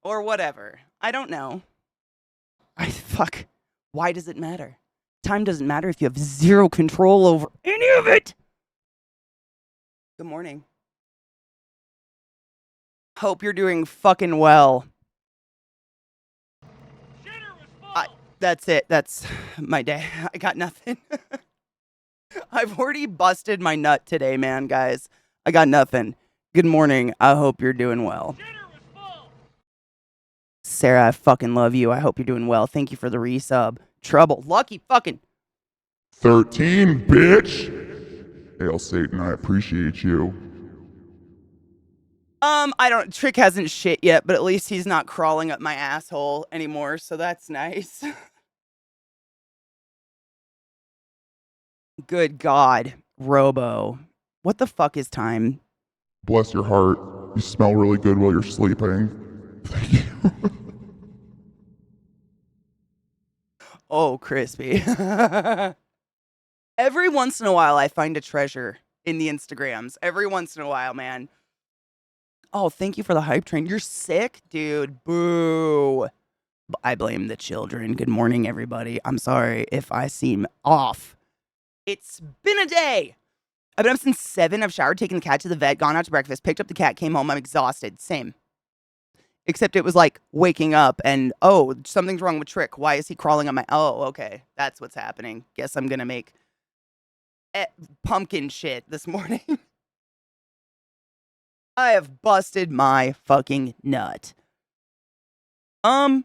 or whatever. I don't know. Fuck. Why does it matter? Time doesn't matter if you have zero control over any of it. Good morning. Hope you're doing fucking well. That's it. That's my day. I got nothing. I've already busted my nut today, man, guys. I got nothing. Good morning. I hope you're doing well. Sarah, I fucking love you. I hope you're doing well. Thank you for the resub. Trouble. Lucky fucking 13, bitch! Hail Satan, I appreciate you. Trick hasn't shit yet, but at least he's not crawling up my asshole anymore, so that's nice. Good God, Robo. What the fuck is time? Bless your heart. You smell really good while you're sleeping. Thank you. Oh, crispy. Every once in a while, I find a treasure in the Instagrams. Every once in a while, man. Oh, thank you for the hype train. You're sick? Dude, boo. I blame the children. Good morning, everybody. I'm sorry if I seem off. It's been a day. I've been up since 7. I've showered, taken the cat to the vet, gone out to breakfast, picked up the cat, came home. I'm exhausted. Same. Except it was like waking up and, oh, something's wrong with Trick. Why is he crawling on my... Oh, okay. That's what's happening. Guess I'm going to make pumpkin shit this morning. I have busted my fucking nut. I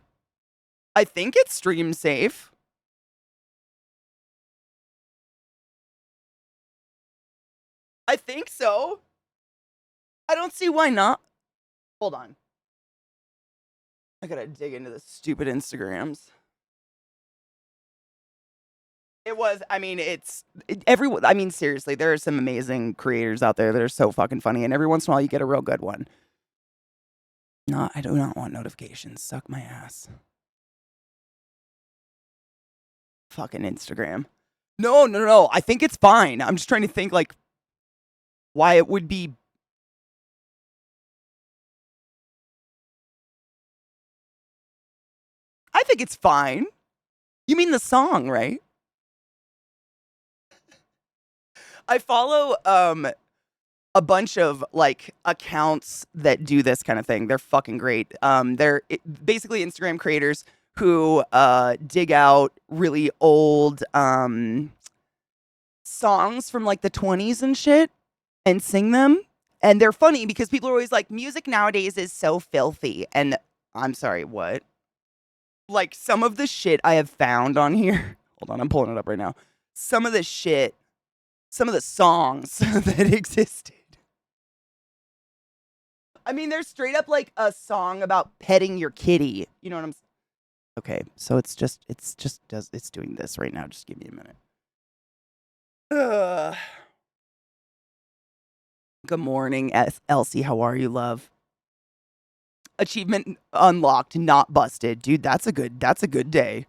think it's stream safe. I think so. I don't see why not. Hold on. I gotta dig into the stupid Instagrams. It was, I mean, everyone, I mean, seriously, there are some amazing creators out there that are so fucking funny, and every once in a while you get a real good one. No, I do not want notifications. Suck my ass. Fucking Instagram. No. I think it's fine. I'm just trying to think, like, why it would be. I think it's fine. You mean the song, right? I follow a bunch of like accounts that do this kind of thing. They're fucking great. They're basically Instagram creators who dig out really old songs from like the 20s and shit and sing them. And they're funny because people are always like, music nowadays is so filthy. And I'm sorry, what? Like some of the shit I have found on here. Hold on, I'm pulling it up right now. Some of the shit, some of the songs that existed. I mean, there's straight up like a song about petting your kitty. You know what I'm saying? Okay, so it's doing this right now. Just give me a minute. Ugh. Good morning, Elsie. How are you, love? Achievement unlocked, not busted. Dude, that's a good day.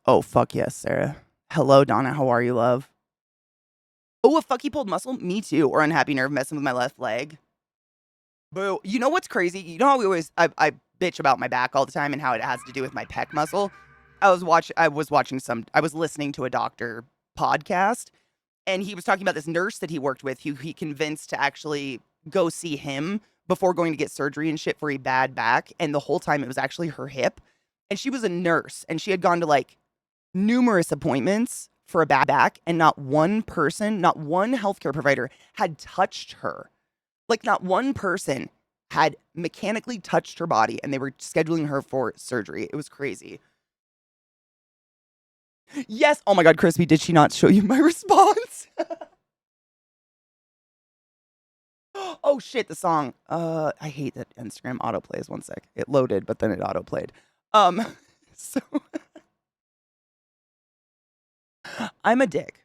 Oh, fuck yes, Sarah. Hello, Donna. How are you, love? Oh, a fucky pulled muscle? Me too. Or unhappy nerve messing with my left leg. Boo. You know what's crazy? You know how I bitch about my back all the time and how it has to do with my pec muscle? I was listening to a doctor podcast, and he was talking about this nurse that he worked with who he convinced to actually go see him before going to get surgery and shit for a bad back. And the whole time it was actually her hip. And she was a nurse, and she had gone to like numerous appointments for a bad back, and not one person, not one healthcare provider had touched her. Like, not one person had mechanically touched her body, and they were scheduling her for surgery. It was crazy. Yes. Oh my God, Crispy, did she not show you my response? Oh shit, the song. I hate that Instagram autoplays. One sec. It loaded, but then it autoplayed. So I'm a dick.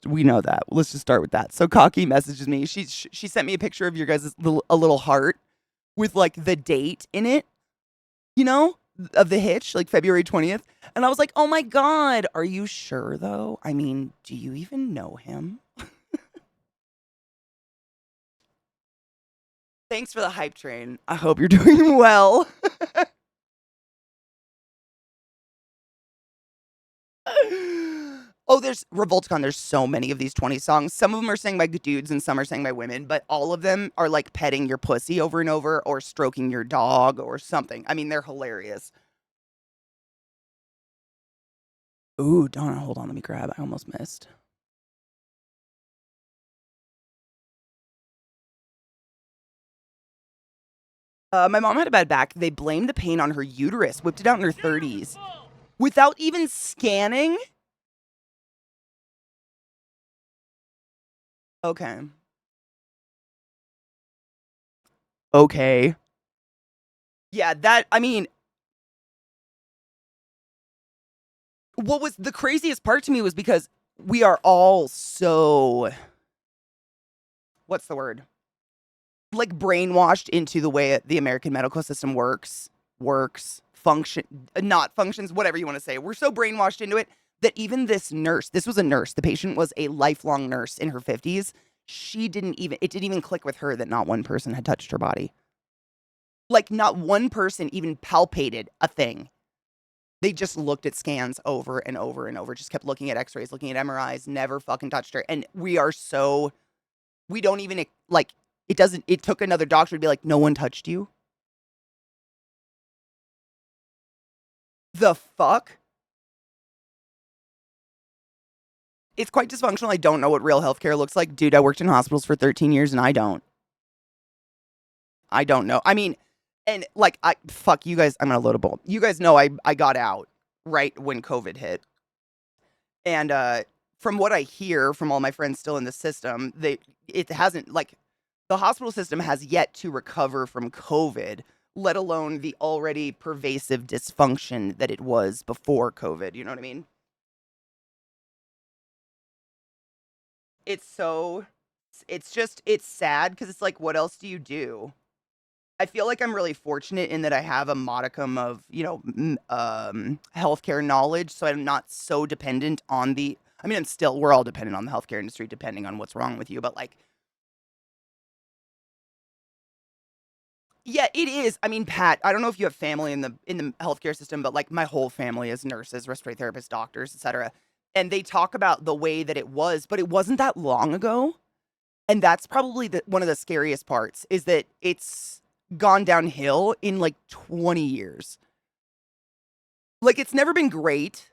We know that. Let's just start with that. So Cocky messages me. She sent me a picture of your guys' a little heart with like the date in it, you know, of the hitch, like February 20th. And I was like, oh my God, are you sure though? I mean, do you even know him? Thanks for the hype train. I hope you're doing well. Oh, there's Revolticon. There's so many of these 20 songs. Some of them are sang by dudes and some are sang by women, but all of them are like petting your pussy over and over or stroking your dog or something. I mean, they're hilarious. Ooh, Donna, hold on. Let me grab. I almost missed. My mom had a bad back. They blamed the pain on her uterus, whipped it out in her 30s without even scanning. Okay. Okay. Yeah, I mean, what was the craziest part to me was because we are all so, what's the word? Like brainwashed into the way the American medical system not functions, whatever you want to say. We're so brainwashed into it that even this was a nurse. The patient was a lifelong nurse in her 50s. It didn't even click with her that not one person had touched her body. Like, not one person even palpated a thing. They just looked at scans over and over and over, just kept looking at x-rays, looking at MRIs, never fucking touched her. And we don't even, like, it took another doctor to be like, no one touched you? The fuck? It's quite dysfunctional. I don't know what real healthcare looks like. Dude, I worked in hospitals for 13 years and I don't. I don't know. I mean, and like, fuck you guys. I'm gonna load a bowl. You guys know I got out right when COVID hit. And from what I hear from all my friends still in the system, it hasn't, like, the hospital system has yet to recover from COVID, let alone the already pervasive dysfunction that it was before COVID. You know what I mean? It's so, it's sad because it's like, what else do you do? I feel like I'm really fortunate in that I have a modicum of, healthcare knowledge, so I'm not so dependent on I mean, we're all dependent on the healthcare industry, depending on what's wrong with you, but like, yeah, it is. I mean, Pat, I don't know if you have family in the healthcare system, but like my whole family is nurses, respiratory therapists, doctors, etc. And they talk about the way that it was, but it wasn't that long ago. And that's probably one of the scariest parts is that it's gone downhill in like 20 years. Like, it's never been great,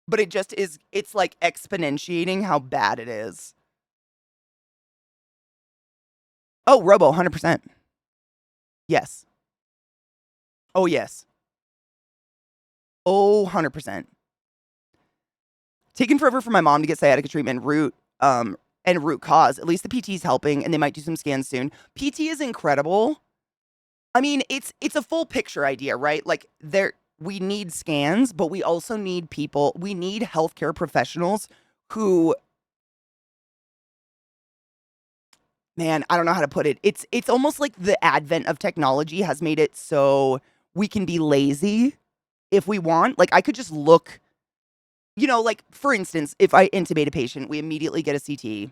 but it's like exponentiating how bad it is. Oh, Robo, 100%. Yes. Oh, yes. Oh, 100%. Taking forever for my mom to get sciatica treatment and root cause. At least the PT's helping and they might do some scans soon. PT is incredible. I mean, it's a full picture idea, right? Like, we need scans, but we also need we need healthcare professionals who, man, I don't know how to put it. It's almost like the advent of technology has made it so we can be lazy if we want. Like, I could just look, like, for instance, if I intubate a patient, we immediately get a CT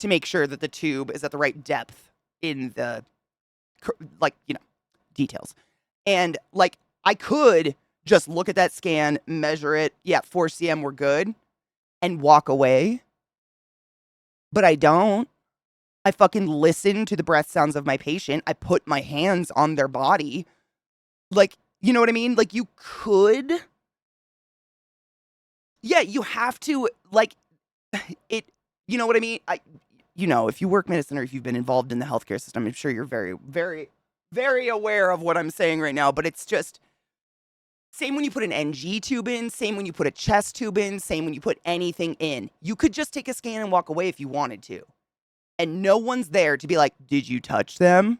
to make sure that the tube is at the right depth in the, like, details. And like, I could just look at that scan, measure it. Yeah, 4 cm, we're good, and walk away. But I don't. I fucking listen to the breath sounds of my patient. I put my hands on their body. Like, you know what I mean? Like, you could. Yeah, you have to, like, it, you know what I mean? If you work medicine or if you've been involved in the healthcare system, I'm sure you're very, very, very aware of what I'm saying right now. But it's just, same when you put an NG tube in, same when you put a chest tube in, same when you put anything in. You could just take a scan and walk away if you wanted to. And no one's there to be like, did you touch them?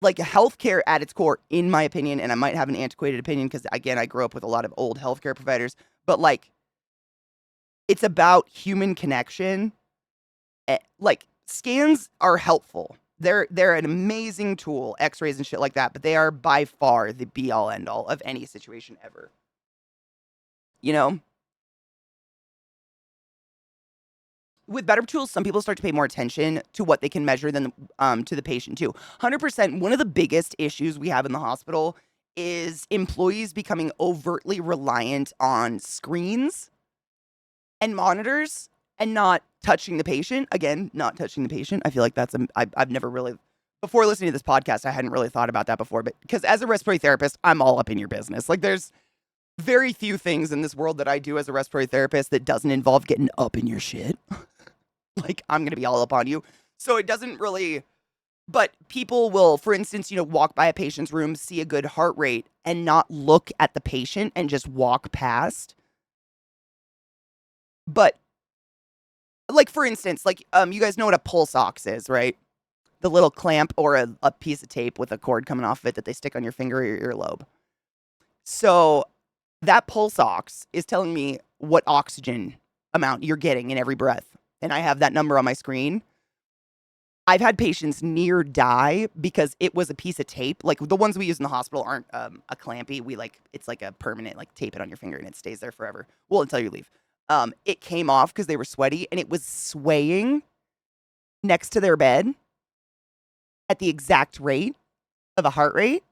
Like, healthcare at its core, in my opinion, and I might have an antiquated opinion because, again, I grew up with a lot of old healthcare providers, but like, it's about human connection. Like, scans are helpful. They're an amazing tool, x-rays and shit like that, but they are by far the be all end all of any situation ever. You know? with better tools, some people start to pay more attention to what they can measure than to the patient too. 100%. One of the biggest issues we have in the hospital is employees becoming overtly reliant on screens and monitors and not touching the patient. Again, not touching the patient. I feel like I've never really, before listening to this podcast, I hadn't really thought about that before. But because as a respiratory therapist, I'm all up in your business. Like there's very few things in this world that I do as a respiratory therapist that doesn't involve getting up in your shit. Like I'm going to be all up on you. So it doesn't really, but people will, for instance, walk by a patient's room, see a good heart rate and not look at the patient and just walk past. But like, for instance, like, you guys know what a pulse ox is, right? The little clamp or a piece of tape with a cord coming off of it that they stick on your finger or your earlobe. So that pulse ox is telling me what oxygen amount you're getting in every breath. And I have that number on my screen. I've had patients near die because it was a piece of tape. Like the ones we use in the hospital aren't a clampy. It's like a permanent, like tape it on your finger and it stays there forever. Well, until you leave. It came off because they were sweaty and it was swaying next to their bed at the exact rate of a heart rate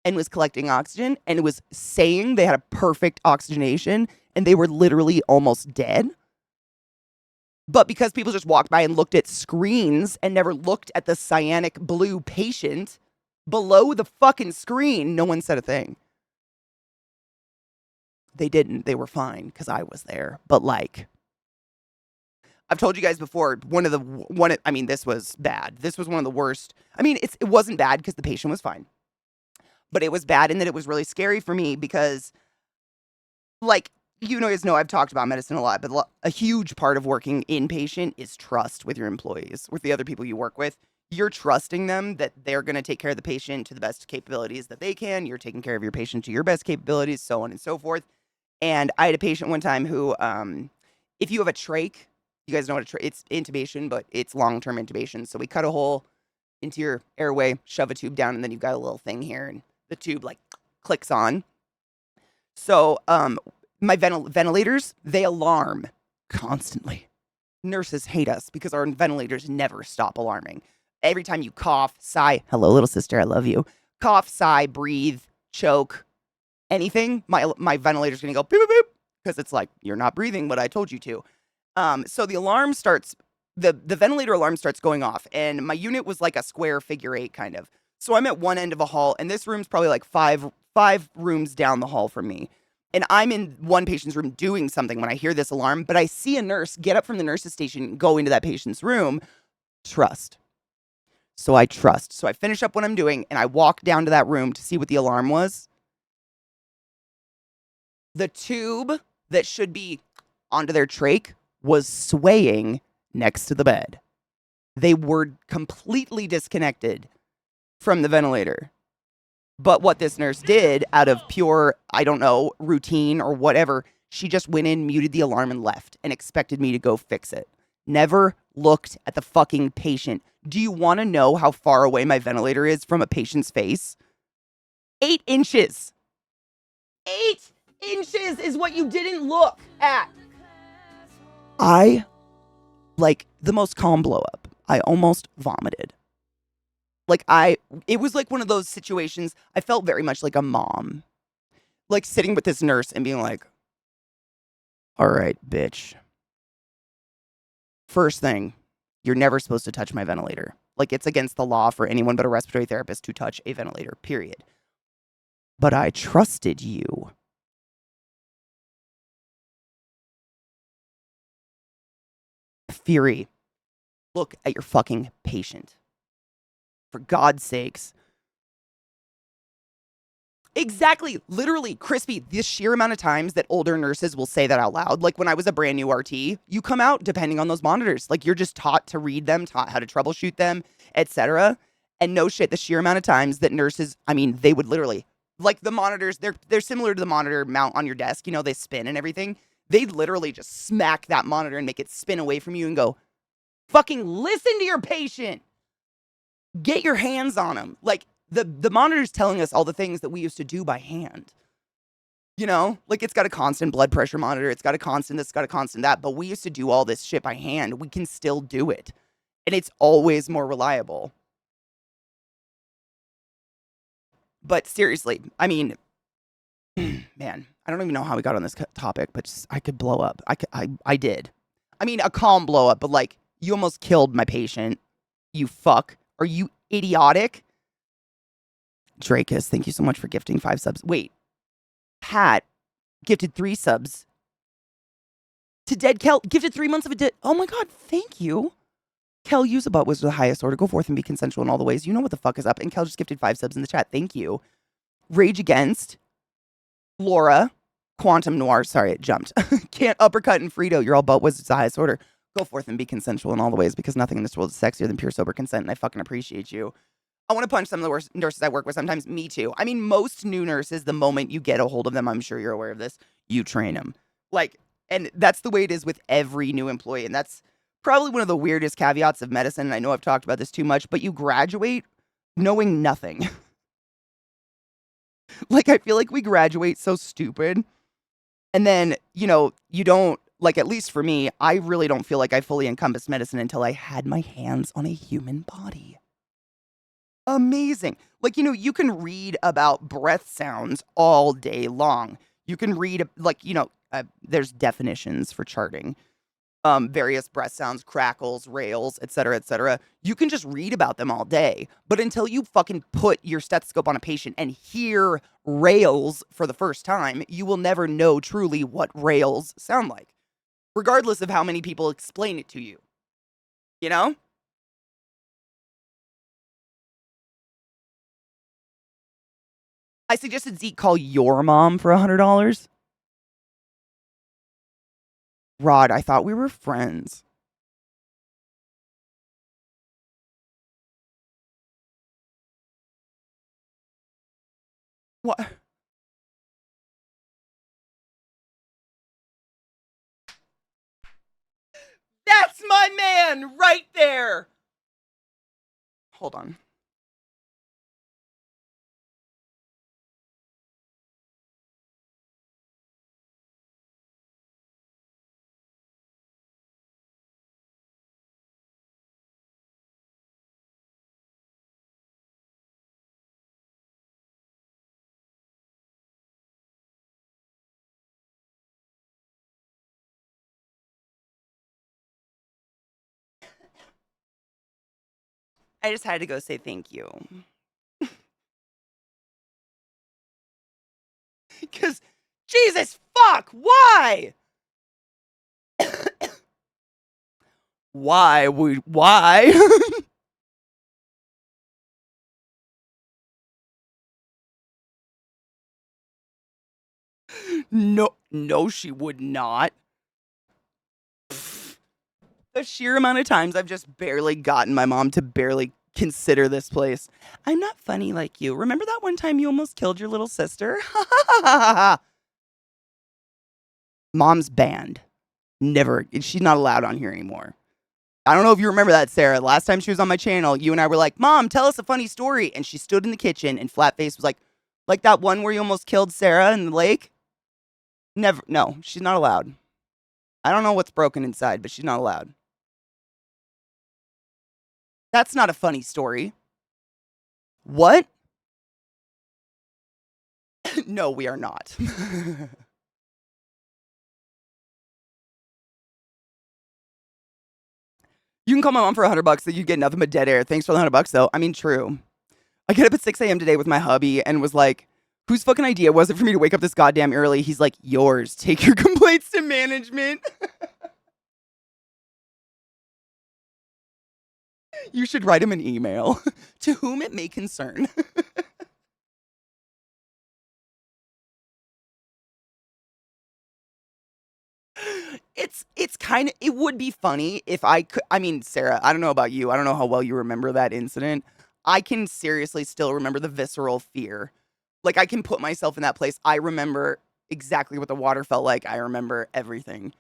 and was collecting oxygen and it was saying they had a perfect oxygenation and they were literally almost dead. But because people just walked by and looked at screens and never looked at the cyanic blue patient below the fucking screen, no one said a thing. They didn't. They were fine because I was there. But like, I've told you guys before, this was bad. This was one of the worst. I mean, it wasn't bad because the patient was fine. But it was bad in that it was really scary for me because, like, you guys know I've talked about medicine a lot, but a huge part of working inpatient is trust with your employees, with the other people you work with. You're trusting them that they're going to take care of the patient to the best capabilities that they can. You're taking care of your patient to your best capabilities, so on and so forth. And I had a patient one time who, if you have a trach, you guys know what it's intubation, but it's long-term intubation. So we cut a hole into your airway, shove a tube down, and then you've got a little thing here, and the tube like clicks on. So my ventilators, they alarm constantly. Nurses hate us because our ventilators never stop alarming. Every time you cough, sigh, hello, little sister, I love you. Cough, sigh, breathe, choke, anything, my ventilator's going to go beep, beep, beep, because it's like, you're not breathing what I told you to. So the alarm starts, the ventilator alarm starts going off, and my unit was like a square figure eight kind of. So I'm at one end of a hall, and this room's probably like five rooms down the hall from me. And I'm in one patient's room doing something when I hear this alarm, but I see a nurse get up from the nurse's station, go into that patient's room. Trust. So I trust. So I finish up what I'm doing, and I walk down to that room to see what the alarm was. The tube that should be onto their trach was swaying next to the bed. They were completely disconnected from the ventilator. But what this nurse did out of pure, I don't know, routine or whatever, she just went in, muted the alarm and left and expected me to go fix it. Never looked at the fucking patient. Do you want to know how far away my ventilator is from a patient's face? 8 inches. 8 inches is what you didn't look at. I, like, the most calm blow up. I almost vomited. Like, it was like one of those situations, I felt very much like a mom. Like, sitting with this nurse and being like, all right, bitch. First thing, you're never supposed to touch my ventilator. Like, it's against the law for anyone but a respiratory therapist to touch a ventilator, period. But I trusted you. Fury. Look at your fucking patient. For God's sakes. Exactly. Literally, Crispy, the sheer amount of times that older nurses will say that out loud. Like when I was a brand new RT, you come out depending on those monitors. Like you're just taught to read them, taught how to troubleshoot them, etc. And no shit, the sheer amount of times that nurses, I mean, they would literally, like the monitors, they're similar to the monitor mount on your desk. You know, they spin and everything. They'd literally just smack that monitor and make it spin away from you and go, fucking listen to your patient. Get your hands on them. Like, the monitor's telling us all the things that we used to do by hand. You know, like it's got a constant blood pressure monitor. It's got a constant this, got a constant that. But we used to do all this shit by hand. We can still do it. And it's always more reliable. But seriously, I mean, man, I don't even know how we got on this topic, but just, I could blow up. I did. I mean, a calm blow up, but like, you almost killed my patient. You fuck. Are you idiotic? Drakus, thank you so much for gifting 5 subs. Wait, Pat gifted 3 subs to Dead Kel. Gifted 3 months of a dead. Oh my god, thank you. Kel, use a butt was the highest order. Go forth and be consensual in all the ways. You know what the fuck is up. And Kel just gifted 5 subs in the chat. Thank you. Rage Against. Laura. Quantum Noir. Sorry, it jumped. Can't uppercut and Frito. You're all butt was the highest order. Go forth and be consensual in all the ways because nothing in this world is sexier than pure sober consent. And I fucking appreciate you. I want to punch some of the worst nurses I work with. Sometimes me too. I mean, most new nurses, the moment you get a hold of them, I'm sure you're aware of this, you train them. Like, and that's the way it is with every new employee. And that's probably one of the weirdest caveats of medicine. And I know I've talked about this too much, but you graduate knowing nothing. Like, I feel like we graduate so stupid. And then, you know, you don't, like, at least for me, I really don't feel like I fully encompassed medicine until I had my hands on a human body. Amazing. Like, you know, you can read about breath sounds all day long. You can read, like, you know, there's definitions for charting. Various breath sounds, crackles, rails, etc., etc. You can just read about them all day. But until you fucking put your stethoscope on a patient and hear rails for the first time, you will never know truly what rails sound like, regardless of how many people explain it to you. You know? I suggested Zeke call your mom for $100. Rod, I thought we were friends. What? That's my man right there. Hold on. I just had to go say thank you. Because, Jesus fuck, why? Why? Why? No, she would not. The sheer amount of times I've just barely gotten my mom to barely consider this place. I'm not funny like you. Remember that one time you almost killed your little sister? Mom's banned. Never. She's not allowed on here anymore. I don't know if you remember that, Sarah. Last time she was on my channel, you and I were like, Mom, tell us a funny story. And she stood in the kitchen and flat face was like that one where you almost killed Sarah in the lake? Never. No, she's not allowed. I don't know what's broken inside, but she's not allowed. That's not a funny story. What? No, we are not. You can call my mom for $100 that you get nothing but dead air. Thanks for the $100 though. I mean, true. I get up at 6 a.m. today with my hubby and was like, whose fucking idea was it for me to wake up this goddamn early? He's like, yours. Take your complaints to management. You should write him an email. To whom it may concern. It's kind of, it would be funny if I could. I mean, Sarah, I don't know about you. I don't know how well you remember that incident. I can seriously still remember the visceral fear. Like, I can put myself in that place. I remember exactly what the water felt like. I remember everything.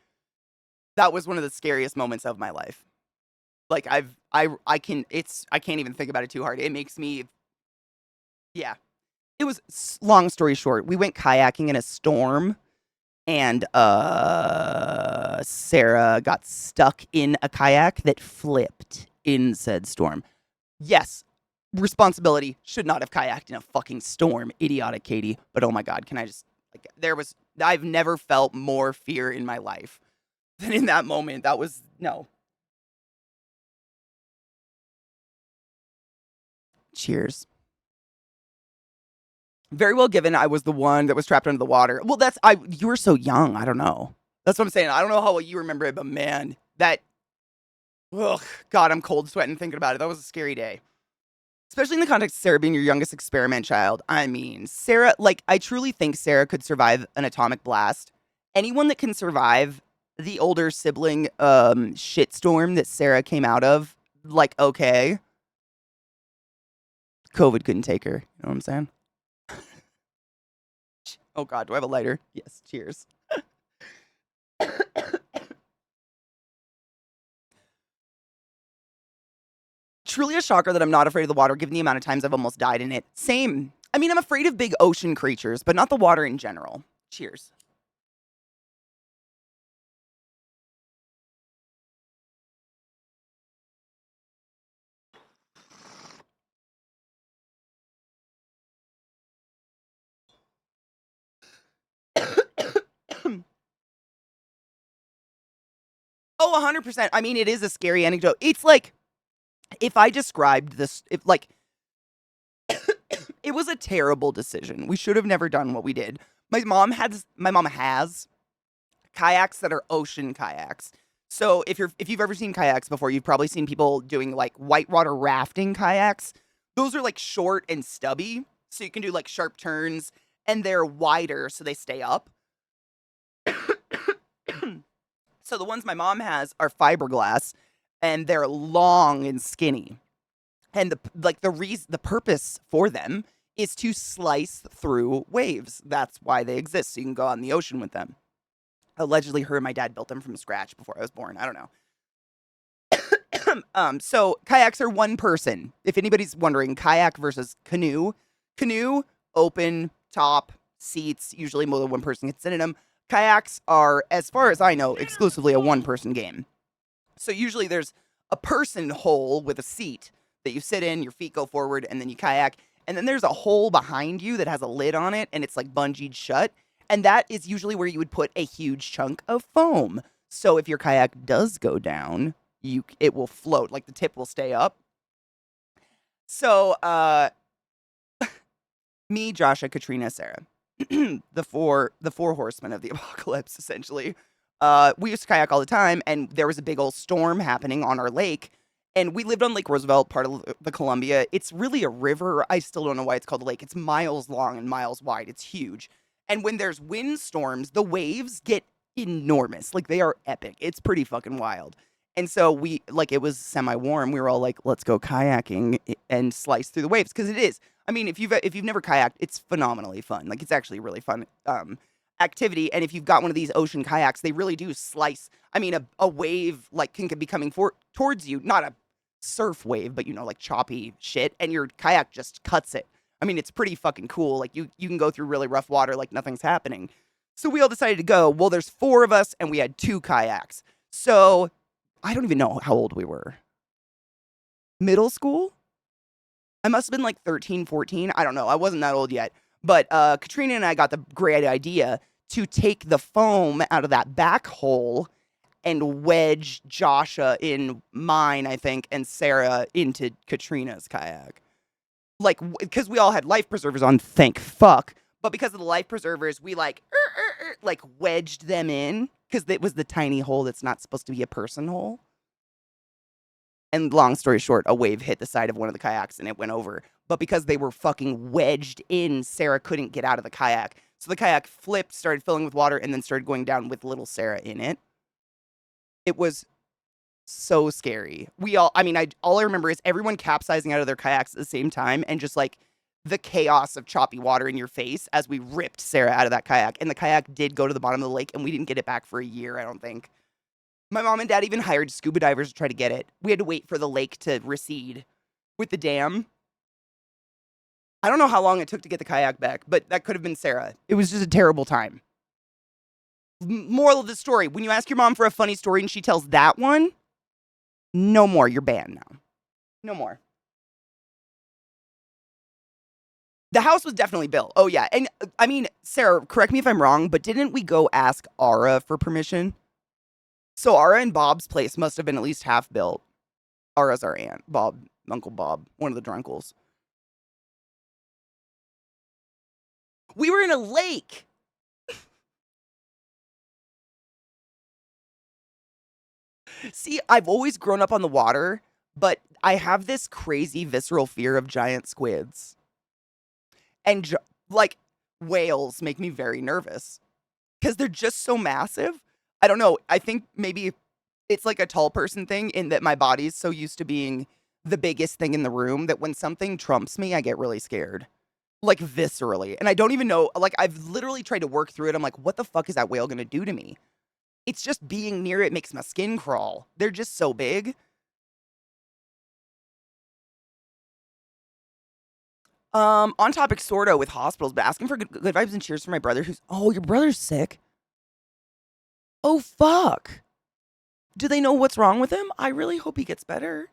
That was one of the scariest moments of my life. Like, I can't even think about it too hard. It makes me, yeah. It was long story short. We went kayaking in a storm, and Sarah got stuck in a kayak that flipped in said storm. Yes, responsibility, should not have kayaked in a fucking storm, idiotic Katie. But oh my god, can I just like I've never felt more fear in my life than in that moment. That was no. Cheers. Very well given. I was the one that was trapped under the water. Well, you were so young. I don't know. That's what I'm saying. I don't know how well you remember it, but man, that ugh, God, I'm cold sweating thinking about it. That was a scary day. Especially in the context of Sarah being your youngest experiment child. I mean, Sarah, like, I truly think Sarah could survive an atomic blast. Anyone that can survive the older sibling shitstorm that Sarah came out of, like, okay. COVID couldn't take her. You know what I'm saying? Oh God, do I have a lighter? Yes, cheers. Truly a shocker that I'm not afraid of the water, given the amount of times I've almost died in it. Same. I mean, I'm afraid of big ocean creatures, but not the water in general. Cheers. Oh, 100%. I mean, it is a scary anecdote. It's like if I described this, if like it was a terrible decision. We should have never done what we did. My mom has kayaks that are ocean kayaks. So if you've ever seen kayaks before, you've probably seen people doing like whitewater rafting kayaks. Those are like short and stubby, so you can do like sharp turns, and they're wider so they stay up. So the ones my mom has are fiberglass, and they're long and skinny. And the purpose for them is to slice through waves. That's why they exist. So you can go out in the ocean with them. Allegedly, her and my dad built them from scratch before I was born. I don't know. So kayaks are one person. If anybody's wondering, kayak versus canoe. Canoe, open, top, seats, usually more than one person can sit in them. Kayaks are, as far as I know, exclusively a one-person game. So usually there's a person hole with a seat that you sit in, your feet go forward, and then you kayak. And then there's a hole behind you that has a lid on it, and it's like bungeed shut. And that is usually where you would put a huge chunk of foam. So if your kayak does go down, it will float, like the tip will stay up. So me, Joshua, Katrina, Sarah, the four horsemen of the apocalypse, essentially. We used to kayak all the time, and there was a big old storm happening on our lake. And we lived on Lake Roosevelt, part of the Columbia. It's really a river. I still don't know why it's called a lake. It's miles long and miles wide. It's huge. And when there's windstorms, the waves get enormous. Like, they are epic. It's pretty fucking wild. And so it was semi-warm. We were all like, let's go kayaking and slice through the waves. Because it is. I mean, if you've never kayaked, it's phenomenally fun. Like, it's actually really fun activity. And if you've got one of these ocean kayaks, they really do slice. I mean, a wave like can be coming towards you, not a surf wave, but like choppy shit, and your kayak just cuts it. I mean, it's pretty fucking cool. Like you can go through really rough water like nothing's happening. So we all decided to go. Well, there's four of us, and we had two kayaks. So I don't even know how old we were. Middle school? I must have been like 13, 14. I don't know. I wasn't that old yet. But Katrina and I got the great idea to take the foam out of that back hole and wedge Joshua in mine, I think, and Sarah into Katrina's kayak. Like, because we all had life preservers on, thank fuck. But because of the life preservers, we like wedged them in because it was the tiny hole that's not supposed to be a person hole. And long story short, a wave hit the side of one of the kayaks and it went over. But because they were fucking wedged in, Sarah couldn't get out of the kayak. So the kayak flipped, started filling with water, and then started going down with little Sarah in it. It was so scary. All I remember is everyone capsizing out of their kayaks at the same time and just like the chaos of choppy water in your face as we ripped Sarah out of that kayak. And the kayak did go to the bottom of the lake, and we didn't get it back for a year, I don't think. My mom and dad even hired scuba divers to try to get it. We had to wait for the lake to recede with the dam. I don't know how long it took to get the kayak back, but that could have been Sarah. It was just a terrible time. Moral of the story, when you ask your mom for a funny story and she tells that one, no more. You're banned now. No more. The house was definitely built. Oh, yeah. And I mean, Sarah, correct me if I'm wrong, but didn't we go ask Ara for permission? So Ara and Bob's place must have been at least half built. Ara's our aunt. Bob, Uncle Bob, one of the drunkles. We were in a lake. See, I've always grown up on the water, but I have this crazy visceral fear of giant squids. And like whales make me very nervous because they're just so massive. I don't know. I think maybe it's like a tall person thing in that my body's so used to being the biggest thing in the room that when something trumps me, I get really scared. Like viscerally. And I don't even know, like I've literally tried to work through it. I'm like, what the fuck is that whale gonna do to me? It's just being near it makes my skin crawl. They're just so big. On topic sorta with hospitals, but asking for good vibes and cheers for my brother who's your brother's sick. Oh fuck. Do they know what's wrong with him? I really hope he gets better.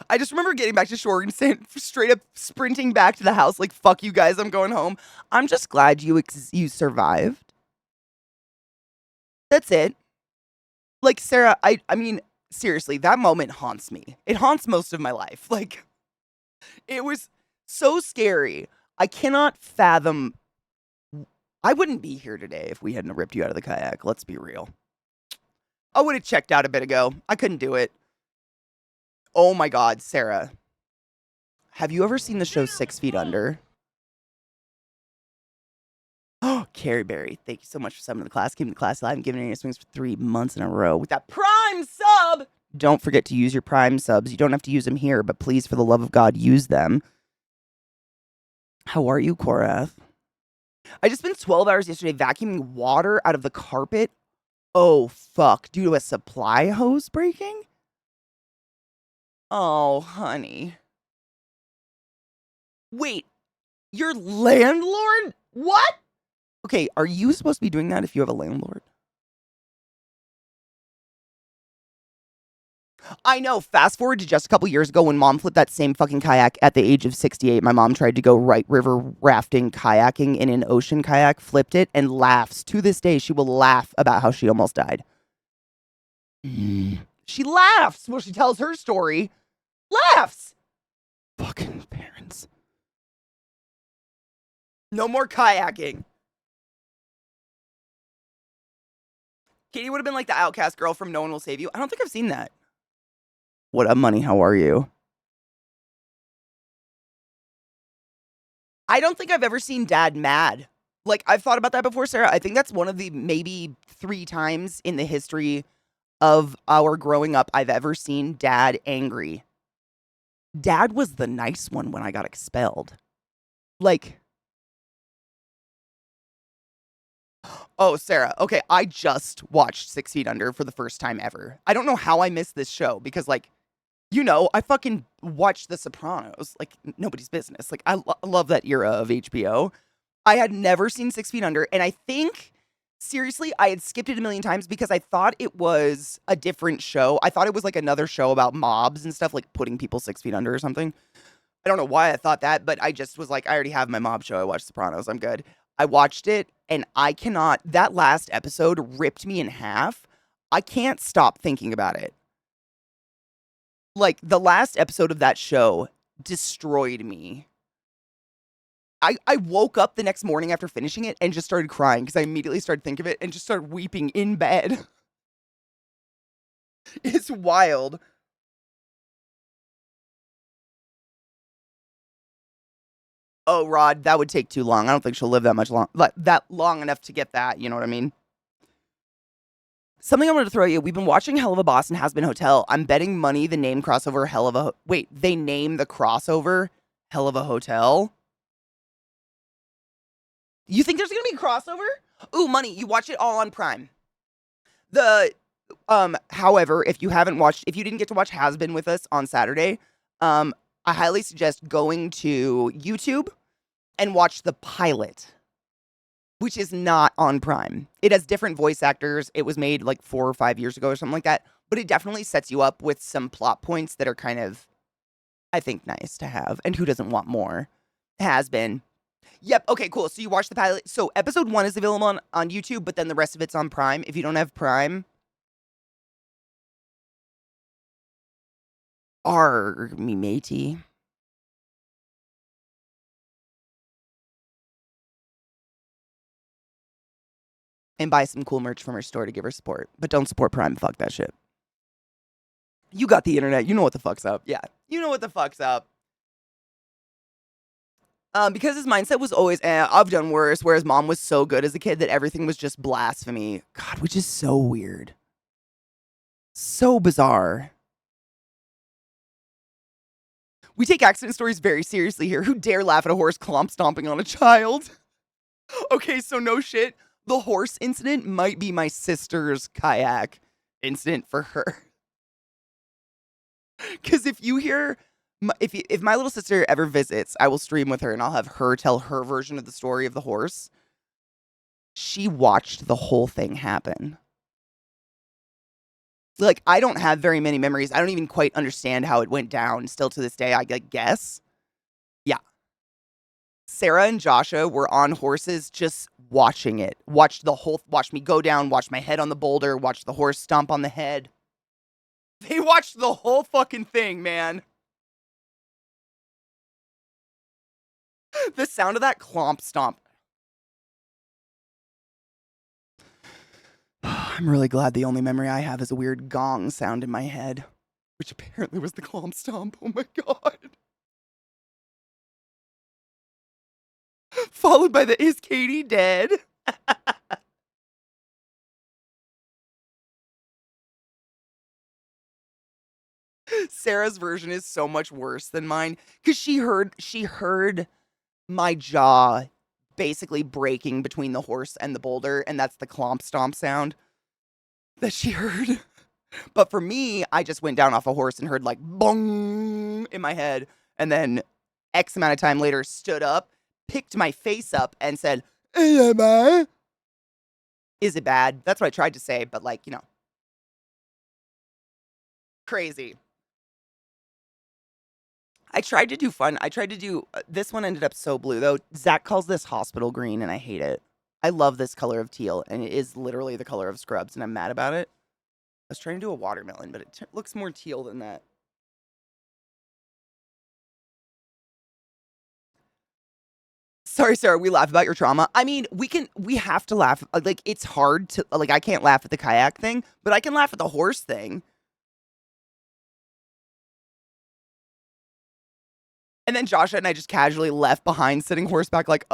I just remember getting back to shore and straight up sprinting back to the house like, fuck you guys, I'm going home. I'm just glad you survived. That's it. Like, Sarah, I mean, seriously, that moment haunts me. It haunts most of my life. Like, it was so scary. I cannot fathom. I wouldn't be here today if we hadn't ripped you out of the kayak. Let's be real. I would have checked out a bit ago. I couldn't do it. Oh my God, Sarah. Have you ever seen the show 6 Feet Under? Oh, Carrie Berry, thank you so much for subbing to the class. Keeping the class alive and giving any swings for 3 months in a row with that Prime sub. Don't forget to use your Prime subs. You don't have to use them here, but please, for the love of God, use them. How are you, Korath? I just spent 12 hours yesterday vacuuming water out of the carpet. Oh, fuck. Due to a supply hose breaking? Oh, honey. Wait, your landlord? What? Okay, are you supposed to be doing that if you have a landlord? I know. Fast forward to just a couple years ago when mom flipped that same fucking kayak at the age of 68. My mom tried to go right river rafting, kayaking in an ocean kayak, flipped it, and laughs. To this day, she will laugh about how she almost died. She laughs when she tells her story. Laughs. Fucking parents. No more kayaking. Katie would have been like the outcast girl from No One Will Save You. I don't think I've seen that. What up, money? How are you? I don't think I've ever seen Dad mad. Like, I've thought about that before, Sarah. I think that's one of the maybe 3 times in the history of our growing up I've ever seen Dad angry. Dad was the nice one when I got expelled. Like, oh, Sarah. Okay, I just watched 6 Feet Under for the first time ever. I don't know how I missed this show because, like, you know, I fucking watched The Sopranos. Like, nobody's business. Like, I love that era of HBO. I had never seen 6 Feet Under, and I think, seriously, I had skipped it a million times because I thought it was a different show. I thought it was, like, another show about mobs and stuff, like putting people 6 feet under or something. I don't know why I thought that, but I just was like, I already have my mob show. I watched Sopranos. I'm good. I watched it, and I cannot. That last episode ripped me in half. I can't stop thinking about it. Like, the last episode of that show destroyed me. I woke up the next morning after finishing it and just started crying because I immediately started thinking of it and just started weeping in bed. It's wild. Oh, Rod, that would take too long. I don't think she'll live that much long, that long enough to get that. You know what I mean? Something I wanted to throw at you. We've been watching Hell of a Boss and Has Been Hotel. I'm betting money the name crossover Hell of a... Wait, they name the crossover Hell of a Hotel? You think there's going to be a crossover? Ooh, money. You watch it all on Prime. The However, if you didn't get to watch Has Been with us on Saturday, I highly suggest going to YouTube and watch the pilot, which is not on Prime. It has different voice actors. It was made like 4 or 5 years ago or something like that, but it definitely sets you up with some plot points that are kind of, I think, nice to have. And who doesn't want more? Has Been. Yep. Okay, cool. So you watch the pilot. So episode 1 is available on YouTube, but then the rest of it's on Prime. If you don't have Prime, me matey. And buy some cool merch from her store to give her support. But don't support Prime. Fuck that shit. You got the internet. You know what the fuck's up. Yeah. You know what the fuck's up. Because his mindset was always, I've done worse, whereas mom was so good as a kid that everything was just blasphemy. God, which is so weird. So bizarre. We take accident stories very seriously here. Who dare laugh at a horse clomp stomping on a child? Okay, so no shit. The horse incident might be my sister's kayak incident for her. Because if you hear, if my little sister ever visits, I will stream with her and I'll have her tell her version of the story of the horse. She watched the whole thing happen. Like, I don't have very many memories. I don't even quite understand how it went down. Still to this day, I guess. Yeah. Sarah and Joshua were on horses just watching it. Watched me go down, watched my head on the boulder, watched the horse stomp on the head. They watched the whole fucking thing, man. The sound of that clomp stomp. I'm really glad the only memory I have is a weird gong sound in my head, which apparently was the clomp stomp. Oh my god. Followed by the "Is Katie dead?" Sarah's version is so much worse than mine because she heard my jaw basically breaking between the horse and the boulder, and that's the clomp stomp sound that she heard. But for me, I just went down off a horse and heard like bong in my head, and then X amount of time later stood up, picked my face up, and said, "Am I?" Is it bad? That's what I tried to say, but like, crazy. I tried to do fun. I tried to do this one ended up so blue though. Zach calls this hospital green and I hate it. I love this color of teal and it is literally the color of Scrubs and I'm mad about it. I was trying to do a watermelon, but it looks more teal than that. Sorry, Sarah, we laugh about your trauma. I mean, we have to laugh. Like, it's hard to, like, I can't laugh at the kayak thing, but I can laugh at the horse thing. And then Joshua and I just casually left behind sitting horseback, like,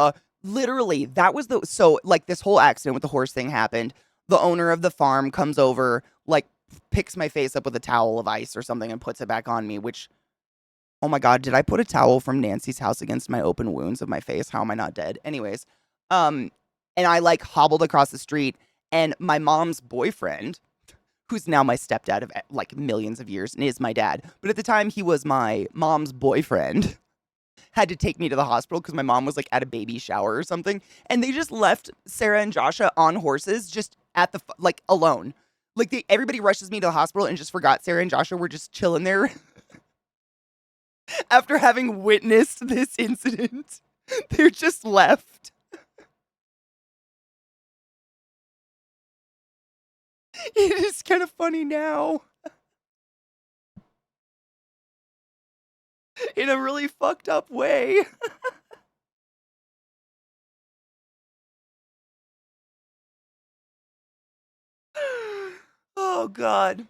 literally, that was so, like, this whole accident with the horse thing happened. The owner of the farm comes over, like, picks my face up with a towel of ice or something and puts it back on me, which, oh my God, did I put a towel from Nancy's house against my open wounds of my face? How am I not dead? Anyways, um, and I, like, hobbled across the street, and my mom's boyfriend, who's now my stepdad of, like, millions of years and is my dad, but at the time he was my mom's boyfriend, had to take me to the hospital because my mom was like at a baby shower or something. And they just left Sarah and Joshua on horses just at the, like alone. Like everybody rushes me to the hospital and just forgot Sarah and Joshua were just chilling there after having witnessed this incident. They're just left. It is kind of funny now. In a really fucked up way. Oh God.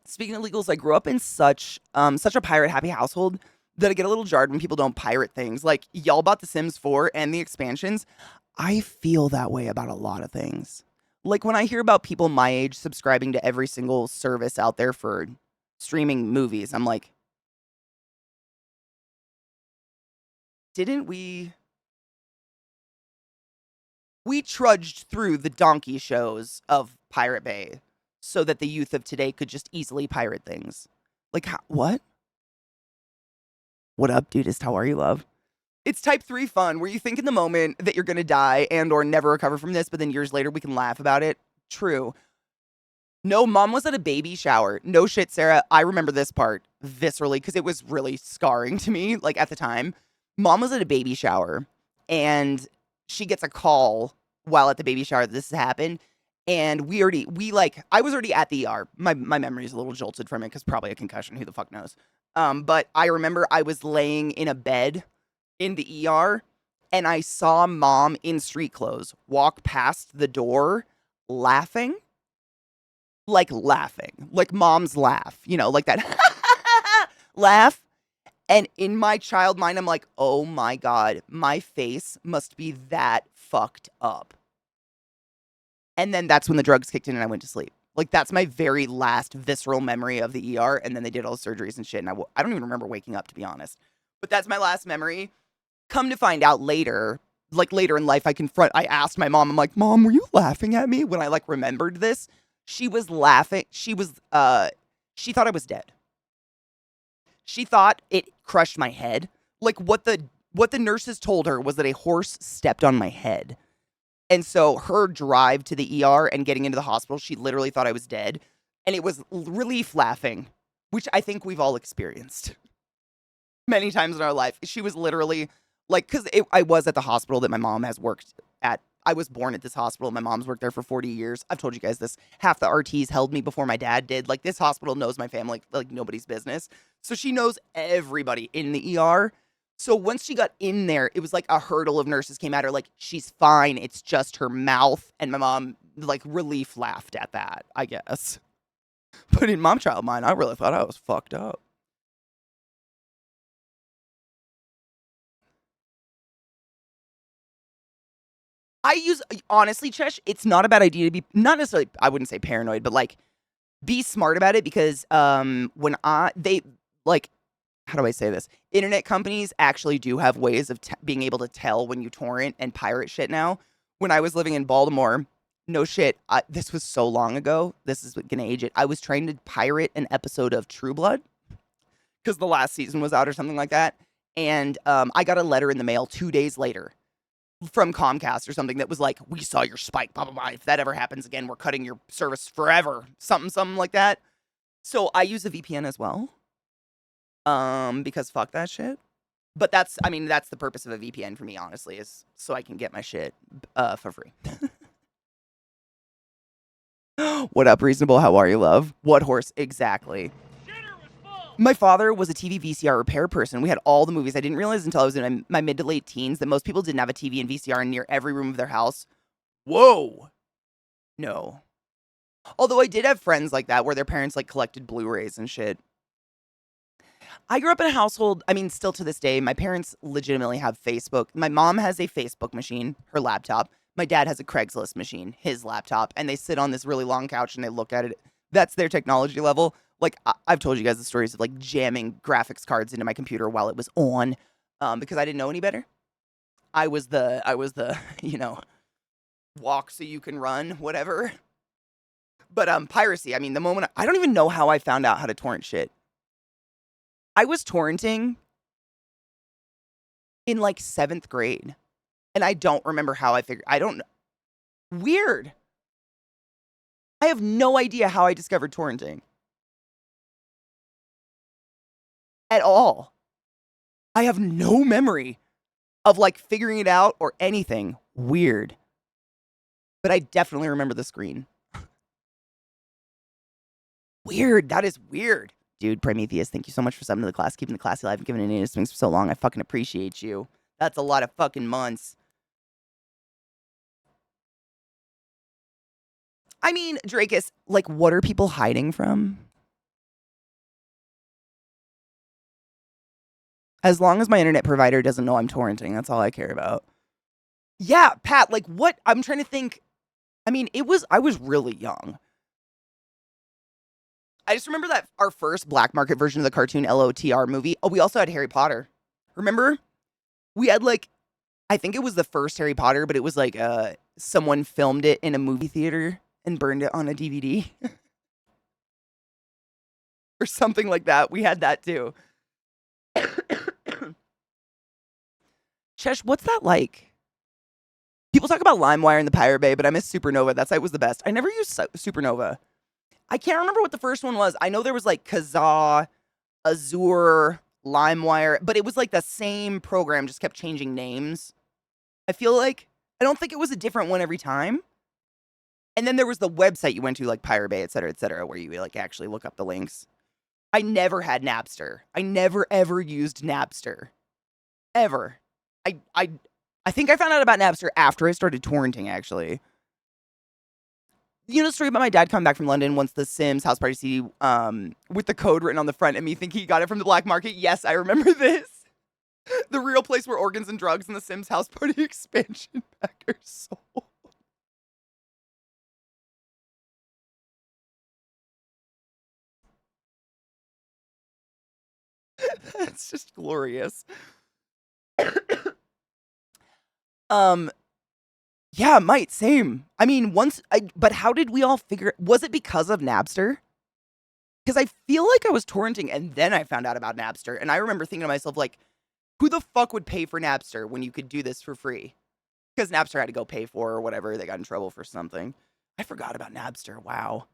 Speaking of legals, I grew up in such a pirate happy household that I get a little jarred when people don't pirate things. Like y'all bought The Sims 4 and the expansions. I feel that way about a lot of things. Like when I hear about people my age subscribing to every single service out there for streaming movies, I'm like, didn't we trudged through the donkey shows of Pirate Bay. so that the youth of today could just easily pirate things. Like, what? What up, dudeist? How are you, love? It's type 3 fun where you think in the moment that you're going to die and or never recover from this, but then years later we can laugh about it. True. No, mom was at a baby shower. No shit, Sarah. I remember this part viscerally because it was really scarring to me, like at the time. Mom was at a baby shower and she gets a call while at the baby shower that this has happened. And I was already at the ER. My memory is a little jolted from it because probably a concussion. Who the fuck knows? But I remember I was laying in a bed in the ER and I saw mom in street clothes walk past the door laughing. Like mom's laugh, like that laugh. And in my child mind, I'm like, oh my God, my face must be that fucked up. And then that's when the drugs kicked in and I went to sleep. Like, that's my very last visceral memory of the ER. And then they did all the surgeries and shit. And I don't even remember waking up, to be honest. But that's my last memory. Come to find out later, like later in life, I asked my mom, I'm like, Mom, were you laughing at me when I like remembered this? She was laughing. She thought I was dead. She thought it crushed my head. Like what the nurses told her was that a horse stepped on my head. And so her drive to the ER and getting into the hospital, she literally thought I was dead. And it was relief laughing, which I think we've all experienced many times in our life. She was literally like, because I was at the hospital that my mom has worked at. I was born at this hospital. My mom's worked there for 40 years. I've told you guys this. Half the RTs held me before my dad did. Like, this hospital knows my family like nobody's business. So she knows everybody in the ER. So once she got in there, it was like a hurdle of nurses came at her like, she's fine. It's just her mouth. And my mom, like, relief laughed at that, I guess. But in mom child mind, I really thought I was fucked up. Honestly, Chesh, it's not a bad idea to be, not necessarily, I wouldn't say paranoid, but like, be smart about it because how do I say this? Internet companies actually do have ways of being able to tell when you torrent and pirate shit now. When I was living in Baltimore, no shit, this was so long ago, this is gonna age it. I was trying to pirate an episode of True Blood because the last season was out or something like that. And I got a letter in the mail 2 days later from Comcast or something that was like, we saw your spike, blah, blah, blah. If that ever happens again, we're cutting your service forever. Something like that. So I use a VPN as well. Because fuck that shit. But that's the purpose of a VPN for me, honestly, is so I can get my shit for free. What up, Reasonable? How are you, love? What horse? Exactly. My father was a TV VCR repair person. We had all the movies. I didn't realize until I was in my mid to late teens that most people didn't have a TV and VCR in near every room of their house. Whoa. No. Although I did have friends like that where their parents like collected Blu-rays and shit. I grew up in a household, still to this day, my parents legitimately have Facebook. My mom has a Facebook machine, her laptop. My dad has a Craigslist machine, his laptop. And they sit on this really long couch and they look at it. That's their technology level. Like, I've told you guys the stories of, like, jamming graphics cards into my computer while it was on because I didn't know any better. I was the, walk so you can run, whatever. But piracy, the moment, I don't even know how I found out how to torrent shit. I was torrenting in, like, 7th grade. And I don't remember how I don't know. Weird. I have no idea how I discovered torrenting. At all. I have no memory of like figuring it out or anything. Weird. But I definitely remember the screen. Weird. That is weird. Dude, Prometheus, thank you so much for subbing to the class, keeping the classy alive and giving it in swings for so long. I fucking appreciate you. That's a lot of fucking months. Drakus, like, what are people hiding from? As long as my internet provider doesn't know I'm torrenting, that's all I care about. Yeah, Pat, like, what? I'm trying to think. I was really young. I just remember that our first black market version of the cartoon LOTR movie. Oh, we also had Harry Potter. Remember? We had, like, I think it was the first Harry Potter, but it was like someone filmed it in a movie theater and burned it on a DVD. or something like that. We had that too. Chesh, what's that like? People talk about LimeWire and the Pirate Bay, but I miss Supernova. That site was the best. I never used Supernova. I can't remember what the first one was. I know there was like Kazaa, Azure, LimeWire, but it was like the same program, just kept changing names. I feel like I don't think it was a different one every time. And then there was the website you went to, like Pirate Bay, et cetera, where you like actually look up the links. I never had Napster. I never ever used Napster. Ever. I think I found out about Napster after I started torrenting, actually. You know the story about my dad coming back from London once the Sims House Party CD with the code written on the front and me thinking he got it from the black market? Yes, I remember this. The real place where organs and drugs and the Sims House Party expansion pack are sold. That's just glorious. Yeah, might same. I mean, but how did we all figure? Was it because of Napster? Because I feel like I was torrenting and then I found out about Napster, and I remember thinking to myself, like, who the fuck would pay for Napster when you could do this for free? Because Napster had to go pay for or whatever. They got in trouble for something. I forgot about Napster. Wow.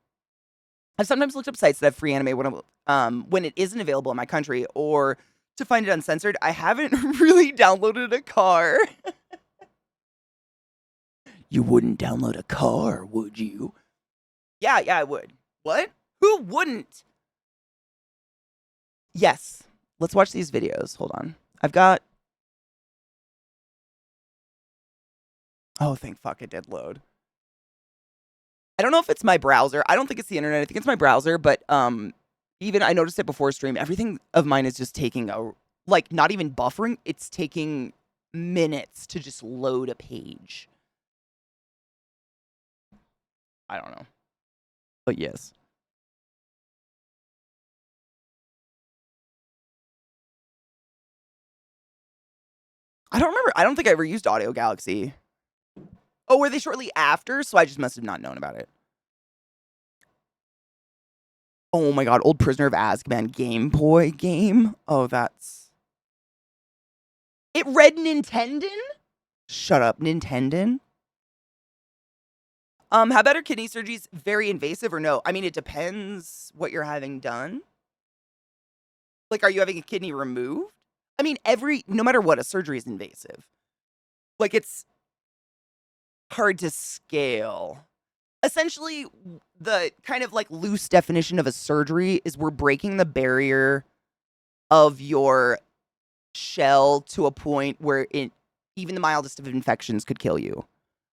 I've sometimes looked up sites that have free anime when it isn't available in my country, or to find it uncensored. I haven't really downloaded a car. You wouldn't download a car, would you? Yeah, I would. What? Who wouldn't? Yes. Let's watch these videos. Hold on. I've got... Oh, thank fuck it did load. I don't know if it's my browser. I don't think it's the internet. I think it's my browser, but even I noticed it before stream. Everything of mine is just taking like, not even buffering. It's taking minutes to just load a page. I don't know. But yes. I don't remember. I don't think I ever used Audio Galaxy. Oh, were they shortly after? So I just must have not known about it. Oh my god, old Prisoner of Azkaban Game Boy game. Oh, that's... It read Nintendon? Shut up, Nintendon? How about are kidney surgeries very invasive or no? I mean, it depends what you're having done. Like, are you having a kidney removed? I mean, no matter what, a surgery is invasive. Like, it's hard to scale. Essentially, the kind of like loose definition of a surgery is we're breaking the barrier of your shell to a point where even the mildest of infections could kill you,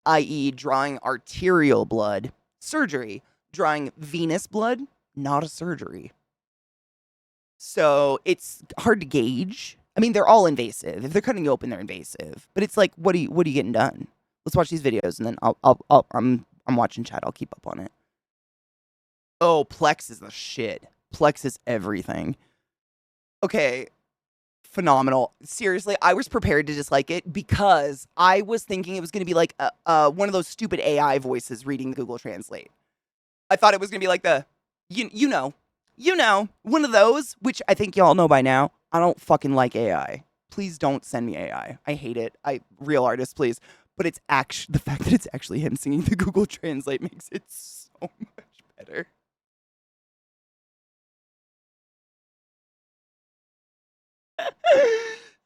i.e., drawing arterial blood, surgery. Drawing venous blood, not a surgery. So it's hard to gauge. I mean, they're all invasive. If they're cutting you open, they're invasive. But it's like, what are you getting done? Let's watch these videos, and then I'm watching chat. I'll keep up on it. Oh, Plex is the shit. Plex is everything. Okay, phenomenal. Seriously, I was prepared to dislike it because I was thinking it was going to be like one of those stupid AI voices reading Google Translate. I thought it was going to be like you know, one of those, which I think y'all know by now. I don't fucking like AI. Please don't send me AI. I hate it. Real artists, please. But it's actually the fact that it's actually him singing the Google Translate makes it so much better.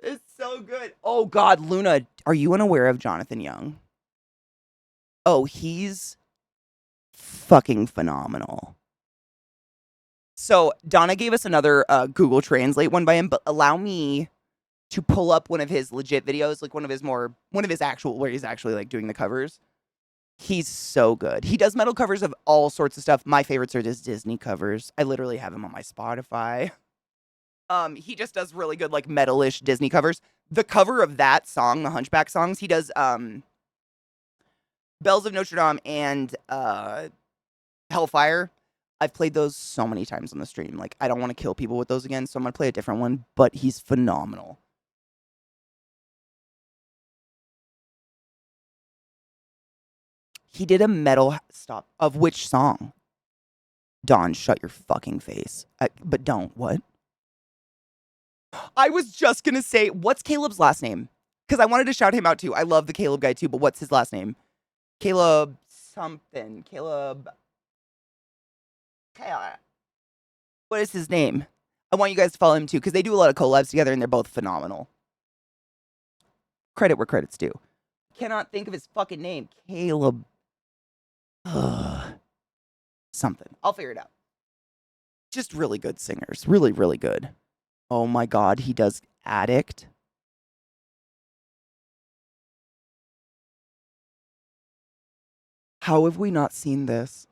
It's so good. Oh God, Luna, are you unaware of Jonathan Young? Oh, he's fucking phenomenal. So Donna gave us another Google Translate one by him, but allow me to pull up one of his legit videos, like one of his actual, where he's actually like doing the covers. He's so good. He does metal covers of all sorts of stuff. My favorites are his Disney covers. I literally have him on my Spotify. He just does really good, like, metal-ish Disney covers. The cover of that song, the Hunchback songs, he does, Bells of Notre Dame and, Hellfire. I've played those so many times on the stream. Like, I don't want to kill people with those again, so I'm gonna play a different one, but he's phenomenal. He did a metal stop of which song? Dawn, shut your fucking face. But don't. What? I was just gonna say, what's Caleb's last name? Because I wanted to shout him out too. I love the Caleb guy too, but what's his last name? Caleb something. Caleb. What is his name? I want you guys to follow him too, because they do a lot of collabs together and they're both phenomenal. Credit where credit's due. Cannot think of his fucking name. Caleb. Something. I'll figure it out. Just really good singers. Really, really good. Oh my god, he does Addict. How have we not seen this?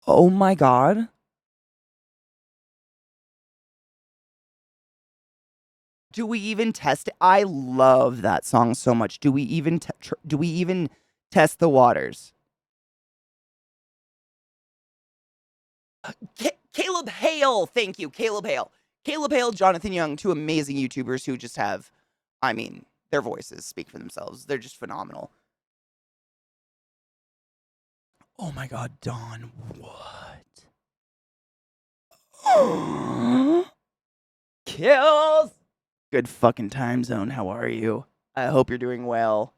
Oh my god. Do we even test it? I love that song so much. Do we even test the waters? Caleb Hale, thank you, Caleb Hale. Caleb Hale, Jonathan Young, two amazing YouTubers who just have, I mean, their voices speak for themselves. They're just phenomenal. Oh my god, Dawn, what? Kills! Good fucking time zone, how are you? I hope you're doing well.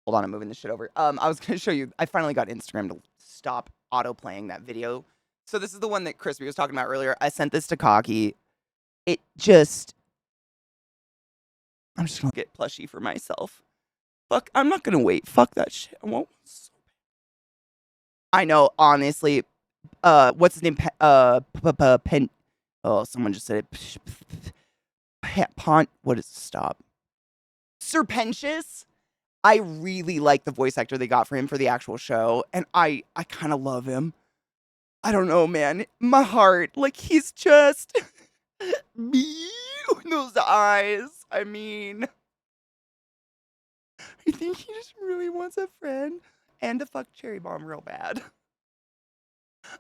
Hold on, I'm moving this shit over. I was gonna show you, I finally got Instagram to stop auto-playing that video. So this is the one that Crispy was talking about earlier. I sent this to Cocky. It just... I'm just gonna get plushie for myself. Fuck, I'm not gonna wait. Fuck that shit. I won't. I know, honestly. What's his name? Pen... Oh, someone just said it. What is... Stop. Serpentious? I really like the voice actor they got for him for the actual show. And I kind of love him. I don't know, man. My heart. Like, he's just... me with those eyes. I mean... I think he just really wants a friend. And to fuck Cherry Bomb real bad.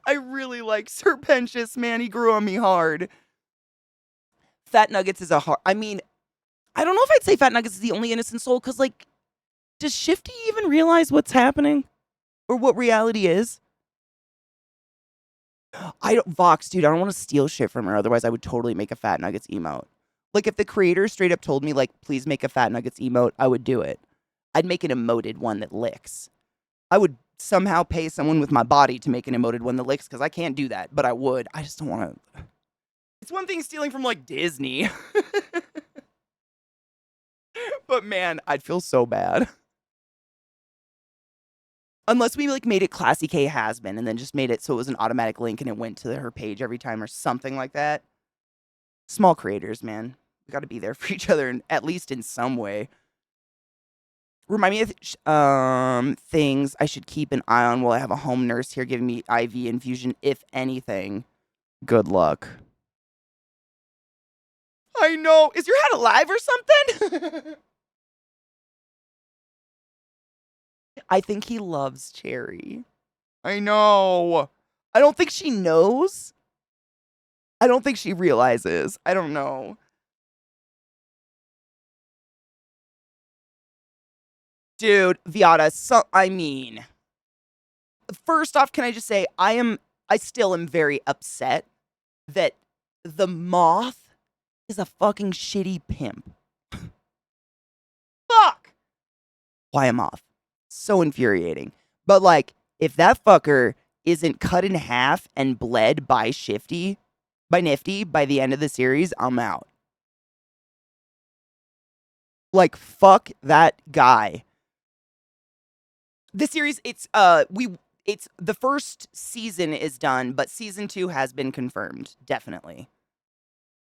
I really like Serpentious, man. He grew on me hard. Fat Nuggets is a hard... I mean, I don't know if I'd say Fat Nuggets is the only innocent soul, because, like, does Shifty even realize what's happening? Or what reality is? Vox, dude, I don't want to steal shit from her, otherwise I would totally make a Fat Nuggets emote. Like, if the creator straight up told me, like, please make a Fat Nuggets emote, I would do it. I'd make an emoted one that licks. I would somehow pay someone with my body to make an emoted one that licks, because I can't do that, but I would. I just don't want to... It's one thing stealing from, like, Disney. But, man, I'd feel so bad. Unless we, like, made it ClassyKatie has been, and then just made it so it was an automatic link and it went to her page every time or something like that. Small creators, man. We gotta be there for each other, at least in some way. Remind me of things I should keep an eye on while I have a home nurse here giving me IV infusion, if anything. Good luck. I know. Is your hat alive or something? I think he loves Cherry. I know. I don't think she knows. I don't think she realizes. I don't know. Dude, Viata, I mean, first off, can I just say, I still am very upset that the moth is a fucking shitty pimp. Fuck! Why a moth? So infuriating. But, like, if that fucker isn't cut in half and bled by Nifty by the end of the series, I'm out. Like, fuck that guy. The series, it's the first season is done, but season 2 has been confirmed, definitely.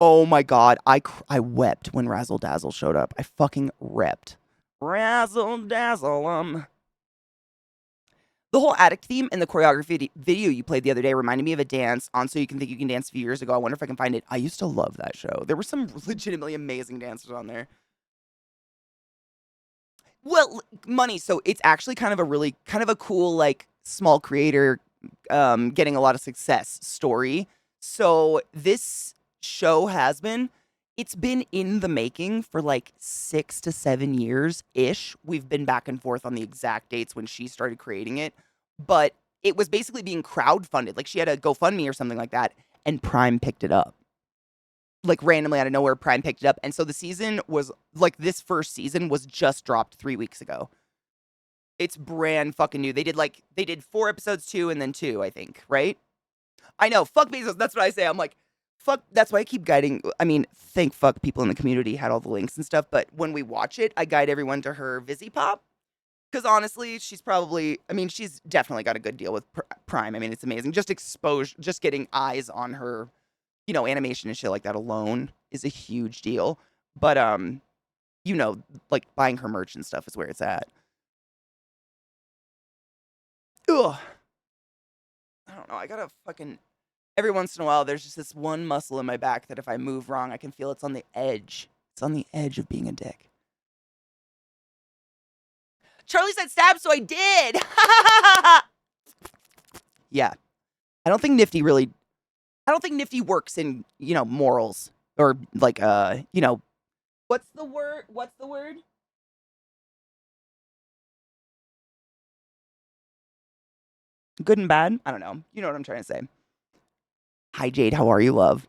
Oh my god, I wept when Razzle Dazzle showed up. I fucking wept. Razzle Dazzle The whole Addict theme and the choreography video you played the other day reminded me of a dance on So You Can Think You Can Dance a few years ago. I wonder if I can find it. I used to love that show. There were some legitimately amazing dancers on there. Well, money. So it's actually kind of a cool, like, small creator getting a lot of success story. So this show has been, It's been in the making for like 6 to 7 years-ish. We've been back and forth on the exact dates when she started creating it, but it was basically being crowdfunded. Like, she had a GoFundMe or something like that, and Prime picked it up. Like, randomly out of nowhere, Prime picked it up, and so the season was like, this first season was just dropped 3 weeks ago. It's brand fucking new. They did 4 episodes, 2 and then 2, I think, right? I know, fuck Bezos, that's what I say. I'm like, fuck, that's why I keep guiding. I mean, thank fuck people in the community had all the links and stuff, but when we watch it, I guide everyone to her VisiPop. Because honestly, she's definitely got a good deal with Prime. I mean, it's amazing. Just getting eyes on her, animation and shit like that alone is a huge deal. But, like buying her merch and stuff is where it's at. Ugh. I don't know. I gotta fucking. Every once in a while, there's just this one muscle in my back that if I move wrong, I can feel it's on the edge. It's on the edge of being a dick. Charlie said stab, so I did. Yeah. I don't think Nifty works in, morals or like, what's the word? Good and bad? I don't know. You know what I'm trying to say. Hi, Jade. How are you, love?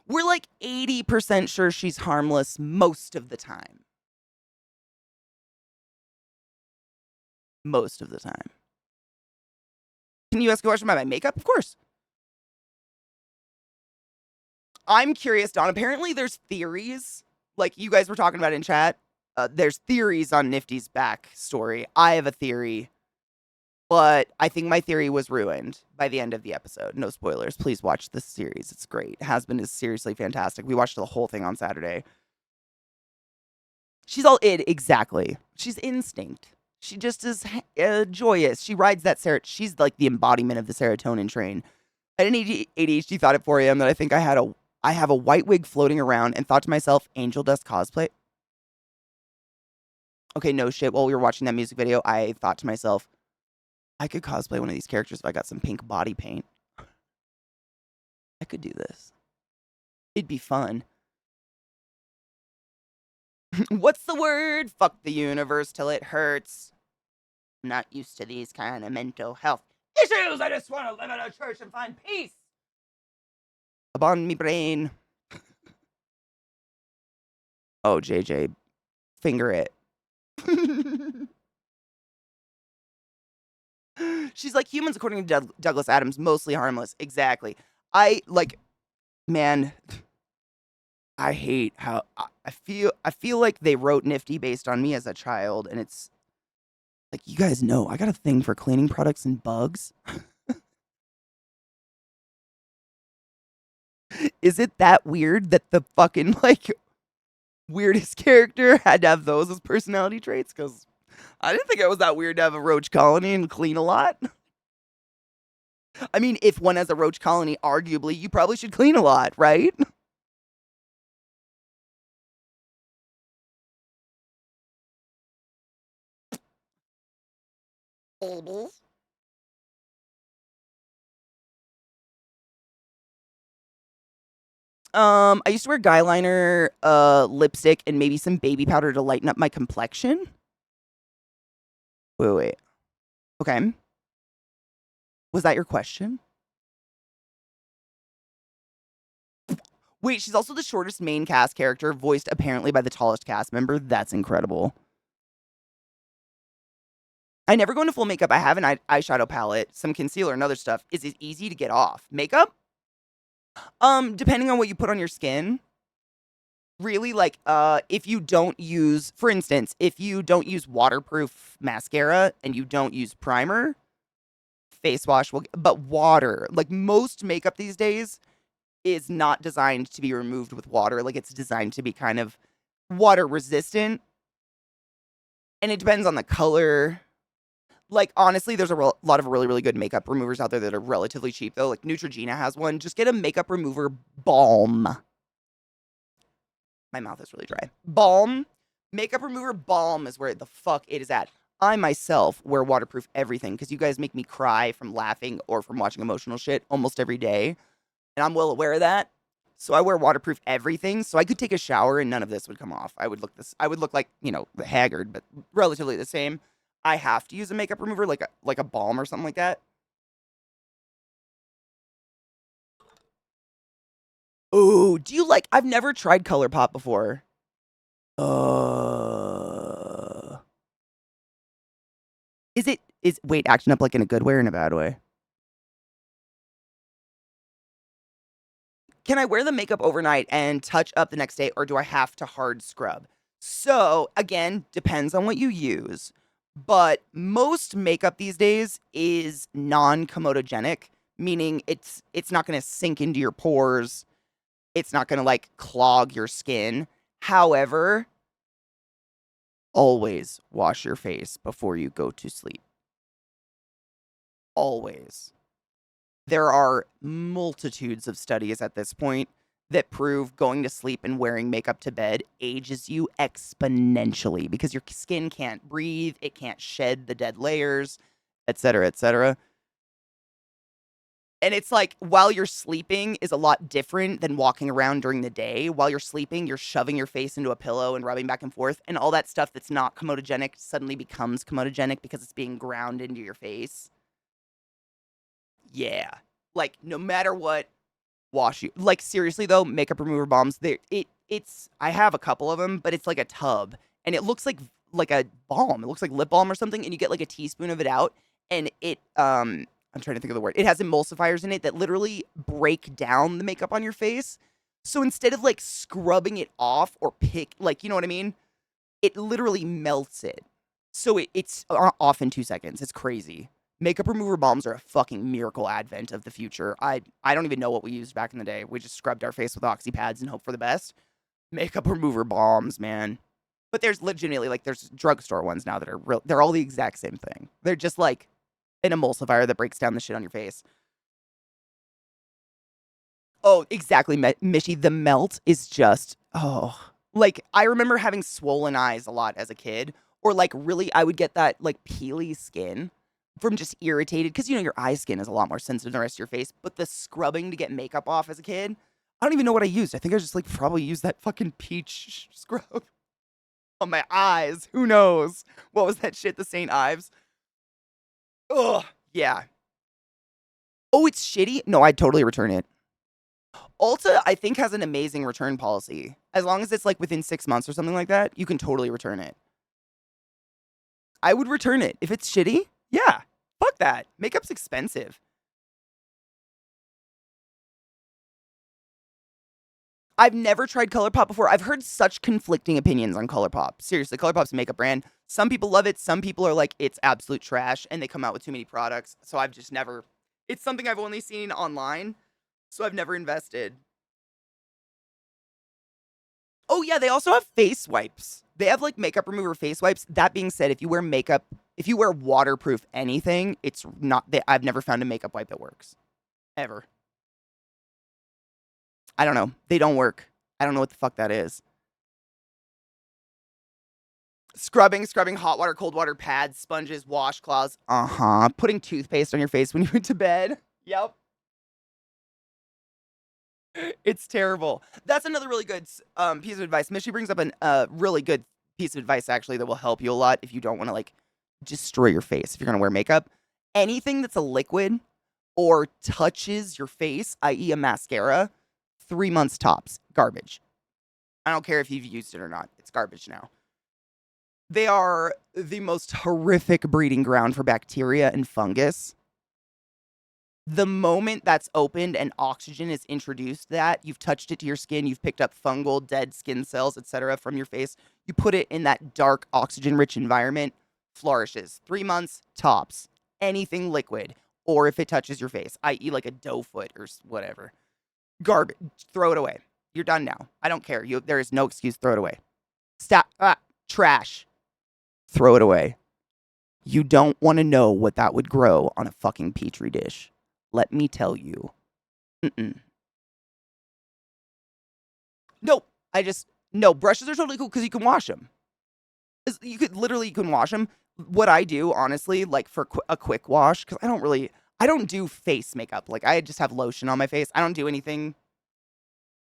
We're like 80% sure she's harmless most of the time. Most of the time. Can you ask a question about my makeup? Of course. I'm curious, Dawn. Apparently there's theories, like you guys were talking about in chat. There's theories on Nifty's backstory. I have a theory, but I think my theory was ruined by the end of the episode. No spoilers. Please watch this series. It's great. Has-Been is seriously fantastic. We watched the whole thing on Saturday. She's all id, exactly. She's instinct. She just is joyous. She rides that she's like the embodiment of the serotonin train. I had an ADHD thought at 4 a.m. that I think I have a white wig floating around and thought to myself, Angel Dust cosplay? Okay, no shit. While we were watching that music video, I thought to myself, I could cosplay one of these characters if I got some pink body paint. I could do this. It'd be fun. What's the word? Fuck the universe till it hurts. I'm not used to these kind of mental health issues. I just want to live in a church and find peace. Upon me brain. Oh, JJ. Finger it. She's like, humans, according to Douglas Adams, mostly harmless. Exactly. Man, I hate how I feel like they wrote Nifty based on me as a child, and it's like, you guys know, I got a thing for cleaning products and bugs. Is it that weird that the fucking, like, weirdest character had to have those as personality traits? Because I didn't think it was that weird to have a roach colony and clean a lot. I mean, if one has a roach colony, arguably, you probably should clean a lot, right? Babies. I used to wear guy liner, lipstick, and maybe some baby powder to lighten up my complexion. Wait. Okay. Was that your question? Wait, she's also the shortest main cast character, voiced apparently by the tallest cast member. That's incredible. I never go into full makeup. I have an eyeshadow palette, some concealer, and other stuff. Is it easy to get off? Makeup? Depending on what you put on your skin. Really, like, if you don't use, for instance, if you don't use waterproof mascara and you don't use primer, face wash will, but water, like most makeup these days is not designed to be removed with water. Like, it's designed to be kind of water resistant. And it depends on the color. Like, honestly, there's a lot of really, really good makeup removers out there that are relatively cheap, though. Like, Neutrogena has one. Just get a makeup remover balm. My mouth is really dry. Balm. Makeup remover balm is where the fuck it is at. I myself wear waterproof everything because you guys make me cry from laughing or from watching emotional shit almost every day. And I'm well aware of that. So I wear waterproof everything. So I could take a shower and none of this would come off. I would look like, haggard, but relatively the same. I have to use a makeup remover, like a balm or something like that. Oh, do you like? I've never tried ColourPop before. Uh, wait, acting up like in a good way or in a bad way? Can I wear the makeup overnight and touch up the next day, or do I have to hard scrub? So, again, depends on what you use. But most makeup these days is non-comedogenic, meaning it's not going to sink into your pores. It's not going to like clog your skin. However, always wash your face before you go to sleep. Always. There are multitudes of studies at this point that prove going to sleep and wearing makeup to bed ages you exponentially because your skin can't breathe, it can't shed the dead layers, etc., etc. And it's like while you're sleeping is a lot different than walking around during the day. While you're sleeping, you're shoving your face into a pillow and rubbing back and forth, and all that stuff that's not comedogenic suddenly becomes comedogenic because it's being ground into your face. Yeah. Like no matter what, wash you. Like seriously though, makeup remover balms, it's I have a couple of them, but it's like a tub and it looks like a balm. It looks like lip balm or something and you get like a teaspoon of it out and I'm trying to think of the word. It has emulsifiers in it that literally break down the makeup on your face. So instead of like scrubbing it off or like, you know what I mean? It literally melts it. So it's off in 2 seconds. It's crazy. Makeup remover balms are a fucking miracle advent of the future. I don't even know what we used back in the day. We just scrubbed our face with oxy pads and hope for the best. Makeup remover balms, man. But there's legitimately like there's drugstore ones now that are real. They're all the exact same thing. They're just like an emulsifier that breaks down the shit on your face. Oh, exactly, Mishy. The melt is just like I remember having swollen eyes a lot as a kid, or like really I would get that like peely skin from just irritated because your eye skin is a lot more sensitive than the rest of your face. But the scrubbing to get makeup off as a kid, I don't even know what I used. I think I just like probably used that fucking peach scrub on my eyes. Who knows? What was that shit? The St. Ives. Ugh. Yeah. Oh, it's shitty? No, I'd totally return it. Ulta, I think, has an amazing return policy. As long as it's like within 6 months or something like that, you can totally return it. I would return it. If it's shitty, yeah. Fuck that. Makeup's expensive. I've never tried ColourPop before. I've heard such conflicting opinions on ColourPop. Seriously, ColourPop's a makeup brand. Some people love it. Some people are like, it's absolute trash, and they come out with too many products. So I've just never... It's something I've only seen online, so I've never invested. Oh, yeah, they also have face wipes. They have, like, makeup remover face wipes. That being said, if you wear waterproof anything, it's not... I've never found a makeup wipe that works. Ever. I don't know. They don't work. I don't know what the fuck that is. Scrubbing, hot water, cold water, pads, sponges, washcloths. Putting toothpaste on your face when you went to bed. Yep. It's terrible. That's another really good piece of advice. Mishy brings up a really good piece of advice, actually, that will help you a lot if you don't want to, like, destroy your face if you're going to wear makeup. Anything that's a liquid or touches your face, i.e. a mascara, 3 months tops. Garbage. I don't care if you've used it or not. It's garbage now. They are the most horrific breeding ground for bacteria and fungus. The moment that's opened and oxygen is introduced, that you've touched it to your skin, you've picked up fungal, dead skin cells, etc. from your face, you put it in that dark, oxygen-rich environment, flourishes. 3 months, tops. Anything liquid, or if it touches your face, i.e. like a doe foot or whatever. Garbage. Throw it away. You're done now. I don't care. There is no excuse. Throw it away. Stop. Trash. Throw it away. You don't want to know what that would grow on a fucking petri dish. Let me tell you. No, no, brushes are totally cool because you can wash them. You can wash them. What I do, honestly, like for a quick wash, because I don't do face makeup. Like I just have lotion on my face. I don't do anything.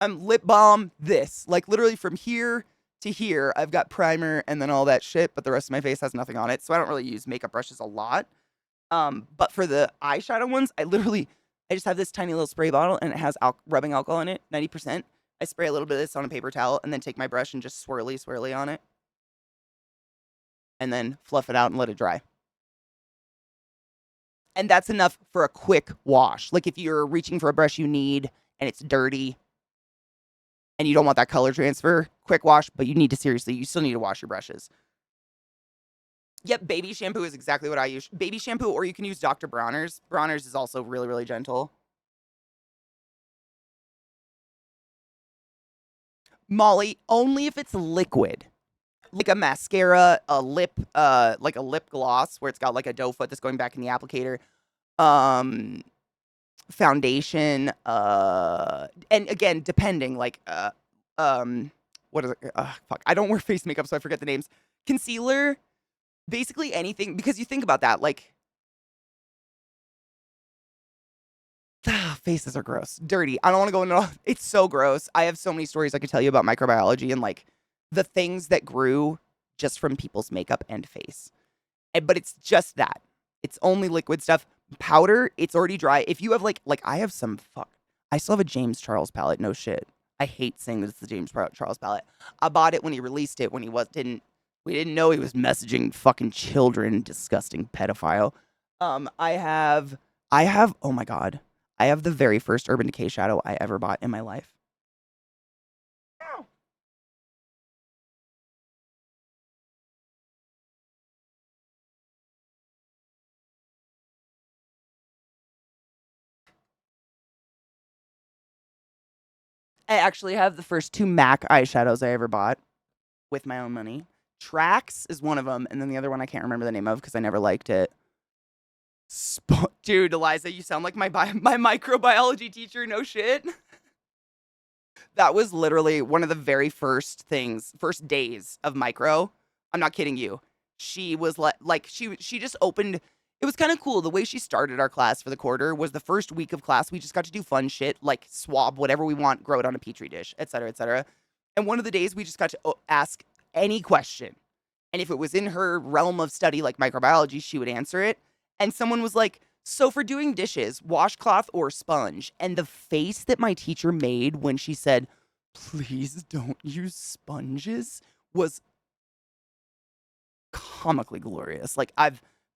I'm lip balm this. Like literally from here to here, I've got primer and then all that shit, but the rest of my face has nothing on it. So I don't really use makeup brushes a lot. But for the eyeshadow ones, I just have this tiny little spray bottle and it has rubbing alcohol in it, 90%. I spray a little bit of this on a paper towel and then take my brush and just swirly on it. And then fluff it out and let it dry. And that's enough for a quick wash. Like if you're reaching for a brush you need and it's dirty and you don't want that color transfer, quick wash, but you still need to wash your brushes. Yep, baby shampoo is exactly what I use. Baby shampoo, or you can use Dr. Bronner's. Bronner's is also really, really gentle. Molly, only if it's liquid. Like a mascara, like a lip gloss where it's got like a doe foot that's going back in the applicator. Foundation, and again, depending, like, what is it? Fuck. I don't wear face makeup, so I forget the names. Concealer, basically anything, because you think about that, like, faces are gross, dirty. I don't want to go into it's so gross. I have so many stories I could tell you about microbiology and like the things that grew just from people's makeup and face. But it's just that. It's only liquid stuff. Powder, it's already dry. If you have like I have some I still have a James Charles palette. No shit. I hate saying that it's the James Charles palette. I bought it when he released it. When we didn't know he was messaging fucking children. Disgusting pedophile. I have. Oh my god. I have the very first Urban Decay shadow I ever bought in my life. I actually have the first 2 MAC eyeshadows I ever bought with my own money. Trax is one of them, and then the other one I can't remember the name of because I never liked it. Dude, Eliza, you sound like my microbiology teacher. No shit. That was literally one of the very first days of micro. I'm not kidding you. She was she just opened. It was kind of cool. The way she started our class for the quarter was the first week of class. We just got to do fun shit like swab whatever we want, grow it on a petri dish, et cetera, et cetera. And one of the days we just got to ask any question. And if it was in her realm of study, like microbiology, she would answer it. And someone was like, so for doing dishes, washcloth or sponge? And the face that my teacher made when she said, please don't use sponges was comically glorious. Like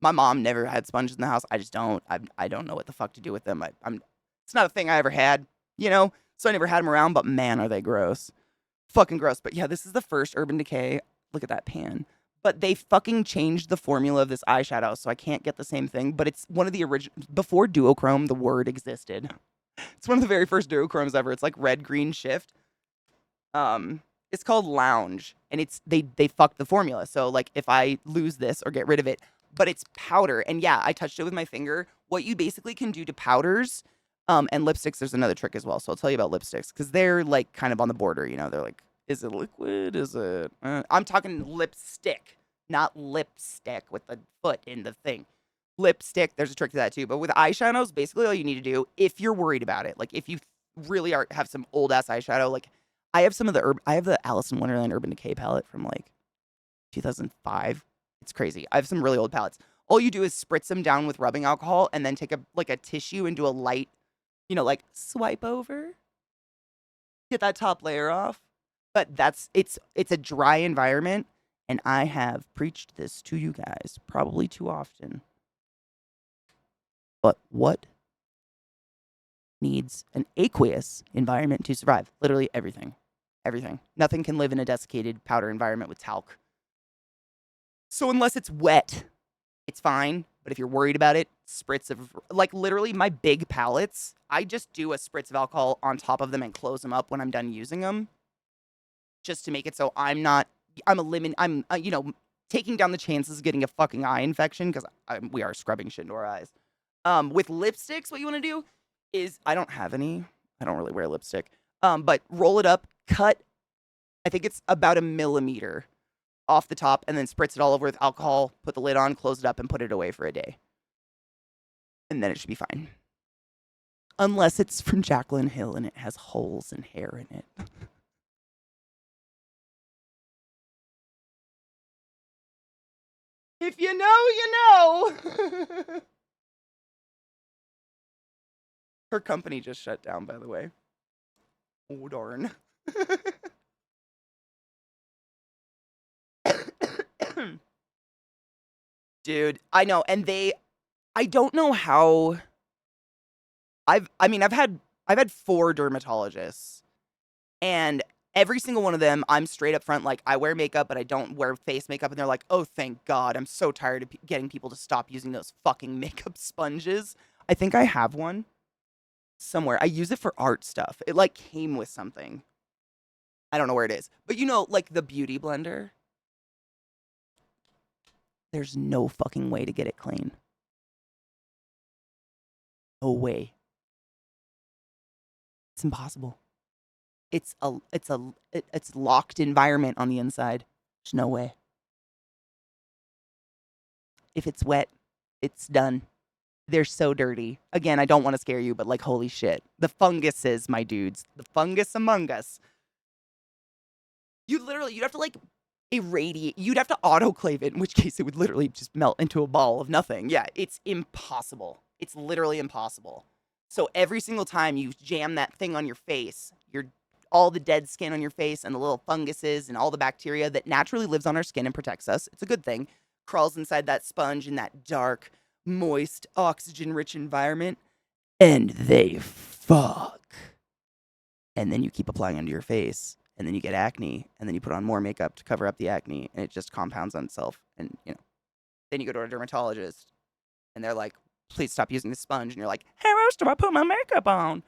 my mom never had sponges in the house. I just don't. I don't know what the fuck to do with them. It's not a thing I ever had, you know? So I never had them around, but man, are they gross. Fucking gross. But yeah, this is the first Urban Decay. Look at that pan. But they fucking changed the formula of this eyeshadow, so I can't get the same thing. But it's one of the original. Before duochrome, the word existed. It's one of the very first duochromes ever. It's like red, green shift. It's called Lounge, and they fucked the formula. So like, if I lose this or get rid of it, but it's powder, and yeah, I touched it with my finger. What you basically can do to powders, and lipsticks. There's another trick as well. So I'll tell you about lipsticks because they're like kind of on the border. You know, they're like, is it liquid? Is it? I'm talking lipstick, not lipstick with the foot in the thing. Lipstick. There's a trick to that too. But with eyeshadows, basically all you need to do, if you're worried about it, like if you really have some old ass eyeshadow, like I have I have the Alice in Wonderland Urban Decay palette from like 2005. It's crazy. I have some really old palettes. All you do is spritz them down with rubbing alcohol and then take a tissue and do a light, like swipe over, get that top layer off. But it's a dry environment, and I have preached this to you guys probably too often. But what needs an aqueous environment to survive? Literally everything. Everything. Nothing can live in a desiccated powder environment with talc. So unless it's wet, it's fine. But if you're worried about it, spritz of, like literally my big palettes, I just do a spritz of alcohol on top of them and close them up when I'm done using them. Just to make it so I'm taking down the chances of getting a fucking eye infection because we are scrubbing shit into our eyes. With lipsticks, what you want to do is, I don't have any. I don't really wear lipstick. But roll it up, cut, I think it's about 1 millimeter off the top, and then spritz it all over with alcohol, put the lid on, close it up, and put it away for a day. And then it should be fine. Unless it's from Jaclyn Hill and it has holes and hair in it. If you know, you know. Her company just shut down, by the way. Oh, darn. Dude, I know. And I don't know how. I've had 4 dermatologists, and every single one of them, I'm straight up front, like, I wear makeup, but I don't wear face makeup. And they're like, oh, thank God. I'm so tired of getting people to stop using those fucking makeup sponges. I think I have one somewhere. I use it for art stuff. It like came with something. I don't know where it is. But you know, like the beauty blender, there's no fucking way to get it clean. No way. It's impossible. It's locked environment on the inside. There's no way. If it's wet, it's done. They're so dirty. Again, I don't want to scare you, but like, holy shit. The funguses, my dudes. The fungus among us. You'd have to like irradiate. You'd have to autoclave it, in which case it would literally just melt into a ball of nothing. Yeah, it's impossible. It's literally impossible. So every single time you jam that thing on your face, all the dead skin on your face and the little funguses and all the bacteria that naturally lives on our skin and protects us, it's a good thing, crawls inside that sponge in that dark, moist, oxygen-rich environment, and they fuck. And then you keep applying under your face, and then you get acne, and then you put on more makeup to cover up the acne, and it just compounds on itself. And, then you go to a dermatologist, and they're like, please stop using the sponge. And you're like, how else do I put my makeup on?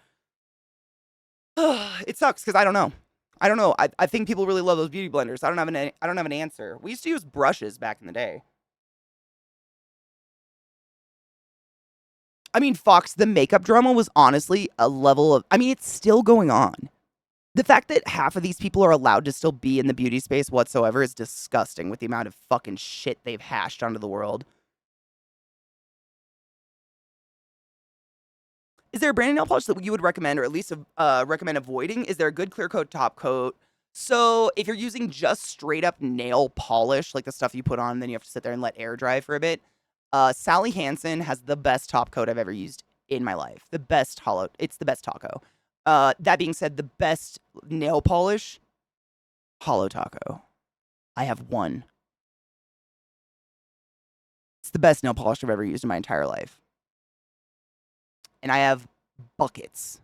It sucks because I don't know. I think people really love those beauty blenders. I don't have an answer. We used to use brushes back in the day. I mean, Fox, the makeup drama was honestly a level of. I mean, it's still going on. The fact that half of these people are allowed to still be in the beauty space whatsoever is disgusting with the amount of fucking shit they've hashed onto the world. Is there a brand of nail polish that you would recommend, or at least recommend avoiding? Is there a good clear coat, top coat? So if you're using just straight up nail polish, like the stuff you put on, then you have to sit there and let air dry for a bit. Sally Hansen has the best top coat I've ever used in my life. It's the best taco. That being said, the best nail polish, Hollow Taco. I have one. It's the best nail polish I've ever used in my entire life. And I have buckets.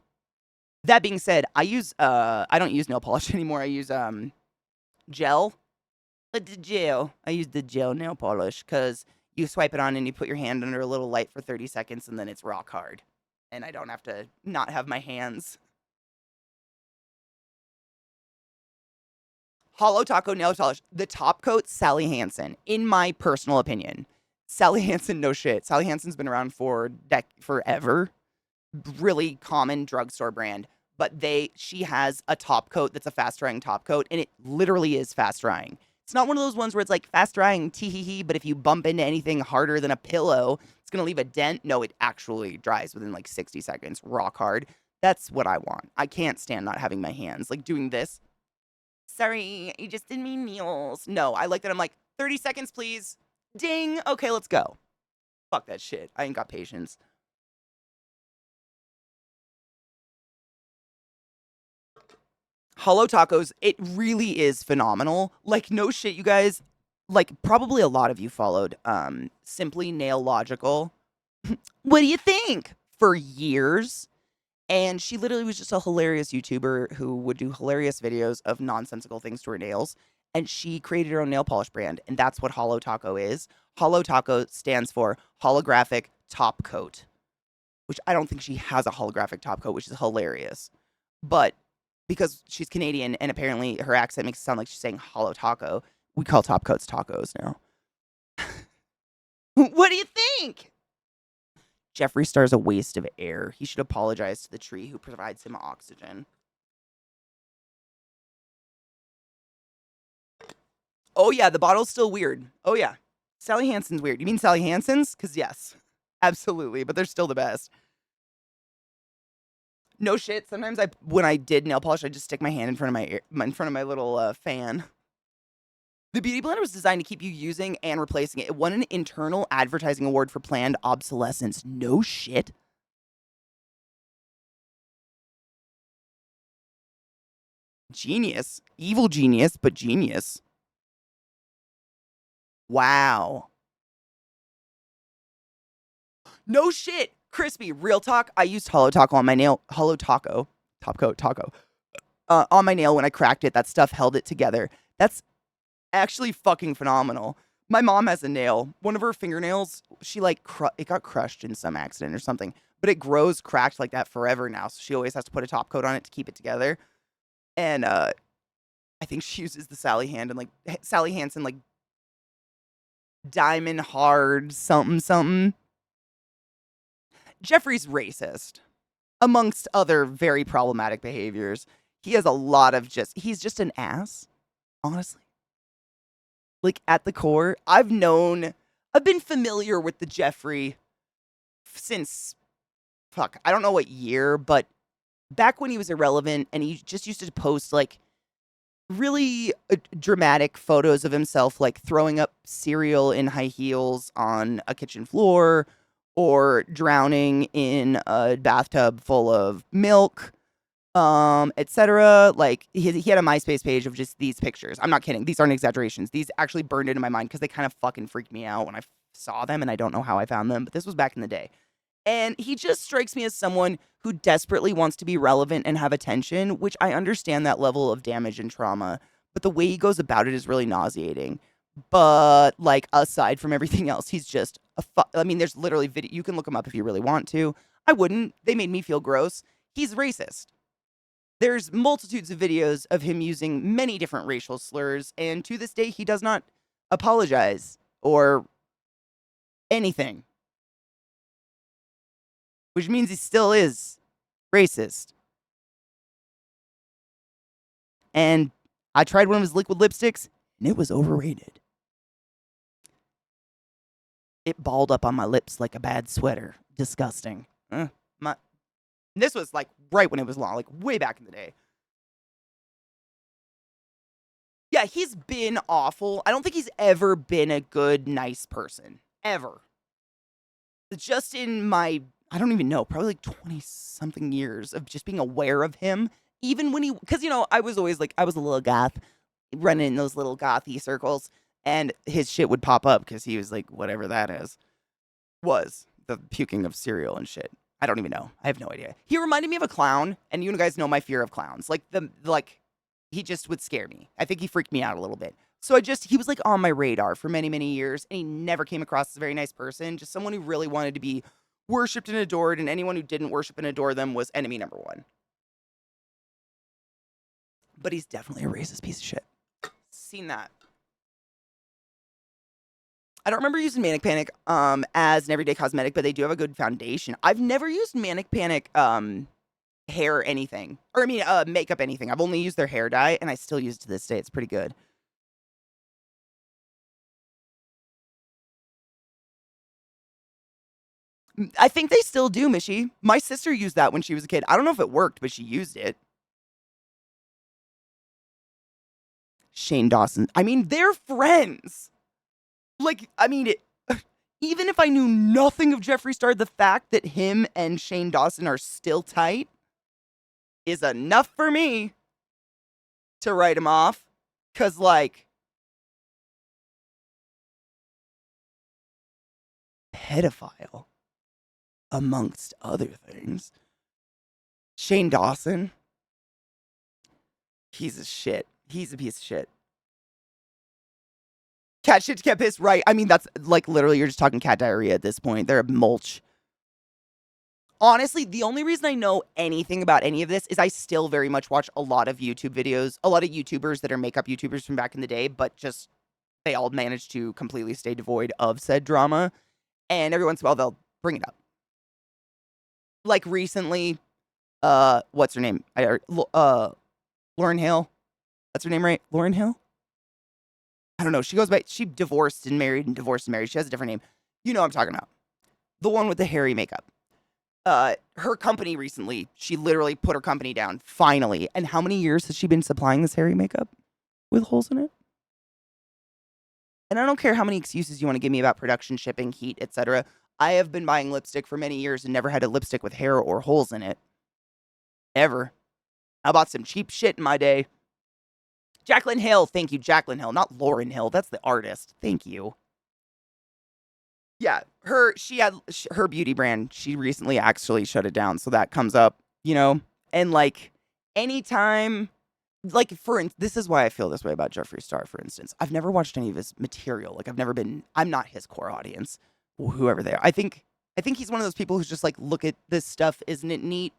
That being said, I don't use nail polish anymore. I use gel. The gel. I use the gel nail polish because you swipe it on and you put your hand under a little light for 30 seconds and then it's rock hard. And I don't have to not have my hands. Hollow Taco nail polish. The top coat, Sally Hansen, in my personal opinion. Sally Hansen, no shit. Sally Hansen's been around for forever. Really common drugstore brand. But she has a top coat that's a fast drying top coat, and it literally is fast drying. It's not one of those ones where it's like fast drying, tee hee hee, but if you bump into anything harder than a pillow, it's gonna leave a dent. No, it actually dries within like 60 seconds, rock hard. That's what I want. I can't stand not having my hands. Like doing this. Sorry, you just did me nails. No, I like that I'm like, 30 seconds, please. Ding. Okay, let's go. Fuck that shit. I ain't got patience. Hollow Tacos, it really is phenomenal. Like, no shit, you guys. Like, probably a lot of you followed Simply Nail Logical. What do you think? For years. And she literally was just a hilarious YouTuber who would do hilarious videos of nonsensical things to her nails. And she created her own nail polish brand. And that's what Hollow Taco is. Hollow Taco stands for holographic top coat, which I don't think she has a holographic top coat, which is hilarious. But because she's Canadian and apparently her accent makes it sound like she's saying hollow taco, we call top coats tacos now. What do you think? Jeffree Star's a waste of air. He should apologize to the tree who provides him oxygen. Oh, yeah, the bottle's still weird. Oh, yeah. Sally Hansen's weird. You mean Sally Hansen's? Because, yes, absolutely. But they're still the best. No shit. Sometimes when I did nail polish, I just stick my hand in front of my little fan. The Beauty Blender was designed to keep you using and replacing it. It won an internal advertising award for planned obsolescence. No shit. Genius. Evil genius, but genius. Wow. No shit. Crispy. Real talk. I used Hollow Taco on my nail. Hollow Taco. Top coat taco. On my nail when I cracked it. That stuff held it together. That's actually fucking phenomenal. My mom has a nail. One of her fingernails, she like, it got crushed in some accident or something. But it grows cracked like that forever now. So she always has to put a top coat on it to keep it together. And I think she uses the Sally Hansen like diamond hard something. Jeffrey's racist, amongst other very problematic behaviors. He has a lot of he's just an ass, honestly. Like, at the core, I've been familiar with the Jeffrey since, I don't know what year, but back when he was irrelevant and he just used to post, like, really dramatic photos of himself, like throwing up cereal in high heels on a kitchen floor or drowning in a bathtub full of milk, etc. Like he had a MySpace page of just these pictures. I'm not kidding. These aren't exaggerations. These actually burned into my mind because they kind of fucking freaked me out when I saw them, and I don't know how I found them, but this was back in the day. And he just strikes me as someone who desperately wants to be relevant and have attention, which I understand that level of damage and trauma, but the way he goes about it is really nauseating. But, like, aside from everything else, he's just I mean, there's literally video. You can look him up if you really want to. I wouldn't. They made me feel gross. He's racist. There's multitudes of videos of him using many different racial slurs, and to this day, he does not apologize or anything. Which means he still is racist. And I tried one of his liquid lipsticks, and it was overrated. It balled up on my lips like a bad sweater. Disgusting. This was like right when it was long, like way back in the day. Yeah, he's been awful. I don't think he's ever been a good, nice person. Ever. Just in my, I don't even know, probably like 20-something years of just being aware of him. Even when because, I was always like, I was a little goth, running in those little gothy circles, and his shit would pop up because he was like, whatever that was the puking of cereal and shit. I don't even know. I have no idea. He reminded me of a clown, and you guys know my fear of clowns. He just would scare me. I think he freaked me out a little bit. So he was like on my radar for many, many years, and he never came across as a very nice person. Just someone who really wanted to be worshipped and adored, and anyone who didn't worship and adore them was enemy number one. But he's definitely a racist piece of shit. Seen that. I don't remember using Manic Panic as an everyday cosmetic, but they do have a good foundation. I've never used Manic Panic hair anything. Or, makeup anything. I've only used their hair dye, and I still use it to this day. It's pretty good. I think they still do, Mishy. My sister used that when she was a kid. I don't know if it worked, but she used it. Shane Dawson. They're friends. Even if I knew nothing of Jeffree Star, the fact that him and Shane Dawson are still tight is enough for me to write him off. Because, pedophile, amongst other things. Shane Dawson, he's a shit. He's a piece of shit. Cat shit to cat piss, right? That's literally you're just talking cat diarrhea at this point. They're a mulch. Honestly, the only reason I know anything about any of this is I still very much watch a lot of YouTube videos, a lot of YouTubers that are makeup YouTubers from back in the day, but just they all managed to completely stay devoid of said drama. And every once in a while, they'll bring it up. Like recently, what's her name? Lauryn Hill. That's her name, right? Lauryn Hill? I don't know. She divorced and married and divorced and married. She has a different name. You know what I'm talking about. The one with the hairy makeup. her company recently, she literally put her company down, finally. And how many years has she been supplying this Harry makeup with holes in it? And I don't care how many excuses you want to give me about production, shipping, heat, etc. I have been buying lipstick for many years and never had a lipstick with hair or holes in it. Ever. I bought some cheap shit in my day. Jaclyn Hill. Thank you, Jaclyn Hill. Not Lauryn Hill. That's the artist. Thank you. Yeah, she had her beauty brand. She recently actually shut it down. So that comes up, and like anytime, like this is why I feel this way about Jeffree Star, for instance. I've never watched any of his material. Like I'm not his core audience, whoever they are. I think he's one of those people who's just like, look at this stuff. Isn't it neat?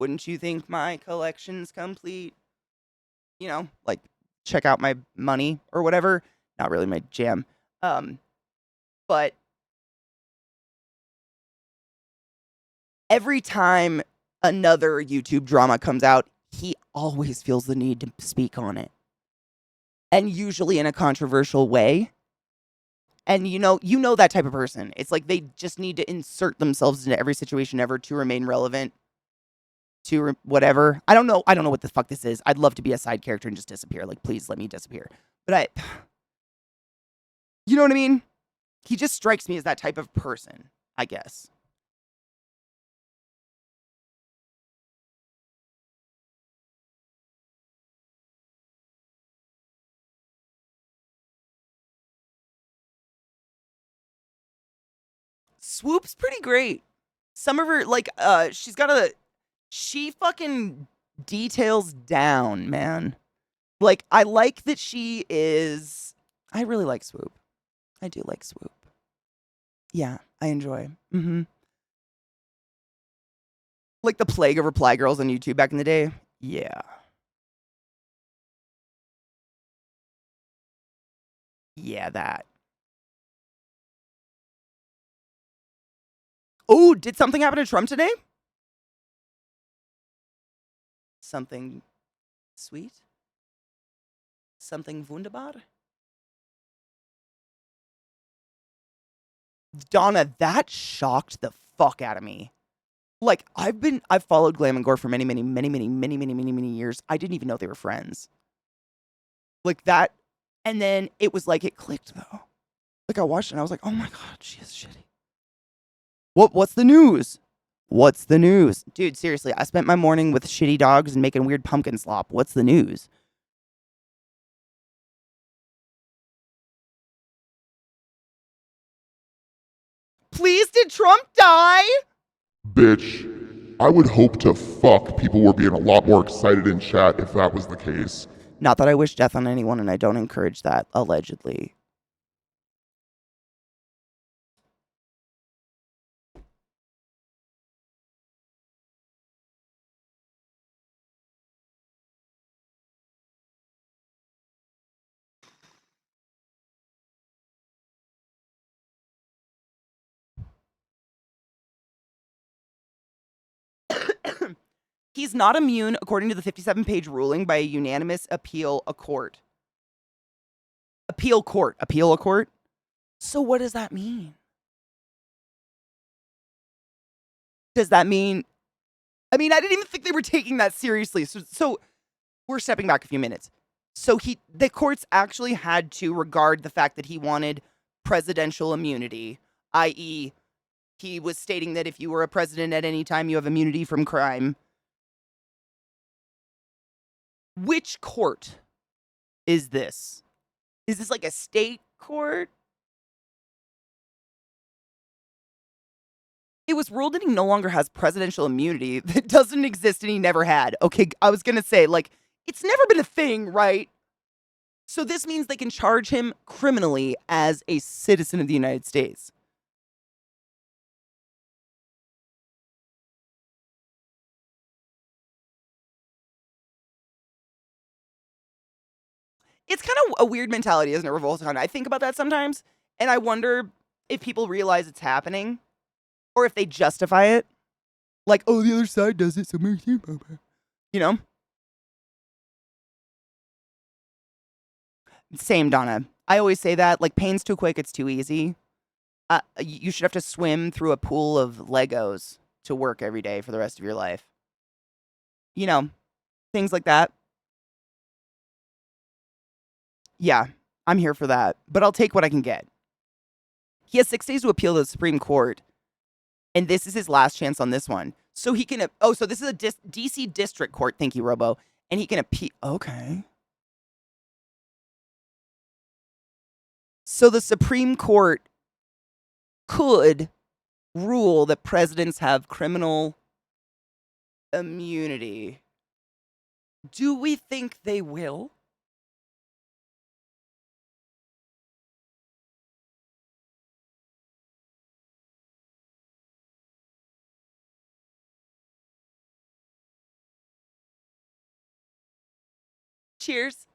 Wouldn't you think my collection's complete? Like check out my money or whatever. Not really my jam. But every time another YouTube drama comes out, he always feels the need to speak on it. And usually in a controversial way. And you know that type of person. It's like they just need to insert themselves into every situation ever to remain relevant to whatever. I don't know what the fuck this is. I'd love to be a side character and just disappear. Like, please let me disappear. But you know what I mean? He just strikes me as that type of person, I guess. Swoop's pretty great. Some of her, like, she fucking details down, man. Like, I like that I really like Swoop. I do like Swoop. Yeah, I enjoy. Like the plague of reply girls on YouTube back in the day. Yeah. Yeah, that. Oh, did something happen to Trump today? Something sweet? Something wunderbar? Donna, that shocked the fuck out of me. Like, I've followed Glam and Gore for many, many, many, many, many, many, many, many years. I didn't even know they were friends. Like that. And then it was like, it clicked though. Like I watched it and I was like, oh my God, she is shitty. What's the news? What's the news? Dude, seriously, I spent my morning with shitty dogs and making weird pumpkin slop. What's the news? Please, did Trump die? Bitch, I would hope to fuck people were being a lot more excited in chat if that was the case. Not that I wish death on anyone, and I don't encourage that, allegedly. He's not immune, according to the 57-page ruling, by a unanimous appeal a court. Appeal a court? So what does that mean? Does that mean... I didn't even think they were taking that seriously. So we're stepping back a few minutes. So the courts actually had to regard the fact that he wanted presidential immunity, i.e., he was stating that if you were a president at any time, you have immunity from crime. Which court is this? Is this like a state court? It was ruled that he no longer has presidential immunity. That doesn't exist and he never had. Okay, I was going to say, like, it's never been a thing, right? So this means they can charge him criminally as a citizen of the United States. It's kind of a weird mentality, isn't it, Revolticon? I think about that sometimes, and I wonder if people realize it's happening or if they justify it. Like, oh, the other side does it, so maybe, you know? Same, Donna. I always say that. Like, pain's too quick, it's too easy. You should have to swim through a pool of Legos to work every day for the rest of your life. You know, things like that. Yeah, I'm here for that, but I'll take what I can get. He has 6 days to appeal to the Supreme Court, and this is his last chance on this one. So he can, so this is a DC District Court. Thank you, Robo. And he can appeal. Okay. So the Supreme Court could rule that presidents have criminal immunity. Do we think they will? Cheers.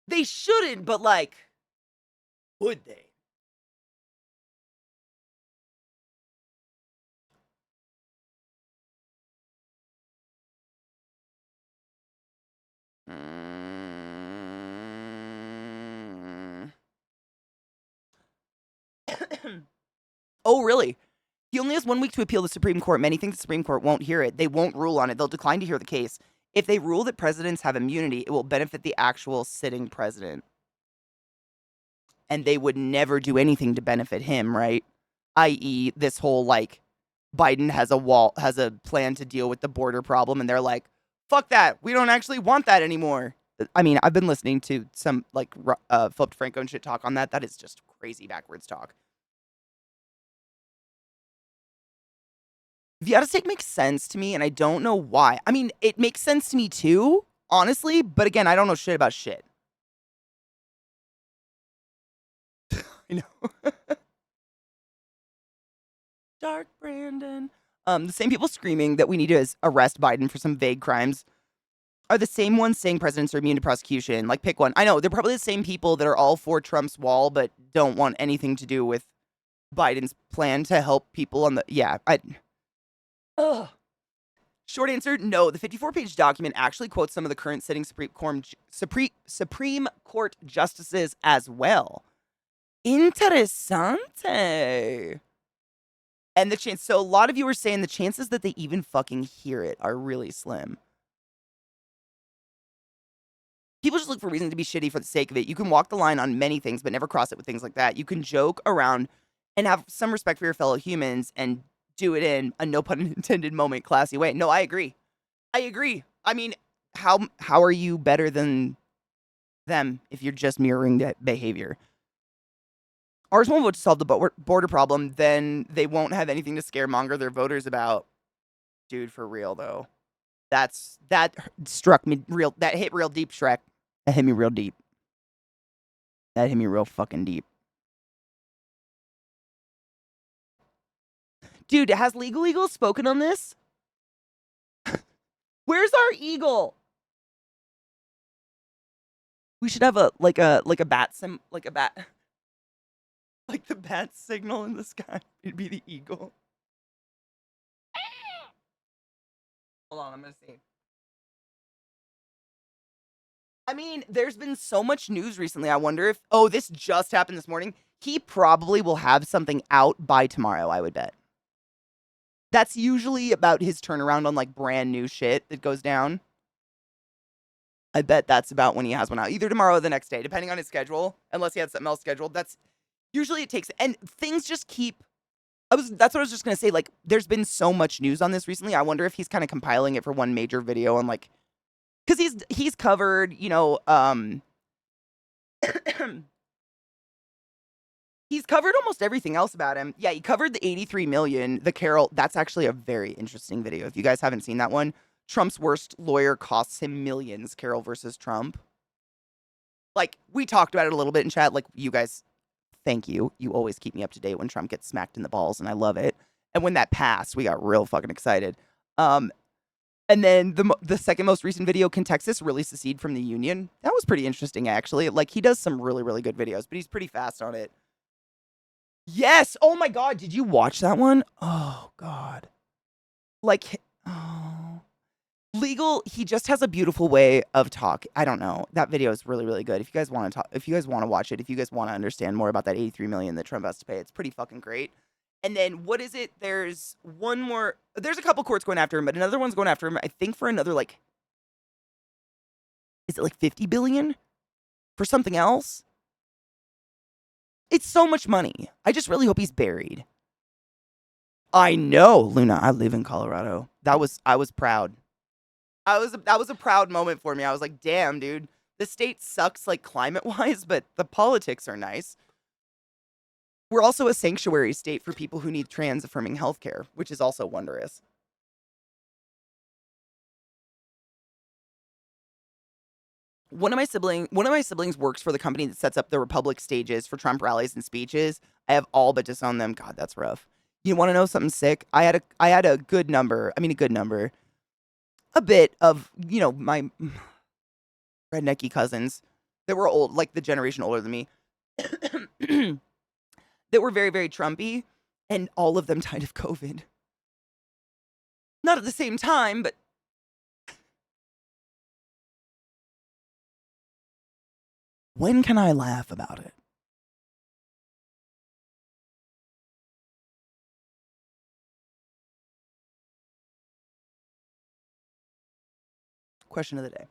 They shouldn't, but like, would they? Oh, really? He only has 1 week to appeal the Supreme Court. Many think the Supreme Court won't hear it. They won't rule on it. They'll decline to hear the case. If they rule that presidents have immunity, it will benefit the actual sitting president. And they would never do anything to benefit him, right? I.e., this whole like Biden has a plan to deal with the border problem, and they're like, fuck that. We don't actually want that anymore. I mean, I've been listening to some like Philip Franco and shit talk on that. That is just crazy backwards talk. The other take makes sense to me, and I don't know why. I mean, it makes sense to me too, honestly, but again, I don't know shit about shit. I know. Dark Brandon. The same people screaming that we need to arrest Biden for some vague crimes are the same ones saying presidents are immune to prosecution. Like, pick one. I know, they're probably the same people that are all for Trump's wall, but don't want anything to do with Biden's plan to help people on the... Yeah, Ugh. Short answer, no. The 54-page document actually quotes some of the current sitting Supreme Court justices as well. Interessante. And the chance, so a lot of you are saying the chances that they even fucking hear it are really slim. People just look for reasons to be shitty for the sake of it. You can walk the line on many things, but never cross it with things like that. You can joke around and have some respect for your fellow humans and do it in a no pun intended moment classy way. No, I agree. I mean, how are you better than them if you're just mirroring that behavior? Ours won't vote to solve the border problem, then they won't have anything to scaremonger their voters about. Dude, for real though. That struck me real. That hit real deep, Shrek. That hit me real deep. That hit me real fucking deep. Dude, has Legal Eagle spoken on this? Where's our eagle? We should have a bat like the bat signal in the sky. It'd be the eagle. Hold on, I'm gonna see. I mean, there's been so much news recently. I wonder if this just happened this morning. He probably will have something out by tomorrow, I would bet. That's usually about his turnaround on like brand new shit that goes down. I bet that's about when he has one out. Either tomorrow or the next day, depending on his schedule. Unless he had something else scheduled. That's usually it takes, and things just keep. That's what I was just gonna say. Like, there's been so much news on this recently. I wonder if he's kind of compiling it for one major video on like, because he's covered, you know, he's covered almost everything else about him. Yeah, he covered the 83 million, the Carol. That's actually a very interesting video. If you guys haven't seen that one, Trump's worst lawyer costs him millions. Carol versus Trump. Like, we talked about it a little bit in chat. Like, you guys. Thank you. You always keep me up to date when Trump gets smacked in the balls, and I love it. And when that passed, we got real fucking excited. And then the second most recent video, can Texas really secede from the union? That was pretty interesting, actually. Like, he does some really, really good videos, but he's pretty fast on it. Yes! Oh my god, did you watch that one? Oh, god. Like, oh... Legal, he just has a beautiful way of talk. I don't know. That video is really, really good. If you guys want to talk, if you guys want to watch it, if you guys want to understand more about that 83 million that Trump has to pay, it's pretty fucking great. And then what is it? There's one more. There's a couple courts going after him, but another one's going after him. I think for another like, is it like 50 billion for something else? It's so much money. I just really hope he's buried. I know, Luna. I live in Colorado. I was proud. That was a proud moment for me. I was like, damn, dude. The state sucks like climate wise, but the politics are nice. We're also a sanctuary state for people who need trans affirming healthcare, which is also wondrous. One of my siblings works for the company that sets up the Republic stages for Trump rallies and speeches. I have all but disowned them. God, that's rough. You want to know something sick? I had a good number. I mean, a good number. A bit of, my rednecky cousins that were old, like the generation older than me, that were very, very Trumpy, and all of them died of COVID. Not at the same time, but when can I laugh about it? Question of the day.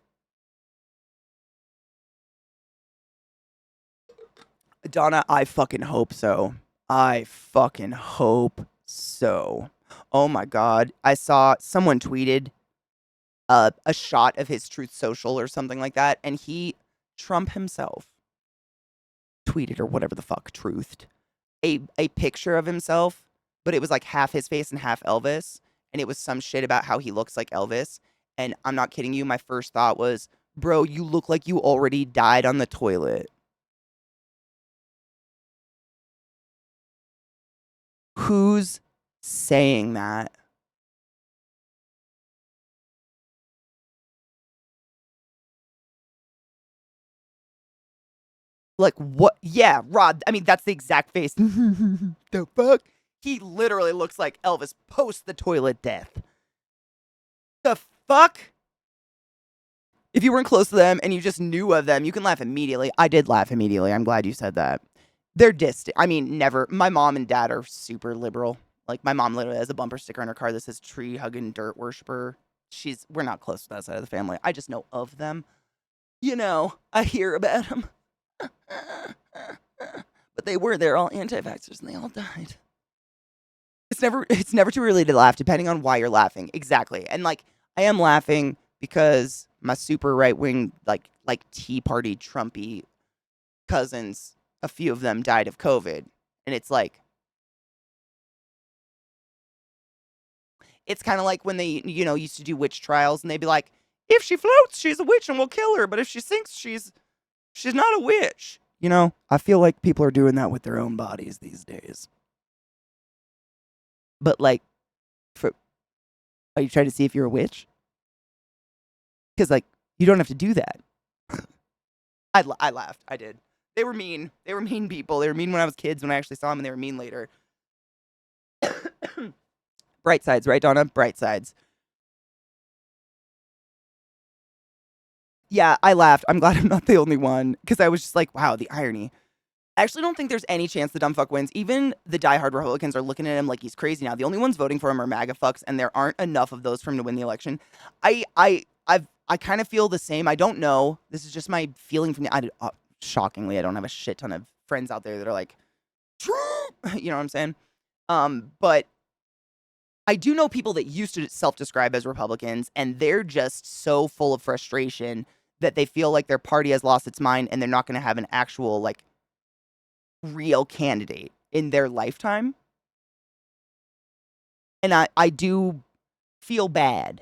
Donna, I fucking hope so. I fucking hope so. Oh my God. I saw someone tweeted a shot of his Truth Social or something like that, and Trump himself, tweeted or whatever the fuck, truthed a picture of himself, but it was like half his face and half Elvis, and it was some shit about how he looks like Elvis. And I'm not kidding you, my first thought was, bro, you look like you already died on the toilet. Who's saying that? Like, what? Yeah, Rod. I mean, that's the exact face. The fuck? He literally looks like Elvis post the toilet death. The fuck? If you weren't close to them and you just knew of them, you can laugh immediately. I did laugh immediately. I'm glad you said that. They're distant. I mean, never. My mom and dad are super liberal. Like, my mom literally has a bumper sticker on her car that says tree hugging dirt worshiper. We're not close to that side of the family. I just know of them. I hear about them. But they're all anti-vaxxers and they all died. It's never too early to laugh, depending on why you're laughing. Exactly. And like, I am laughing because my super right wing, like Tea Party Trumpy cousins, a few of them died of COVID. And it's like, it's kind of like when they, used to do witch trials and they'd be like, if she floats, she's a witch and we'll kill her. But if she sinks, she's not a witch. I feel like people are doing that with their own bodies these days. But like, are you trying to see if you're a witch? Because like, you don't have to do that. I laughed. I did. They were mean. They were mean people. They were mean when I was kids. When I actually saw them, and they were mean later. Bright sides, right, Donna? Bright sides. Yeah, I laughed. I'm glad I'm not the only one because I was just like, wow, the irony. I actually don't think there's any chance the dumb fuck wins. Even the diehard Republicans are looking at him like he's crazy now. The only ones voting for him are MAGA fucks, and there aren't enough of those for him to win the election. I kind of feel the same. I don't know. This is just my feeling from shockingly, I don't have a shit ton of friends out there that are like, Trump! You know what I'm saying? But I do know people that used to self-describe as Republicans, and they're just so full of frustration that they feel like their party has lost its mind and they're not going to have an actual, like, real candidate in their lifetime. And I do feel bad-ish,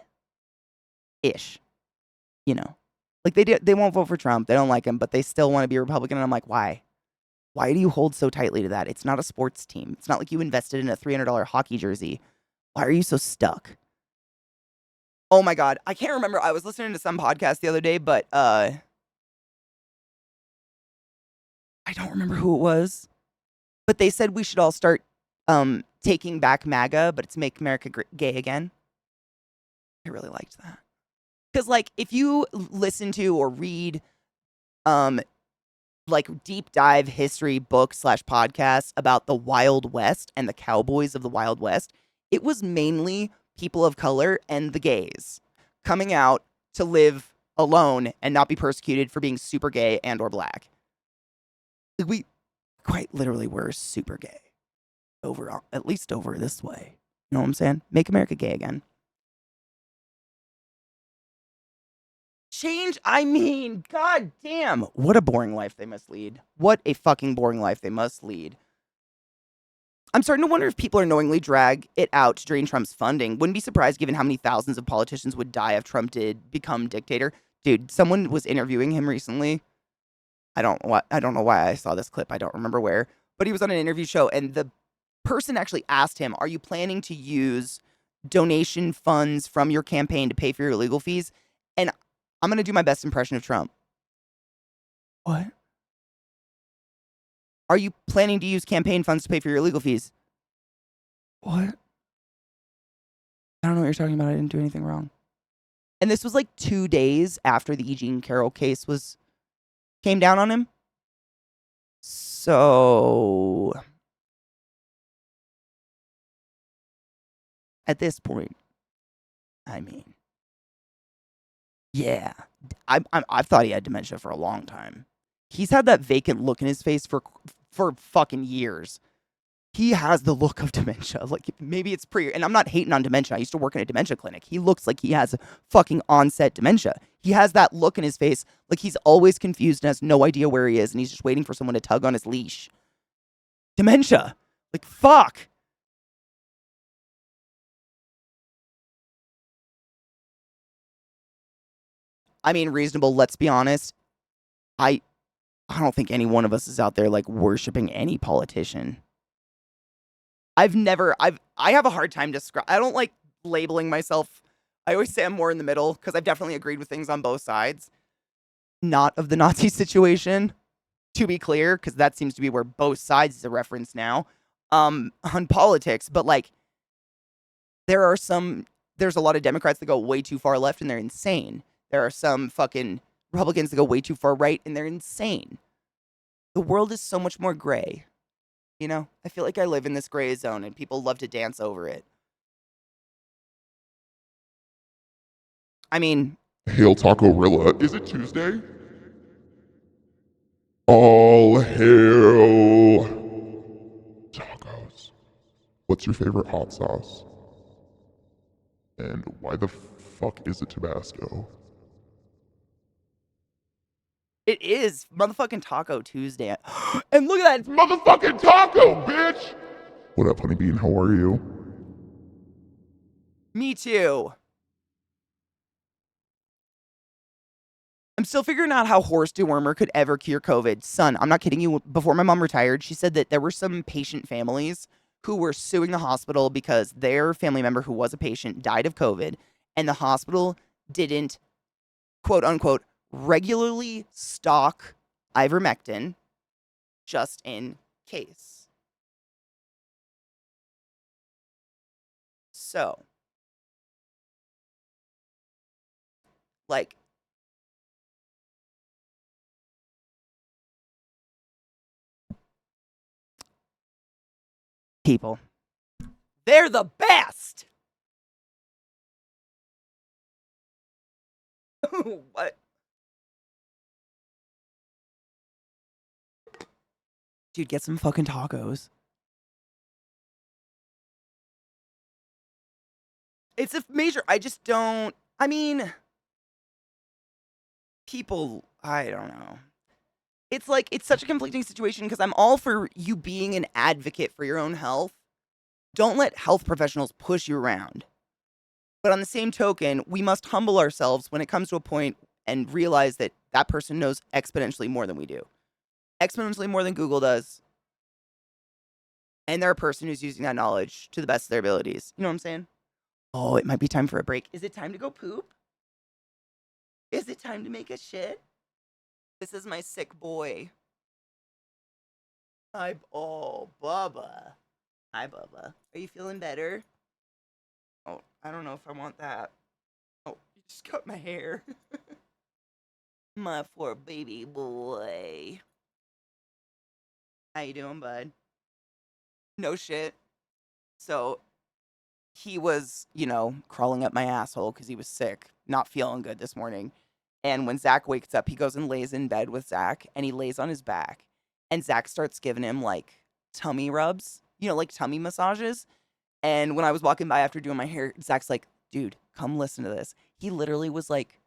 Like, they won't vote for Trump. They don't like him, but they still want to be a Republican. And I'm like, why? Why do you hold so tightly to that? It's not a sports team. It's not like you invested in a $300 hockey jersey. Why are you so stuck? Oh my God. I can't remember. I was listening to some podcast the other day, but I don't remember who it was. But they said we should all start taking back MAGA, but it's Make America Gay Again. I really liked that. Because, like, if you listen to or read like deep dive history book slash podcast about the Wild West and the cowboys of the Wild West, it was mainly people of color and the gays coming out to live alone and not be persecuted for being super gay and or black. We quite literally were super gay over, at least over this way. You know what I'm saying? Make America gay again. Change, I mean, god damn. What a boring life they must lead. What a fucking boring life they must lead. I'm starting to wonder if people are knowingly drag it out to drain Trump's funding. Wouldn't be surprised given how many thousands of politicians would die if Trump did become dictator. Dude, someone was interviewing him recently. I don't know why I saw this clip. I don't remember where, but he was on an interview show and the person actually asked him, "Are you planning to use donation funds from your campaign to pay for your legal fees?" And I'm going to do my best impression of Trump. What? Are you planning to use campaign funds to pay for your legal fees? What? I don't know what you're talking about. I didn't do anything wrong. And this was like 2 days after the E. Jean Carroll case came down on him. So at this point, I mean, yeah, I've thought he had dementia for a long time. He's had that vacant look in his face for fucking years. He has the look of dementia. Like, maybe it's and I'm not hating on dementia. I used to work in a dementia clinic. He looks like he has fucking onset dementia. He has that look in his face like he's always confused and has no idea where he is and he's just waiting for someone to tug on his leash. Dementia. Like, fuck. I mean, reasonable, let's be honest. I don't think any one of us is out there like worshiping any politician. I have a hard time I don't like labeling myself. I always say I'm more in the middle because I've definitely agreed with things on both sides. Not of the Nazi situation, to be clear, because that seems to be where both sides is a reference now. On politics, but like there's a lot of Democrats that go way too far left and they're insane. There are some fucking Republicans that go way too far right and they're insane. The world is so much more gray. You know, I feel like I live in this gray zone and people love to dance over it. I mean, Hail Taco Rilla. Is it Tuesday? All hail tacos. What's your favorite hot sauce? And why the fuck is it Tabasco? it is motherfucking Taco Tuesday. And look at that. It's motherfucking taco, bitch! What up, Honeybean? How are you? Me too. I'm still figuring out how horse dewormer could ever cure COVID. Son, I'm not kidding you. Before my mom retired, she said that there were some patient families who were suing the hospital because their family member who was a patient died of COVID, and the hospital didn't, quote unquote, regularly stock ivermectin just in case. So, like, people, they're the best. What? Dude, get some fucking tacos. It's a major. I just don't. I mean, people, I don't know. It's like, it's such a conflicting situation because I'm all for you being an advocate for your own health. Don't let health professionals push you around. But on the same token, we must humble ourselves when it comes to a point and realize that that person knows exponentially more than we do. Exponentially more than Google does. And they're a person who's using that knowledge to the best of their abilities. You know what I'm saying? Oh, it might be time for a break. Is it time to go poop? Is it time to make a shit? This is my sick boy. Oh, Bubba. Hi, Bubba. Are you feeling better? Oh, I don't know if I want that. Oh, you just cut my hair. My poor baby boy. How you doing, bud? No shit. So he was, crawling up my asshole because he was sick, not feeling good this morning. And when Zach wakes up, he goes and lays in bed with Zach, and he lays on his back. And Zach starts giving him like tummy rubs, like tummy massages. And when I was walking by after doing my hair, Zach's like, dude, come listen to this. He literally was like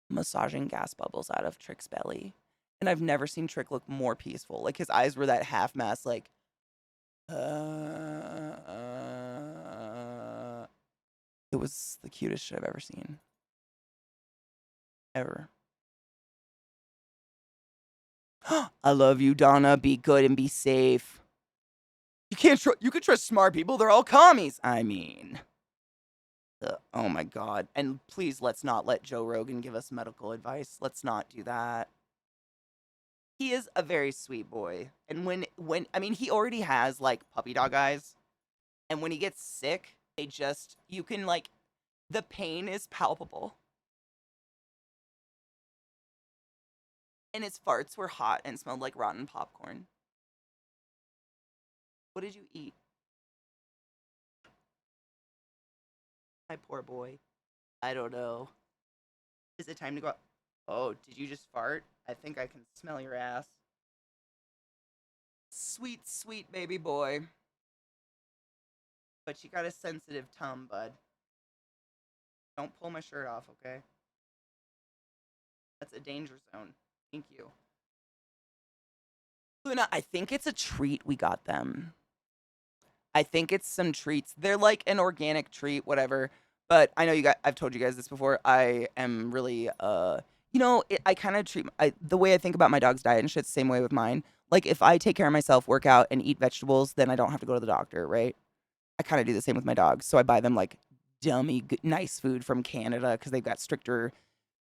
massaging gas bubbles out of Trick's belly. And I've never seen Trick look more peaceful. Like his eyes were that half mask, like, it was the cutest shit I've ever seen. Ever. I love you, Donna. Be good and be safe. You can trust smart people. They're all commies. I mean, oh my god. And please, let's not let Joe Rogan give us medical advice. Let's not do that. He is a very sweet boy. And when I mean, he already has like puppy dog eyes. And when he gets sick, you can like, the pain is palpable. And his farts were hot and smelled like rotten popcorn. What did you eat? My poor boy. I don't know. Is it time to go? Oh, did you just fart? I think I can smell your ass. Sweet, sweet baby boy. But you got a sensitive tum, bud. Don't pull my shirt off, okay? That's a danger zone. Thank you. Luna, I think it's a treat we got them. I think it's some treats. They're like an organic treat, whatever. But I know I've told you guys this before. I am really, I kind of the way I think about my dog's diet and shit's the same way with mine. Like, if I take care of myself, work out, and eat vegetables, then I don't have to go to the doctor, right? I kind of do the same with my dogs. So I buy them like dummy, nice food from Canada because they've got stricter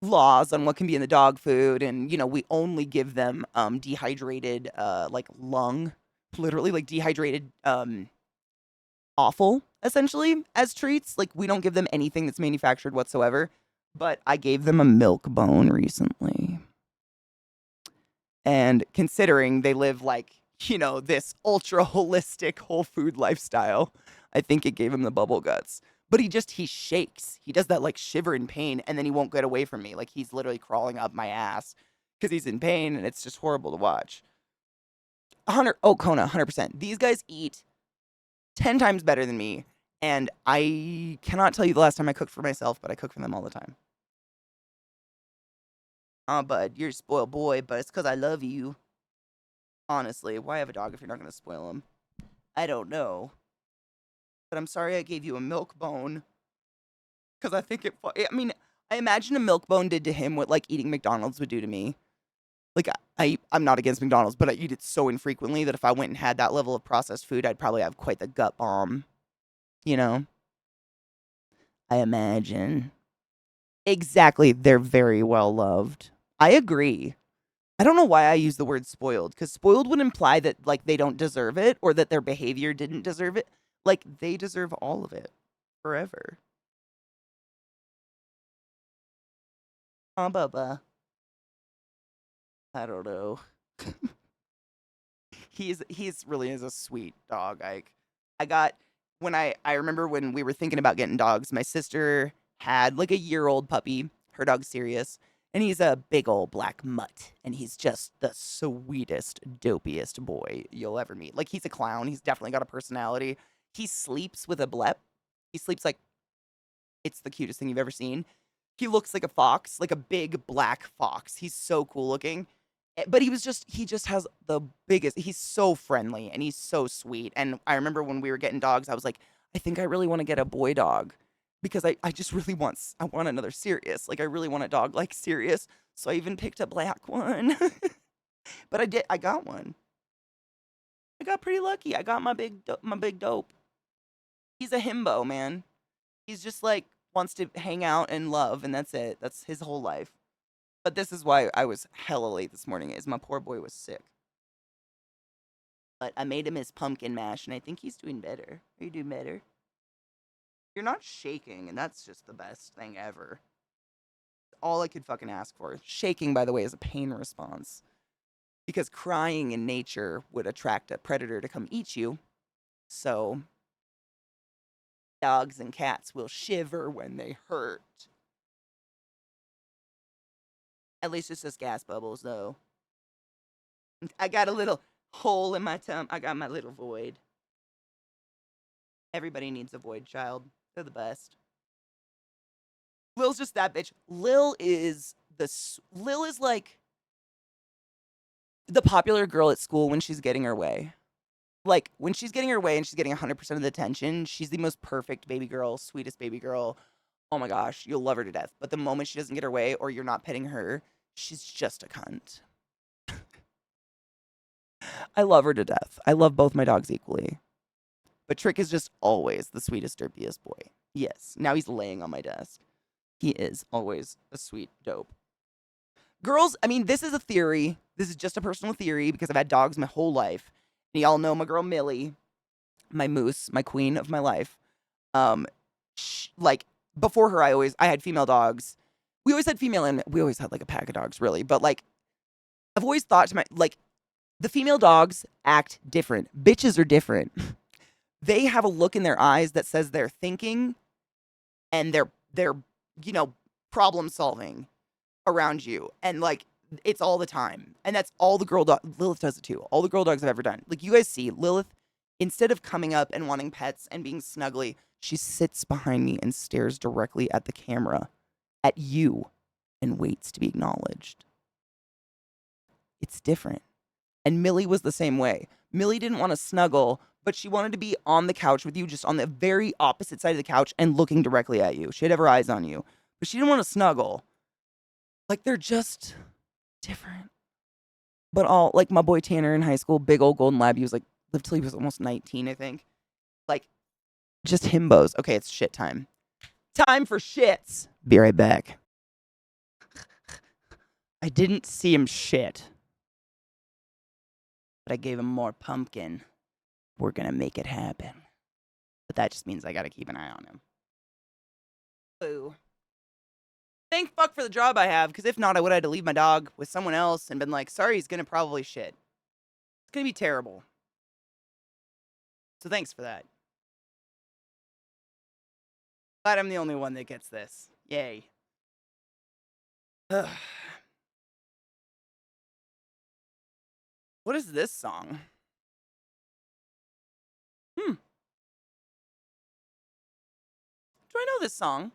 laws on what can be in the dog food. And, we only give them dehydrated, like literally like dehydrated, offal, essentially, as treats. Like, we don't give them anything that's manufactured whatsoever. But I gave them a milk bone recently. And considering they live like, this ultra holistic whole food lifestyle, I think it gave him the bubble guts. But he shakes. He does that like shiver in pain, and then he won't get away from me. Like, he's literally crawling up my ass because he's in pain, and it's just horrible to watch. 100, oh, Kona, 100%. These guys eat 10 times better than me. And I cannot tell you the last time I cooked for myself, but I cook for them all the time. Bud, you're a spoiled boy, but it's because I love you. Honestly, why have a dog if you're not going to spoil him? I don't know. But I'm sorry I gave you a milk bone. Because I imagine a milk bone did to him what, like, eating McDonald's would do to me. Like, I'm not against McDonald's, but I eat it so infrequently that if I went and had that level of processed food, I'd probably have quite the gut bomb. You know? I imagine. Exactly. They're very well loved. I agree. I don't know why I use the word spoiled, because spoiled would imply that, like, they don't deserve it or that their behavior didn't deserve it. Like, they deserve all of it forever. Bubba. I don't know. He's really is a sweet dog. I got when I remember when we were thinking about getting dogs, my sister had like a year-old puppy. Her dog's Sirius, and he's a big old black mutt, and he's just the sweetest, dopiest boy you'll ever meet. Like, he's a clown. He's definitely got a personality. He sleeps with a blep. He sleeps like it's the cutest thing you've ever seen. He looks like a fox, like a big black fox. He's so cool looking. But he just has the biggest, he's so friendly and he's so sweet. And I remember when we were getting dogs, I was like, I think I really want to get a boy dog because I just really I want another Sirius. Like, I really want a dog like Sirius. So I even picked a black one. But I got one. I got pretty lucky. I got my big dope. He's a himbo, man. He's just like wants to hang out and love, and that's it. That's his whole life. But this is why I was hella late this morning, is my poor boy was sick. But I made him his pumpkin mash, and I think he's doing better. Are you doing better? You're not shaking, and that's just the best thing ever. All I could fucking ask for. Shaking, by the way, is a pain response. because crying in nature would attract a predator to come eat you. So dogs and cats will shiver when they hurt. At least it's just gas bubbles, though. I got a little hole in my tongue. I got my little void. Everybody needs a void child. They're the best. Lil's just that bitch. Lil is like the popular girl at school when she's getting her way. Like when she's getting her way and she's getting 100% of the attention, she's the most perfect baby girl, sweetest baby girl. Oh my gosh, you'll love her to death. But the moment she doesn't get her way or you're not petting her, she's just a cunt. I love her to death. I love both my dogs equally. But Trick is just always the sweetest, derpiest boy. Yes, now he's laying on my desk. He is always a sweet dope. Girls, I mean, this is a theory. This is just a personal theory because I've had dogs my whole life. And y'all know my girl Millie, my moose, my queen of my life. Like before her, I had female dogs. We always had female and we always had like a pack of dogs, really. But like, I've always thought to the female dogs act different. Bitches are different. They have a look in their eyes that says they're thinking and they're problem solving around you. And like it's all the time. And that's all the girl dog Lilith does it too. All the girl dogs I've ever done. Like you guys see, Lilith, instead of coming up and wanting pets and being snuggly, she sits behind me and stares directly at the camera, at you, and waits to be acknowledged. It's different. And Millie was the same way. Millie didn't want to snuggle, but she wanted to be on the couch with you, just on the very opposite side of the couch and looking directly at you. She'd have her eyes on you, but she didn't want to snuggle. Like, they're just different. But all, like my boy Tanner in high school, big old golden lab, he was like, lived till he was almost 19, I think. Like, just himbos. Okay, it's shit time. Time for shits. Be right back. I didn't see him shit, but I gave him more pumpkin. We're gonna make it happen. But that just means I gotta keep an eye on him. Boo. Thank fuck for the job I have, because if not, I would have had to leave my dog with someone else and been like, sorry, he's gonna probably shit. It's gonna be terrible. So thanks for that. Glad I'm the only one that gets this. Yay. Ugh. What is this song? Do I know this song?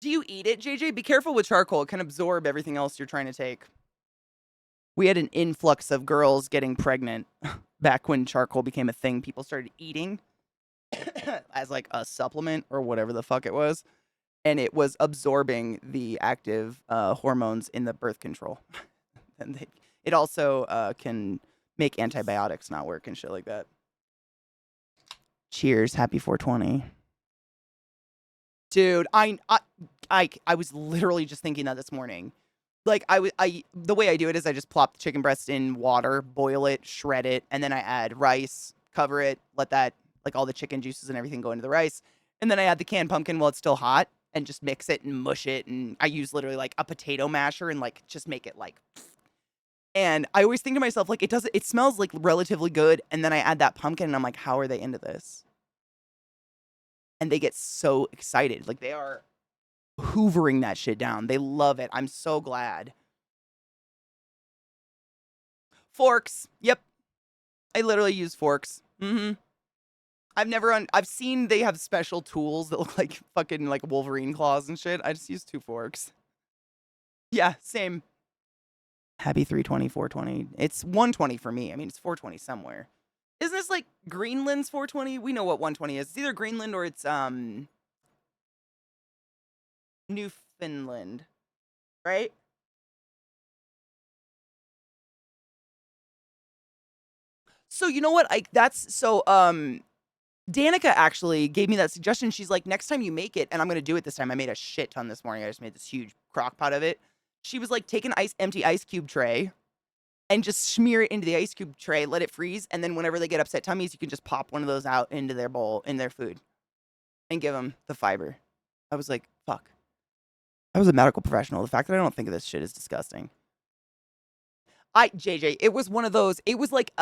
Do you eat it, JJ? Be careful with charcoal. It can absorb everything else you're trying to take. We had an influx of girls getting pregnant back when charcoal became a thing. People started eating as like a supplement or whatever the fuck it was. And it was absorbing the active hormones in the birth control. And it also can make antibiotics not work and shit like that. Cheers. Happy 420. Dude, I was literally just thinking that this morning. Like the way I do it is I just plop the chicken breast in water, boil it, shred it, and then I add rice, cover it, let that like all the chicken juices and everything go into the rice, and then I add the canned pumpkin while it's still hot and just mix it and mush it, and I use literally like a potato masher and like just make it like. And I always think to myself like it smells like relatively good, and then I add that pumpkin and I'm like, how are they into this? And they get so excited. Like they are hoovering that shit down. They love it. I'm so glad. Forks. Yep. I literally use forks. I've seen they have special tools that look like fucking like Wolverine claws and shit. I just use 2 forks. Yeah, same. Happy 320, 420. It's 120 for me. I mean, it's 420 somewhere. Isn't this like Greenland's 420? We know what 120 is. It's either Greenland or it's Newfoundland, right? So you know what? Danica actually gave me that suggestion. She's like, next time you make it, and I'm gonna do it this time. I made a shit ton this morning. I just made this huge crock pot of it. She was like, take an empty ice cube tray and just smear it into the ice cube tray, let it freeze, and then whenever they get upset tummies, you can just pop one of those out into their bowl, in their food, and give them the fiber. I was like, fuck. I was a medical professional. The fact that I don't think of this shit is disgusting. JJ, it was one of those, it was like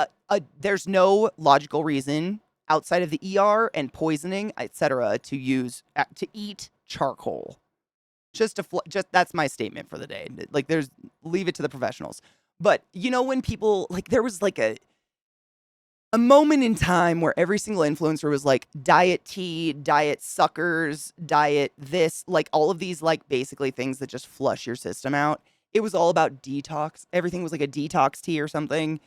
there's no logical reason outside of the ER and poisoning, etc., to eat charcoal. Just that's my statement for the day. Like, leave it to the professionals. But you know, when people, like, there was like a moment in time where every single influencer was like diet tea, diet suckers, diet this, like all of these, like, basically things that just flush your system out. It was all about detox. Everything was like a detox tea or something.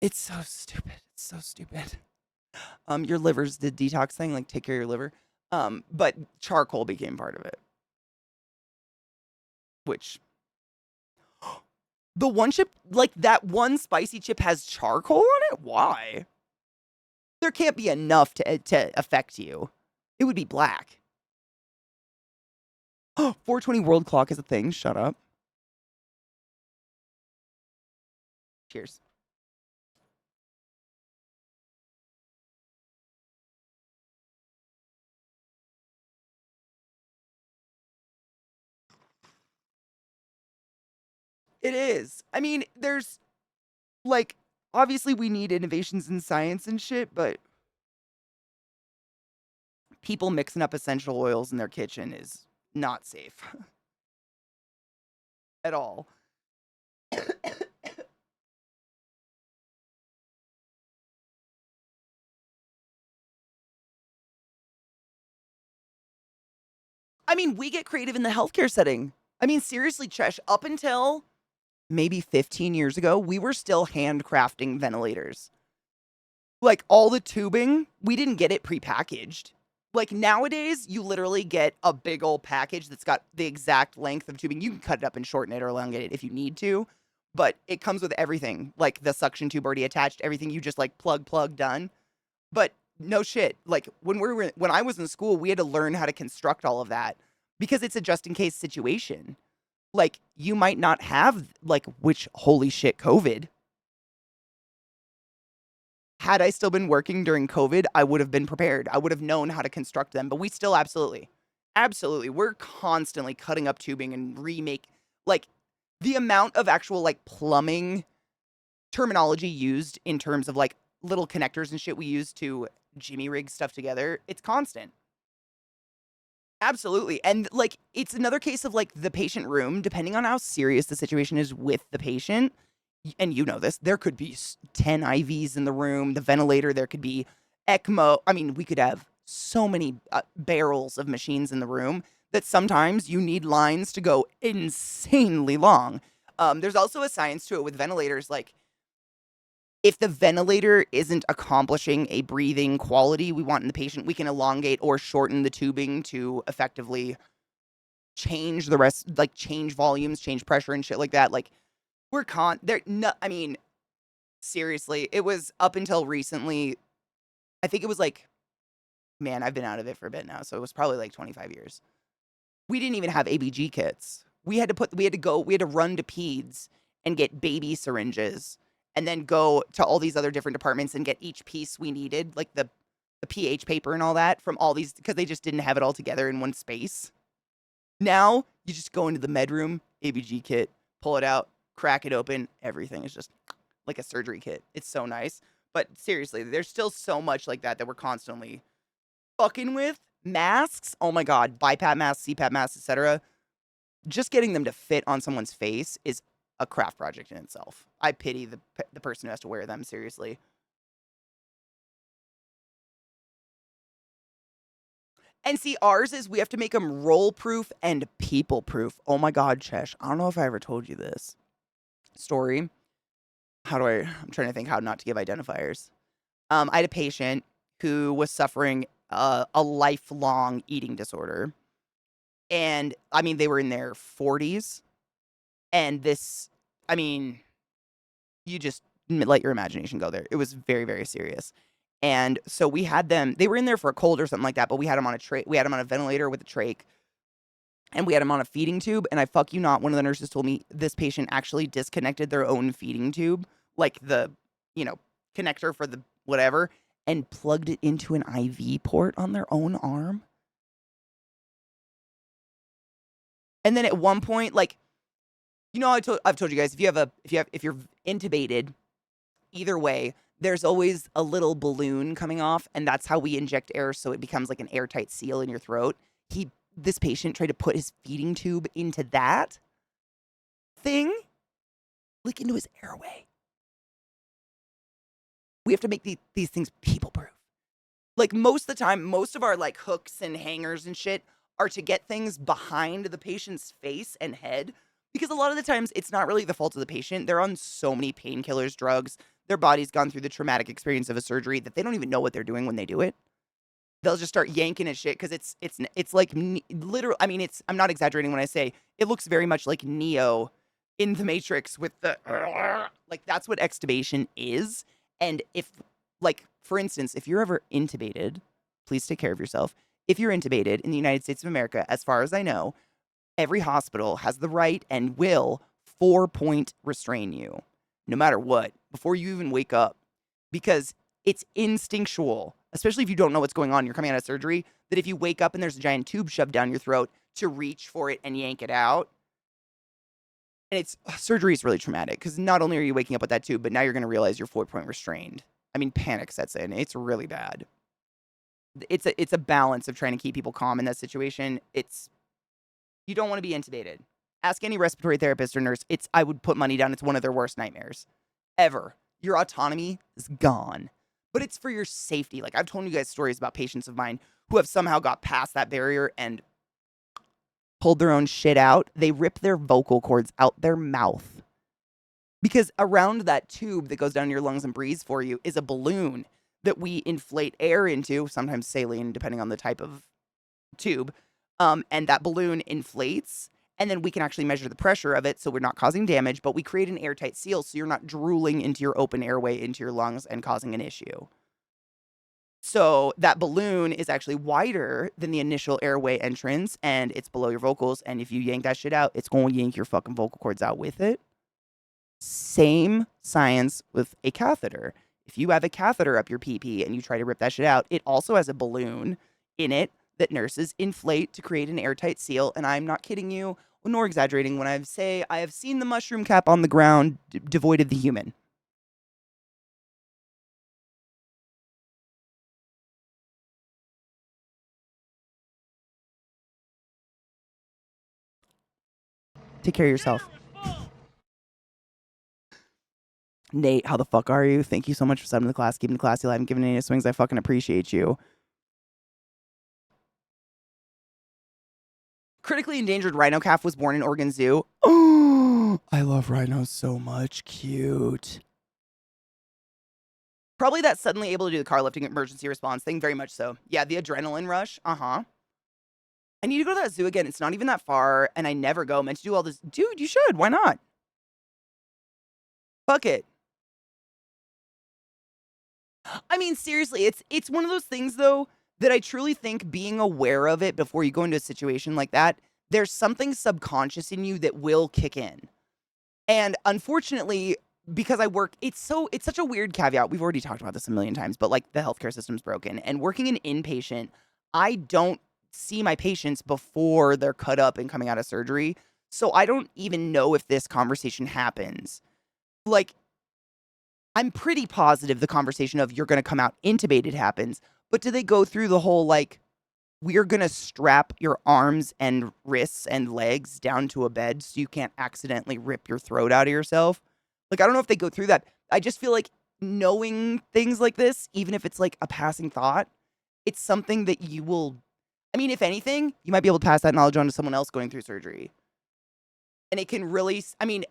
It's so stupid. It's so stupid. Your liver's the detox thing, like take care of your liver. But charcoal became part of it, which the one chip, like that one spicy chip has charcoal on it? Why? There can't be enough to affect you. It would be black. 420 world clock is a thing. Shut up. Cheers. It is. I mean, there's like, obviously we need innovations in science and shit, but people mixing up essential oils in their kitchen is not safe at all. I mean, we get creative in the healthcare setting. I mean, seriously, Chesh, up until maybe 15 years ago, we were still handcrafting ventilators. Like, all the tubing, we didn't get it prepackaged. Like, nowadays, you literally get a big old package that's got the exact length of tubing. You can cut it up and shorten it or elongate it if you need to, but it comes with everything. Like, the suction tube already attached, everything you just, like, plug, done. But no shit. Like, when I was in school, we had to learn how to construct all of that because it's a just in case situation. Like, you might not have, like, which, holy shit, COVID. Had I still been working during COVID, I would have been prepared. I would have known how to construct them, but we still absolutely, we're constantly cutting up tubing and like, the amount of actual, like, plumbing terminology used in terms of, like, little connectors and shit we use to jimmy rig stuff together, it's constant. Absolutely. And, like, it's another case of, like, the patient room, depending on how serious the situation is with the patient, and you know this, there could be 10 IVs in the room, the ventilator, there could be ECMO. I mean, we could have so many barrels of machines in the room that sometimes you need lines to go insanely long. There's also a science to it with ventilators. Like, if the ventilator isn't accomplishing a breathing quality we want in the patient, we can elongate or shorten the tubing to effectively change the rest, like change volumes, change pressure and shit like that. Like, I mean, seriously, it was up until recently. I think it was like, man, I've been out of it for a bit now, so it was probably like 25 years. We didn't even have ABG kits. We had to run to peds and get baby syringes and then go to all these other different departments and get each piece we needed, like the pH paper and all that from all these, because they just didn't have it all together in one space. Now, you just go into the med room, ABG kit, pull it out, crack it open, everything is just like a surgery kit. It's so nice. But seriously, there's still so much like that we're constantly fucking with. Masks, oh my god, BiPAP masks, CPAP masks, etc. Just getting them to fit on someone's face is a craft project in itself. I pity the person who has to wear them, seriously. And see, ours is we have to make them roll proof and people proof. Oh my god, Chesh. I don't know if I ever told you this story. I'm trying to think how not to give identifiers. I had a patient who was suffering a lifelong eating disorder. And I mean, they were in their 40s. And this, I mean, you just let your imagination go there. It was very, very serious. And so we had them, they were in there for a cold or something like that, but we had them on we had them on a ventilator with a trach, and we had them on a feeding tube. And I fuck you not, one of the nurses told me this patient actually disconnected their own feeding tube, like the, connector for the whatever, and plugged it into an IV port on their own arm. And then at one point, like, I've told you guys, if you're intubated, either way, there's always a little balloon coming off, and that's how we inject air, so it becomes like an airtight seal in your throat. This patient tried to put his feeding tube into that thing, like into his airway. We have to make these things people proof. Like, most of the time, most of our like hooks and hangers and shit are to get things behind the patient's face and head, because a lot of the times it's not really the fault of the patient. They're on so many painkillers, drugs. Their body's gone through the traumatic experience of a surgery that they don't even know what they're doing when they do it. They'll just start yanking at shit because it's like literal. I mean, I'm not exaggerating when I say it looks very much like Neo in the Matrix with the like, that's what extubation is. And if, like, for instance, if you're ever intubated, please take care of yourself. If you're intubated in the United States of America, as far as I know, every hospital has the right and will 4-point restrain you, no matter what, before you even wake up, because it's instinctual, especially if you don't know what's going on. You're coming out of surgery, that if you wake up and there's a giant tube shoved down your throat, to reach for it and yank it out. And surgery is really traumatic because not only are you waking up with that tube, but now you're going to realize you're 4-point restrained. I mean, panic sets in. It's really bad. It's a balance of trying to keep people calm in that situation. You don't want to be intubated. Ask any respiratory therapist or nurse. I would put money down, it's one of their worst nightmares ever. Your autonomy is gone. But it's for your safety. Like, I've told you guys stories about patients of mine who have somehow got past that barrier and pulled their own shit out. They rip their vocal cords out their mouth. Because around that tube that goes down your lungs and breathes for you is a balloon that we inflate air into, sometimes saline, depending on the type of tube. And that balloon inflates, and then we can actually measure the pressure of it so we're not causing damage, but we create an airtight seal so you're not drooling into your open airway into your lungs and causing an issue. So that balloon is actually wider than the initial airway entrance, and it's below your vocals, and if you yank that shit out, it's going to yank your fucking vocal cords out with it. Same science with a catheter. If you have a catheter up your pee and you try to rip that shit out, it also has a balloon in it that nurses inflate to create an airtight seal. And I'm not kidding you, nor exaggerating when I say I have seen the mushroom cap on the ground devoid of the human. Take care of yourself. Nate, how the fuck are you? Thank you so much for subbing to the class, keeping the classy alive, and giving any swings. I fucking appreciate you. Critically endangered rhino calf was born in Oregon Zoo. Oh, I love rhinos so much. Cute. Probably that suddenly able to do the car lifting emergency response thing. Very much so. Yeah, the adrenaline rush. Uh-huh. I need to go to that zoo again. It's not even that far, and I never go. I'm meant to do all this. Dude, you should. Why not? Fuck it. I mean, seriously, it's one of those things, though, that I truly think being aware of it before you go into a situation like that, there's something subconscious in you that will kick in. And unfortunately, because I work, it's such a weird caveat. We've already talked about this a million times, but like, the healthcare system's broken. And working in inpatient, I don't see my patients before they're cut up and coming out of surgery. So I don't even know if this conversation happens. Like, I'm pretty positive the conversation of you're going to come out intubated happens, but do they go through the whole, like, we're going to strap your arms and wrists and legs down to a bed so you can't accidentally rip your throat out of yourself? Like, I don't know if they go through that. I just feel like knowing things like this, even if it's like a passing thought, it's something that you will, I mean, if anything, you might be able to pass that knowledge on to someone else going through surgery. And it can really, I mean,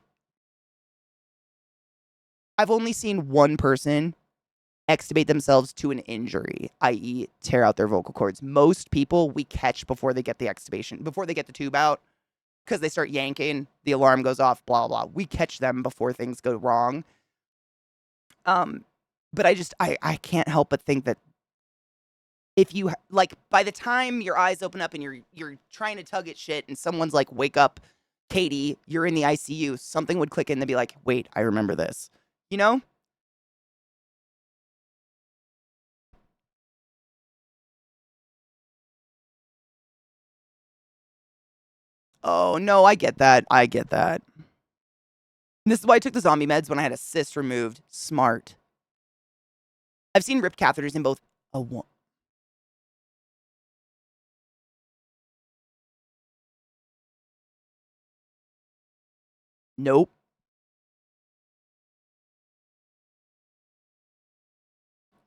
I've only seen one person extubate themselves to an injury, i.e. tear out their vocal cords. Most people we catch before they get the extubation, before they get the tube out, because they start yanking, the alarm goes off, blah, blah. We catch them before things go wrong. But I can't help but think that if you, like, by the time your eyes open up and you're trying to tug at shit and someone's like, wake up, Katie, you're in the ICU, something would click in and be like, wait, I remember this. You know? Oh, no, I get that. I get that. This is why I took the zombie meds when I had a cyst removed. Smart. I've seen ripped catheters in both a one. Nope.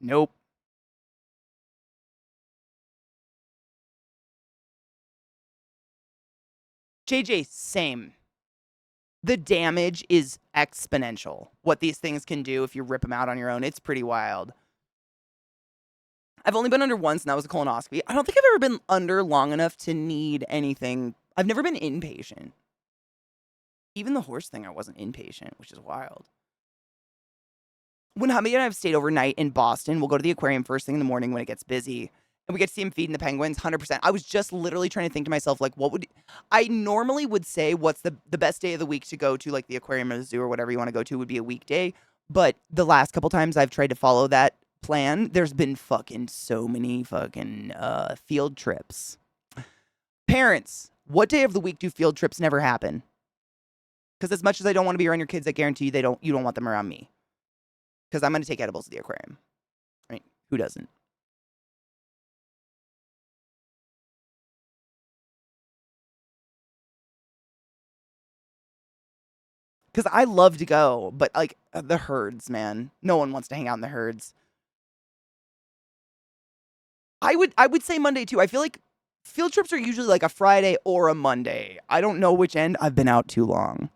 Nope. JJ, same. The damage is exponential. What these things can do if you rip them out on your own, it's pretty wild. I've only been under once, and that was a colonoscopy. I don't think I've ever been under long enough to need anything. I've never been inpatient. Even the horse thing, I wasn't inpatient, which is wild. When Hubby and I have stayed overnight in Boston, we'll go to the aquarium first thing in the morning when it gets busy. And we get to see him feeding the penguins, 100%. I was just literally trying to think to myself, like, what would... I normally would say what's the best day of the week to go to, like, the aquarium or the zoo or whatever you want to go to would be a weekday. But the last couple times I've tried to follow that plan, there's been fucking so many fucking field trips. Parents, what day of the week do field trips never happen? Because as much as I don't want to be around your kids, I guarantee you don't want them around me. Because I'm going to take edibles to the aquarium. I mean, who doesn't? Because I love to go, but like the herds, man. No one wants to hang out in the herds. I would say Monday too. I feel like field trips are usually like a Friday or a Monday. I don't know which end. I've been out too long.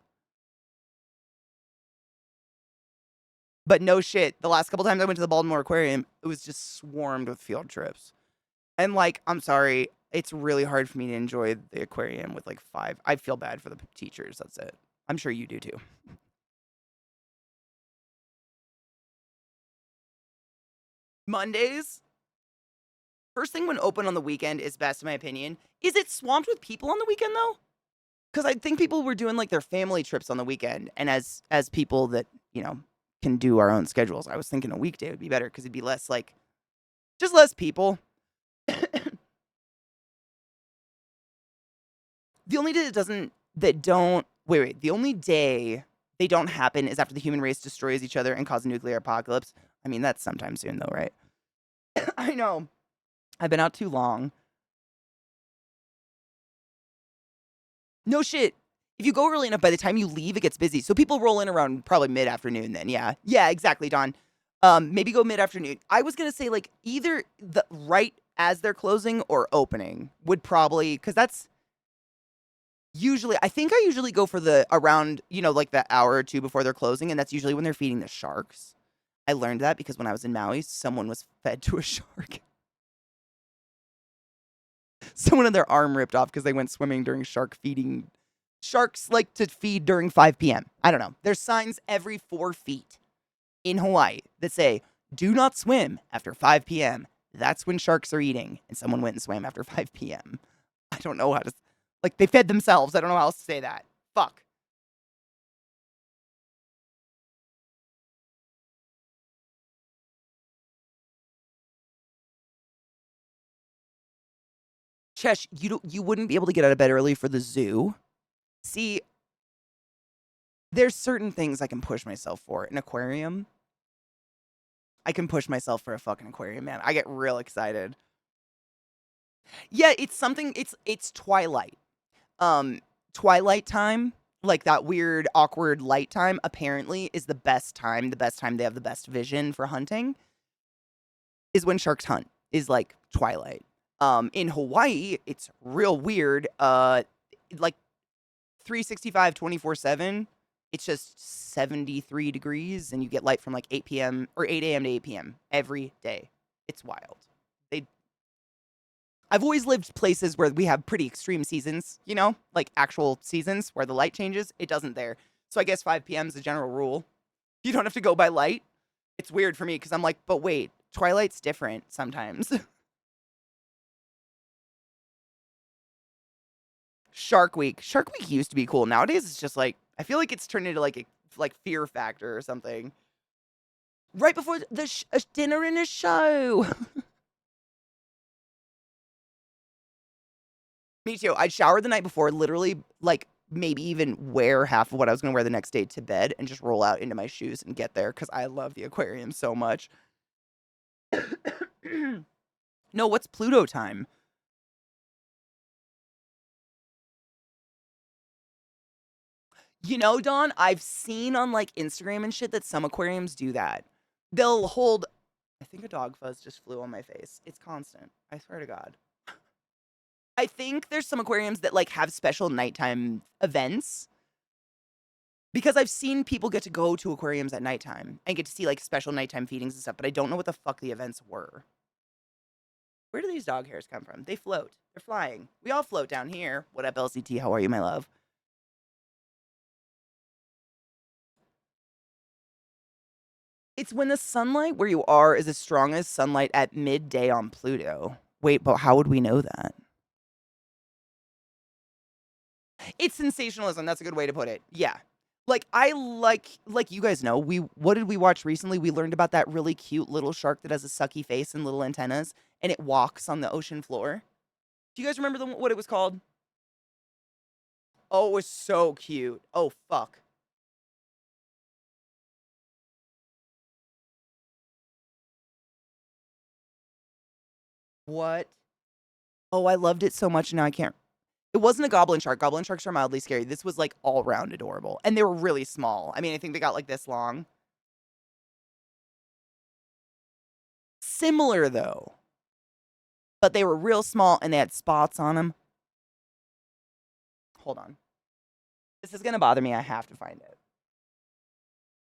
But no shit. The last couple times I went to the Baltimore Aquarium, it was just swarmed with field trips. And like, I'm sorry, it's really hard for me to enjoy the aquarium with like 5. I feel bad for the teachers. That's it. I'm sure you do too. Mondays, first thing when open on the weekend is best in my opinion. Is it swamped with people on the weekend though? Because I think people were doing like their family trips on the weekend, and as people that can do our own schedules, I was thinking a weekday would be better because it'd be less like just less people. The only day the only day they don't happen is after the human race destroys each other and causes a nuclear apocalypse. I mean, that's sometime soon though, right? I know. I've been out too long. No shit. If you go early enough, by the time you leave, it gets busy. So people roll in around probably mid-afternoon then, yeah. Yeah, exactly, Don. Maybe go mid-afternoon. I was going to say, like, either right as they're closing or opening would probably, because that's usually, I think I usually go for the around, like the hour or two before they're closing, and that's usually when they're feeding the sharks. I learned that because when I was in Maui, someone was fed to a shark. Someone had their arm ripped off because they went swimming during shark feeding. Sharks like to feed during 5 p.m. I don't know. There's signs every 4 feet in Hawaii that say, do not swim after 5 p.m. That's when sharks are eating. And someone went and swam after 5 p.m. I don't know how to, like, they fed themselves. I don't know how else to say that. Fuck. Chesh, you wouldn't be able to get out of bed early for the zoo. See, there's certain things I can push myself for. An aquarium, I can push myself for a fucking aquarium, man. I get real excited. Yeah, it's something. It's twilight. Twilight time, like that weird, awkward light time. Apparently, is the best time. The best time they have the best vision for hunting is when sharks hunt. Is like twilight. In Hawaii, it's real weird. Like 365, 24/7. It's just 73 degrees, and you get light from like 8 p.m. or 8 a.m. to 8 p.m. every day. It's wild. I've always lived places where we have pretty extreme seasons, like actual seasons where the light changes. It doesn't there. So I guess 5 p.m. is the general rule. You don't have to go by light. It's weird for me because I'm like, but wait, Twilight's different sometimes. Shark Week. Shark Week used to be cool. Nowadays, it's just like, I feel like it's turned into like a Fear Factor or something. Right before a dinner and a show. Me too. I'd shower the night before, literally, like, maybe even wear half of what I was gonna wear the next day to bed and just roll out into my shoes and get there because I love the aquarium so much. No, what's Pluto time? You know, Dawn, I've seen on like Instagram and shit that some aquariums do that. They'll hold. I think a dog fuzz just flew on my face. It's constant. I swear to God. I think there's some aquariums that like have special nighttime events because I've seen people get to go to aquariums at nighttime and get to see like special nighttime feedings and stuff, but I don't know what the fuck the events were. Where do these dog hairs come from? They float. They're flying. We all float down here. What up, LCT? How are you, my love? It's when the sunlight where you are is as strong as sunlight at midday on Pluto. Wait, but how would we know that? It's sensationalism. That's a good way to put it. Yeah. Like I like you guys know, what did we watch recently? We learned about that really cute little shark that has a sucky face and little antennas and it walks on the ocean floor. Do you guys remember what it was called? Oh, it was so cute. Oh fuck. What? Oh, I loved it so much. Now I can't. It wasn't a goblin shark. Goblin sharks are mildly scary. This was like all round adorable. And they were really small. I mean, I think they got like this long. Similar though. But they were real small and they had spots on them. Hold on. This is going to bother me. I have to find it.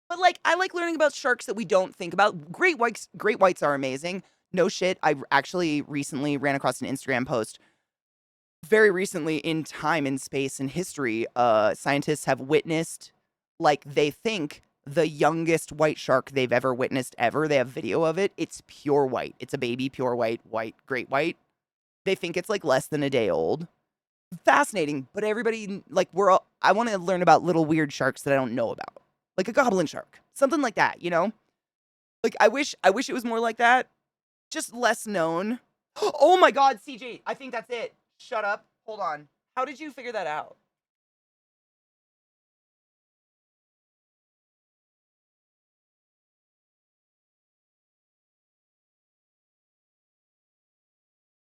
But like, I like learning about sharks that we don't think about. Great whites are amazing. No shit. I actually recently ran across an Instagram post. Very recently in time and space and history, scientists have witnessed, like, they think the youngest white shark they've ever witnessed ever. They have video of it. It's pure white. It's a baby, pure white, great white. They think it's like less than a day old. Fascinating, but everybody, like, I want to learn about little weird sharks that I don't know about. Like a goblin shark. Something like that, you know? Like, I wish it was more like that. Just less known. Oh my God, CJ, I think that's it. Shut up. Hold on. How did you figure that out?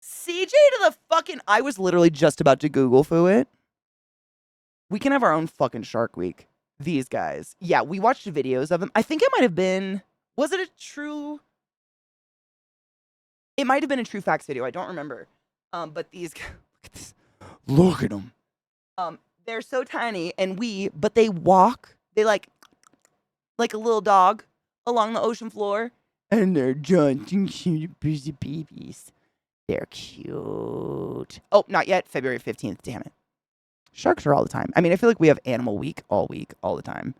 CJ to the fucking. I was literally just about to Google foo it. We can have our own fucking Shark Week. These guys. Yeah, we watched videos of them. I think it might have been. Was it a true. It might have been a true facts video. I don't remember. But these guys. Look at this. Look at them. They're so tiny and but they walk. They like a little dog along the ocean floor. And they're giant cute babies. They're cute. Oh, not yet. February 15th. Damn it. Sharks are all the time. I mean, I feel like we have Animal Week, all the time.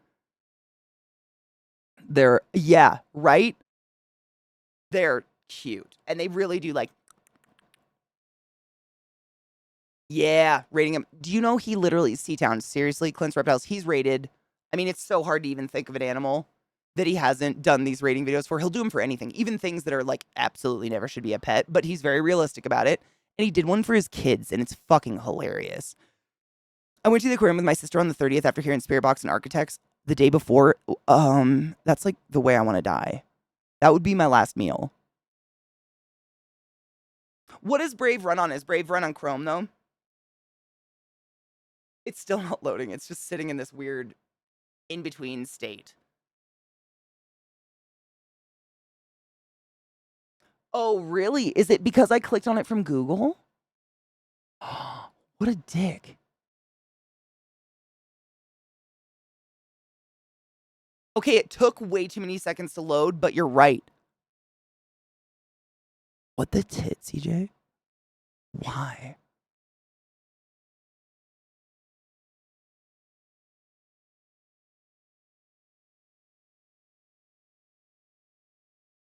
Yeah, right? They're cute. And they really do like, yeah, rating him. Do you know he literally, Seatown, seriously, Clint's Reptiles, he's rated. I mean, it's so hard to even think of an animal that he hasn't done these rating videos for. He'll do them for anything, even things that are like absolutely never should be a pet, but he's very realistic about it. And he did one for his kids, and it's fucking hilarious. I went to the aquarium with my sister on the 30th after hearing Spirit Box and Architects the day before. That's like the way I want to die. That would be my last meal. What is Brave run on? Is Brave run on Chrome, though? It's still not loading. It's just sitting in this weird in-between state. Oh, really? Is it because I clicked on it from Google? What a dick. Okay, it took way too many seconds to load, but you're right. What the tit, CJ? Why?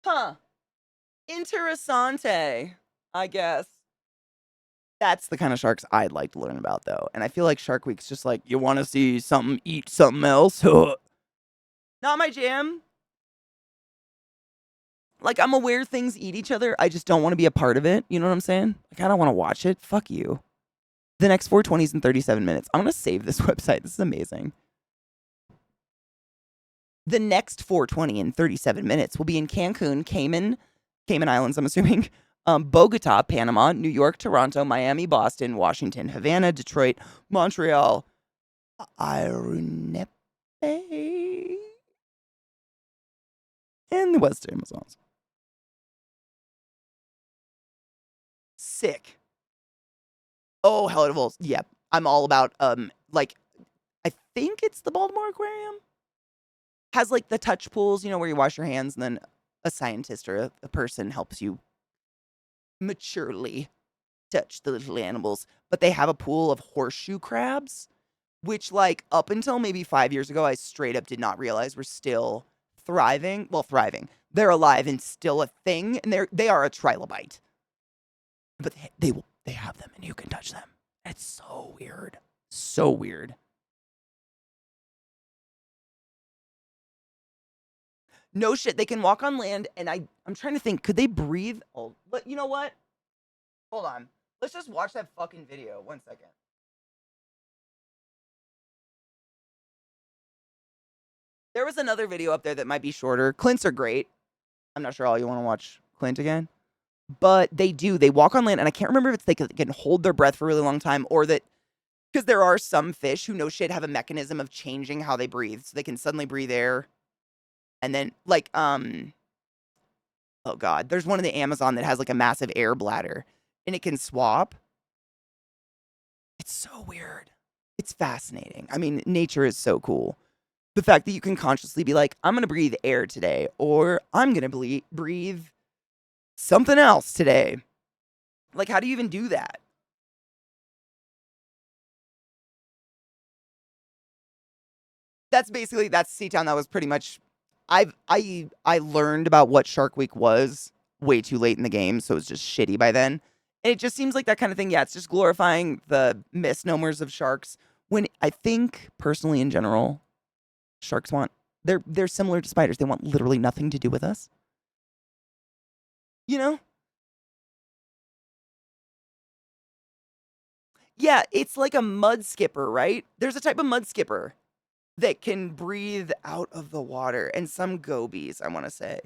Huh. Interessante, I guess. That's the kind of sharks I'd like to learn about, though. And I feel like Shark Week's just like, you want to see something eat something else? Not my jam. Like, I'm aware things eat each other. I just don't want to be a part of it. You know what I'm saying? Like, I don't want to watch it. Fuck you. The next 420 is in 37 minutes. I'm going to save this website. This is amazing. The next 420 in 37 minutes will be in Cancun, Cayman Islands, I'm assuming, Bogota, Panama, New York, Toronto, Miami, Boston, Washington, Havana, Detroit, Montreal, Irunepe, and the Western Amazons. Sick. Oh, hell it will. Yep. I'm all about, like, I think it's the Baltimore Aquarium. Has, like, the touch pools, you know, where you wash your hands and then a scientist or a person helps you maturely touch the little animals. But they have a pool of horseshoe crabs, which, like, up until maybe 5 years ago, I straight up did not realize were still thriving. Well, thriving. They're alive and still a thing, and they are a trilobite. But they have them, and you can touch them. It's so weird. So weird. No shit, they can walk on land, and I'm trying to think, could they breathe? Oh, but you know what? Hold on. Let's just watch that fucking video. 1 second. There was another video up there that might be shorter. Clint's are great. I'm not sure all you want to watch Clint again. But they do. They walk on land, and I can't remember if it's they can hold their breath for a really long time or that, because there are some fish who no shit have a mechanism of changing how they breathe. So they can suddenly breathe air. And then, like, oh God, there's one in the Amazon that has like a massive air bladder and it can swap. It's so weird. It's fascinating. I mean, nature is so cool. The fact that you can consciously be like, I'm going to breathe air today, or I'm going to breathe something else today. Like, how do you even do that? That's Seatown. That was pretty much, I learned about what Shark Week was way too late in the game, so it was just shitty by then. And it just seems like that kind of thing. Yeah, it's just glorifying the misnomers of sharks. When I think, personally, in general, sharks they're similar to spiders. They want literally nothing to do with us. You know? Yeah, it's like a mud skipper, right? There's a type of mud skipper that can breathe out of the water, and some gobies, I want to say.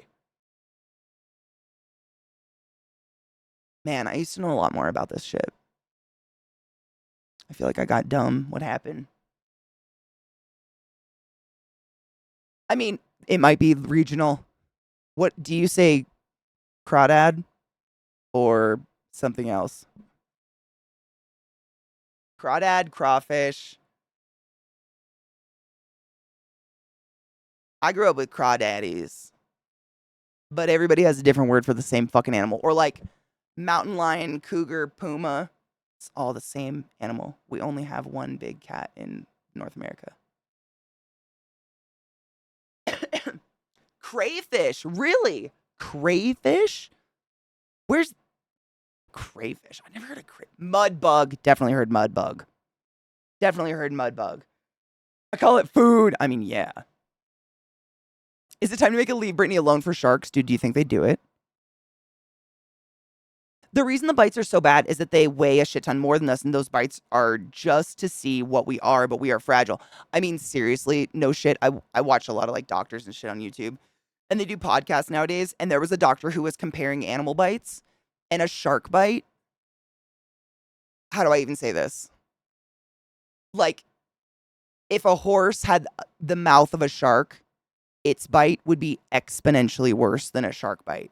Man, I used to know a lot more about this shit. I feel like I got dumb. What happened? I mean, it might be regional. What do you say, crawdad or something else? Crawdad, crawfish. I grew up with crawdaddies, but everybody has a different word for the same fucking animal. Or like mountain lion, cougar, puma. It's all the same animal. We only have one big cat in North America. Crayfish, really? Crayfish? Where's crayfish? I never heard of mud bug. Definitely heard mud bug. Definitely heard mud bug. I call it food. I mean, yeah. Is it time to make a Leave Britney Alone for sharks? Dude, do you think they do it? The reason the bites are so bad is that they weigh a shit ton more than us, and those bites are just to see what we are, but we are fragile. I mean, seriously, no shit. I watch a lot of like doctors and shit on YouTube, and they do podcasts nowadays, and there was a doctor who was comparing animal bites and a shark bite. How do I even say this? Like, if a horse had the mouth of a shark, its bite would be exponentially worse than a shark bite.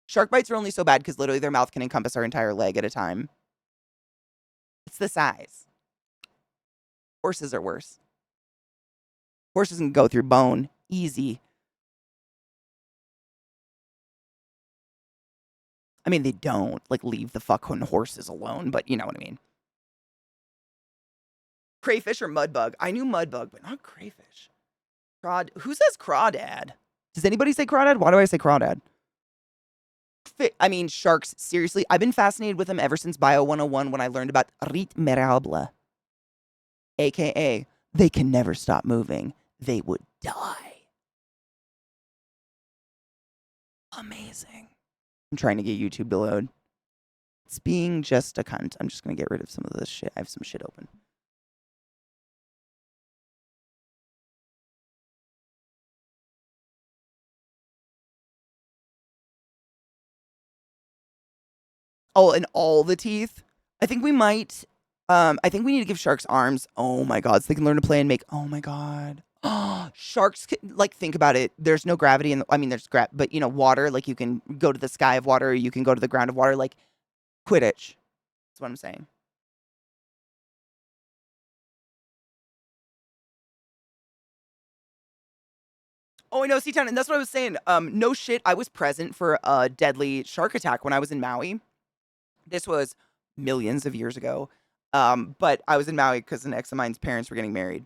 Shark bites are only so bad because literally their mouth can encompass our entire leg at a time. It's the size. Horses are worse. Horses can go through bone easy. I mean, they don't like leave the fucking horses alone, but you know what I mean. Crayfish or mudbug? I knew mudbug, but not crayfish. Who says crawdad? Does anybody say crawdad? Why do I say crawdad? I mean, sharks, seriously. I've been fascinated with them ever since Bio 101 when I learned about ritmerable. AKA, they can never stop moving. They would die. Amazing. I'm trying to get YouTube to load. It's being just a cunt. I'm just gonna get rid of some of this shit. I have some shit open. Oh, and all the teeth. I think we might. I think we need to give sharks arms. Oh my god, so they can learn to play and make. Oh my god. Sharks like think about it. There's no gravity in. I mean, there's but you know, water. Like you can go to the sky of water, or you can go to the ground of water. Like Quidditch. That's what I'm saying. Oh, I know, Seatown, and that's what I was saying. No shit, I was present for a deadly shark attack when I was in Maui. This was millions of years ago. But I was in Maui because an ex of mine's parents were getting married.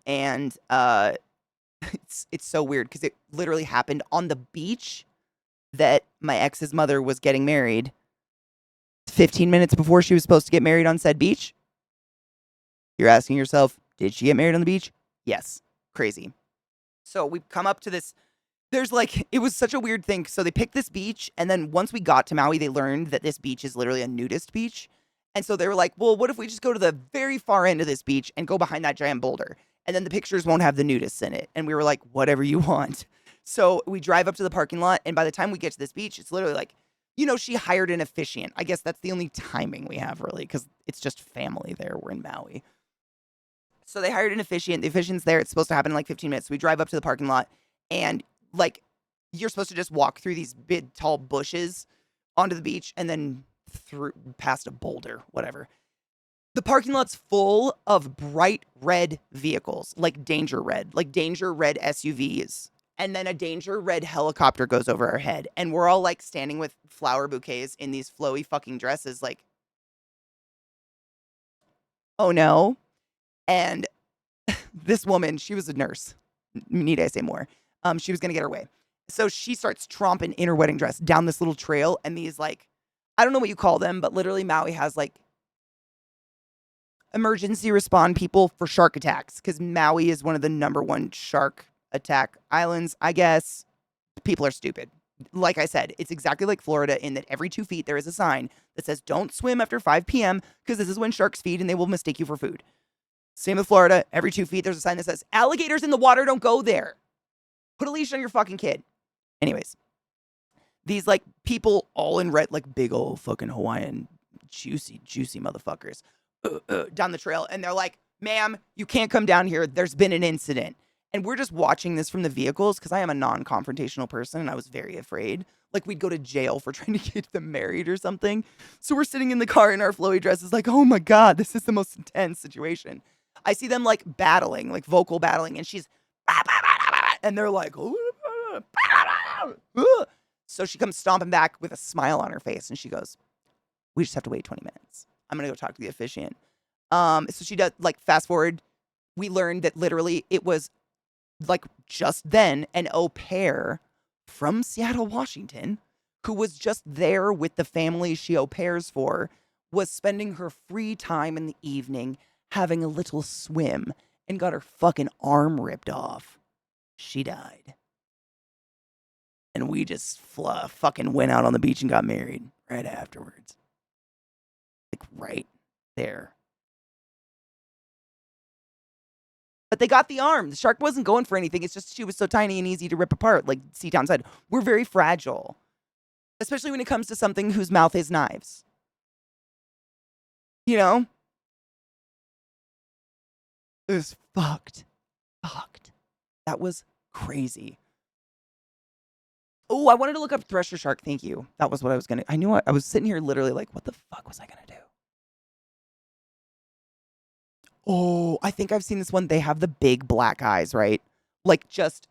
And it's so weird because it literally happened on the beach that my ex's mother was getting married 15 minutes before she was supposed to get married on said beach. You're asking yourself, did she get married on the beach? Yes. Crazy. So we've come up to this. There's like, it was such a weird thing. So they picked this beach, and then once we got to Maui, they learned that this beach is literally a nudist beach. And so they were like, well, what if we just go to the very far end of this beach and go behind that giant boulder? And then the pictures won't have the nudists in it. And we were like, whatever you want. So we drive up to the parking lot, and by the time we get to this beach, it's literally like, you know, she hired an officiant. I guess that's the only timing we have, really, because it's just family there. We're in Maui. So they hired an officiant. The officiant's there. It's supposed to happen in like 15 minutes. So we drive up to the parking lot, and like, you're supposed to just walk through these big, tall bushes onto the beach and then through past a boulder, whatever. The parking lot's full of bright red vehicles, like danger red SUVs. And then a danger red helicopter goes over our head. And we're all like standing with flower bouquets in these flowy fucking dresses, like, oh no. And this woman, she was a nurse. Need I say more? She was gonna get her way. So she starts tromping in her wedding dress down this little trail, and these like, I don't know what you call them, but literally Maui has like emergency respond people for shark attacks because Maui is one of the number one shark attack islands. I guess people are stupid. Like I said, it's exactly like Florida in that every 2 feet there is a sign that says don't swim after 5 p.m. because this is when sharks feed and they will mistake you for food. Same with Florida. Every 2 feet there's a sign that says alligators in the water, don't go there. Put a leash on your fucking kid. Anyways, these like people all in red, like big old fucking Hawaiian juicy motherfuckers down the trail. And they're like, ma'am, you can't come down here. There's been an incident. And we're just watching this from the vehicles because I am a non-confrontational person and I was very afraid. Like we'd go to jail for trying to get them married or something. So we're sitting in the car in our flowy dresses like, oh my God, this is the most intense situation. I see them like battling, like vocal battling. And she's, and they're like, so she comes stomping back with a smile on her face and she goes, we just have to wait 20 minutes. I'm going to go talk to the officiant. So she does, like, fast forward. We learned that literally it was like just then an au pair from Seattle, Washington, who was just there with the family she au pairs for, was spending her free time in the evening having a little swim and got her fucking arm ripped off. She died. And we just fucking went out on the beach and got married right afterwards. Like right there. But they got the arm. The shark wasn't going for anything. It's just she was so tiny and easy to rip apart. Like Seatown said, we're very fragile. Especially when it comes to something whose mouth is knives. You know? It was fucked. Fucked. That was crazy. Oh, I wanted to look up thresher shark. Thank you. That was what I was going to. I knew I was sitting here literally like, what the fuck was I going to do? Oh, I think I've seen this one. They have the big black eyes, right? Like just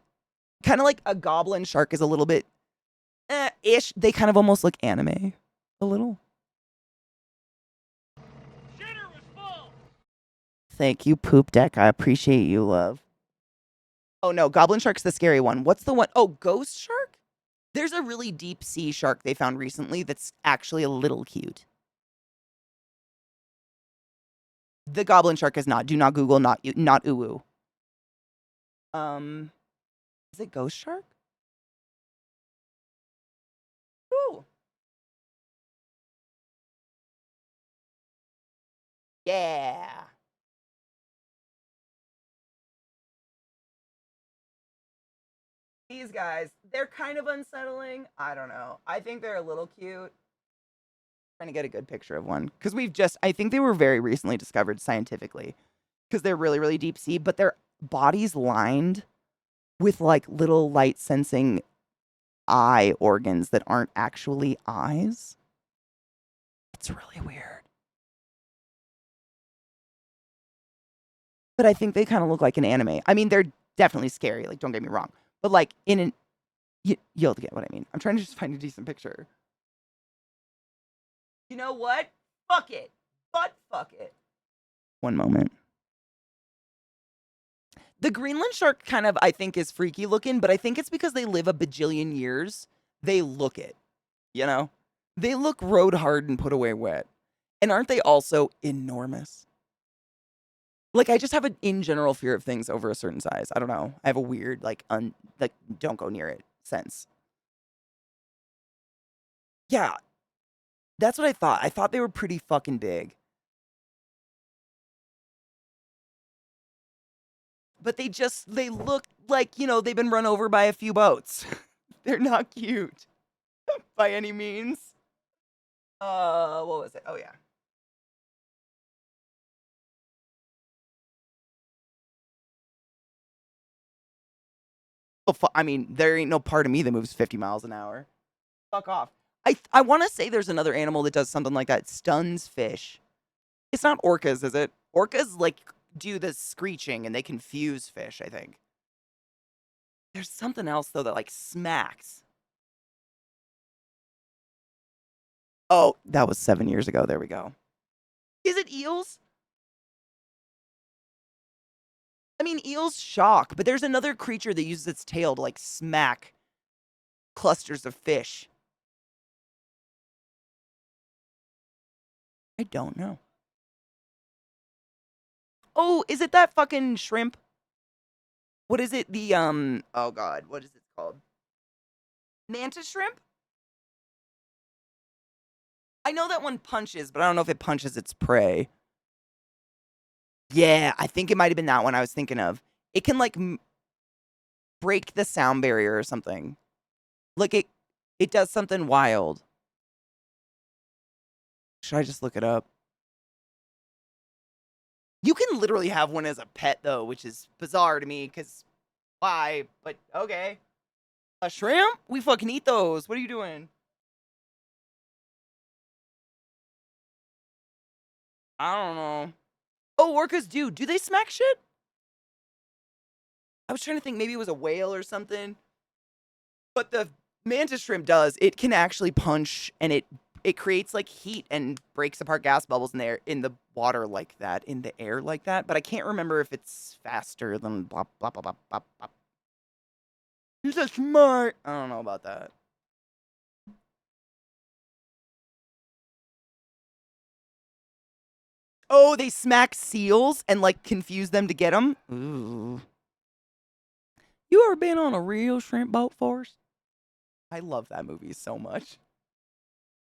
kind of like a goblin shark is a little bit ish. They kind of almost look anime a little. Shitter was full. Thank you, Poop Deck. I appreciate you, love. Oh no, goblin shark's the scary one. What's the one? Oh, ghost shark? There's a really deep sea shark they found recently that's actually a little cute. The goblin shark is not. Do not Google not uwu. Is it ghost shark? Ooh. Yeah. These guys, they're kind of unsettling. I don't know. I think they're a little cute. Trying to get a good picture of one because I think they were very recently discovered scientifically because they're really, really deep sea, but their bodies lined with like little light sensing eye organs that aren't actually eyes. It's really weird. But I think they kind of look like an anime. I mean, they're definitely scary. Like, don't get me wrong. But like you'll get what I mean. I'm trying to just find a decent picture. You know what? Fuck it. But fuck it. One moment. The Greenland shark kind of, I think, is freaky looking, but I think it's because they live a bajillion years. They look it, you know? They look rode hard and put away wet. And aren't they also enormous? Like, I just have an in general fear of things over a certain size. I don't know. I have a weird, like, don't go near it sense. Yeah, that's what I thought. I thought they were pretty fucking big. But they look like, they've been run over by a few boats. They're not cute by any means. What was it? Oh, yeah. Oh, I mean, there ain't no part of me that moves 50 miles an hour. Fuck off. I want to say there's another animal that does something like that. Stuns fish. It's not orcas, is it? Orcas, like, do the screeching and they confuse fish, I think. There's something else, though, that, like, smacks. Oh, that was 7 years ago. There we go. Is it eels? I mean, eels shock, but there's another creature that uses its tail to, like, smack clusters of fish. I don't know. Oh, is it that fucking shrimp? What is it? Oh god, what is it called? Mantis shrimp? I know that one punches, but I don't know if it punches its prey. Yeah, I think it might have been that one I was thinking of. It can, like, break the sound barrier or something. Like, it does something wild. Should I just look it up? You can literally have one as a pet, though, which is bizarre to me, because why? But, okay. A shrimp? We fucking eat those. What are you doing? I don't know. Oh, orcas do. Do they smack shit? I was trying to think maybe it was a whale or something. But the mantis shrimp does. It can actually punch, and it creates like heat and breaks apart gas bubbles in the water like that, in the air like that. But I can't remember if it's faster than blah blah blah blah blah blah. You're so smart. I don't know about that. Oh, they smack seals and like confuse them to get them. Ooh. You ever been on a real shrimp boat, Forrest? I love that movie so much.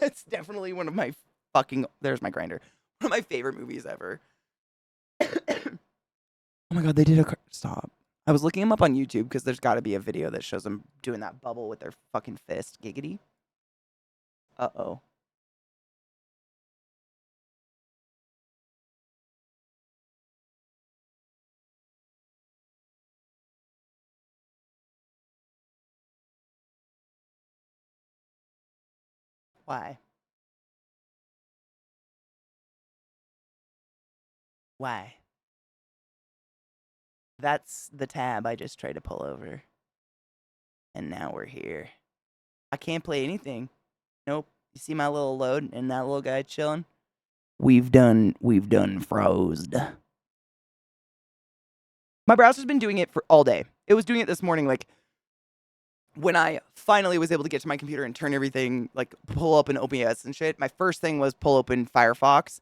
It's definitely one of my there's my grinder. One of my favorite movies ever. Oh my god, they did stop. I was looking him up on YouTube because there's got to be a video that shows them doing that bubble with their fucking fist. Giggity. Uh-oh. Why? Why? That's the tab I just tried to pull over. And now we're here. I can't play anything. Nope. You see my little load and that little guy chilling? We've done frozed. My browser's been doing it for all day. It was doing it this morning, like, when I finally was able to get to my computer and turn everything, like, pull open OBS and shit. My first thing was pull open Firefox,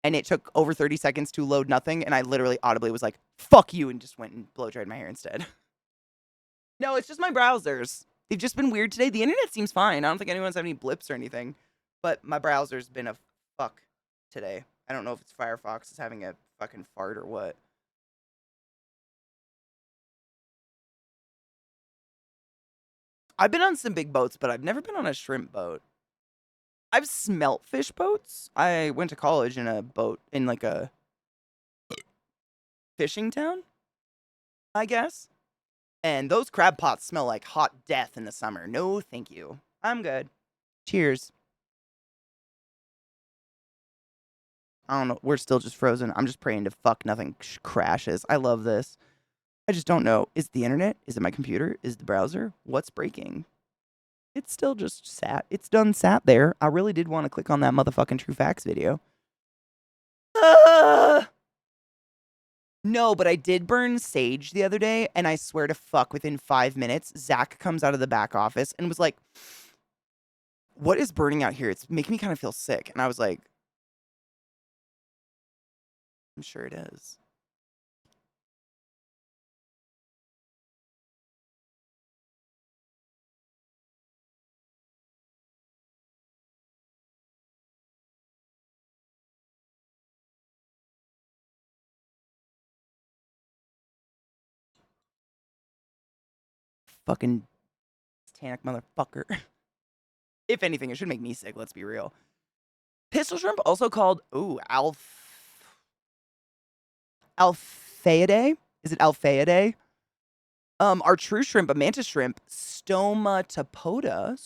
and it took over 30 seconds to load nothing, and I literally audibly was like, fuck you, and just went and blow dried my hair instead. No, it's just my browsers. They've just been weird today. The internet seems fine. I don't think anyone's had any blips or anything, but my browser's been a fuck today. I don't know if it's Firefox is having a fucking fart or what. I've been on some big boats, but I've never been on a shrimp boat. I've smelt fish boats. I went to college in a boat in like a fishing town, I guess. And those crab pots smell like hot death in the summer. No, thank you. I'm good. Cheers. I don't know. We're still just frozen. I'm just praying to fuck nothing crashes. I love this. I just don't know. Is it the internet? Is it my computer? Is it the browser? What's breaking? It's still just sat. It's done sat there. I really did want to click on that motherfucking True Facts video. No, but I did burn sage the other day, and I swear to fuck, within 5 minutes, Zach comes out of the back office and was like, "What is burning out here? It's making me kind of feel sick." And I was like, "I'm sure it is." Fucking satanic motherfucker. If anything, it should make me sick, let's be real. Pistol shrimp, also called, Alpheidae? Is it Alpheidae? Are true shrimp, but mantis shrimp, stomatopoda,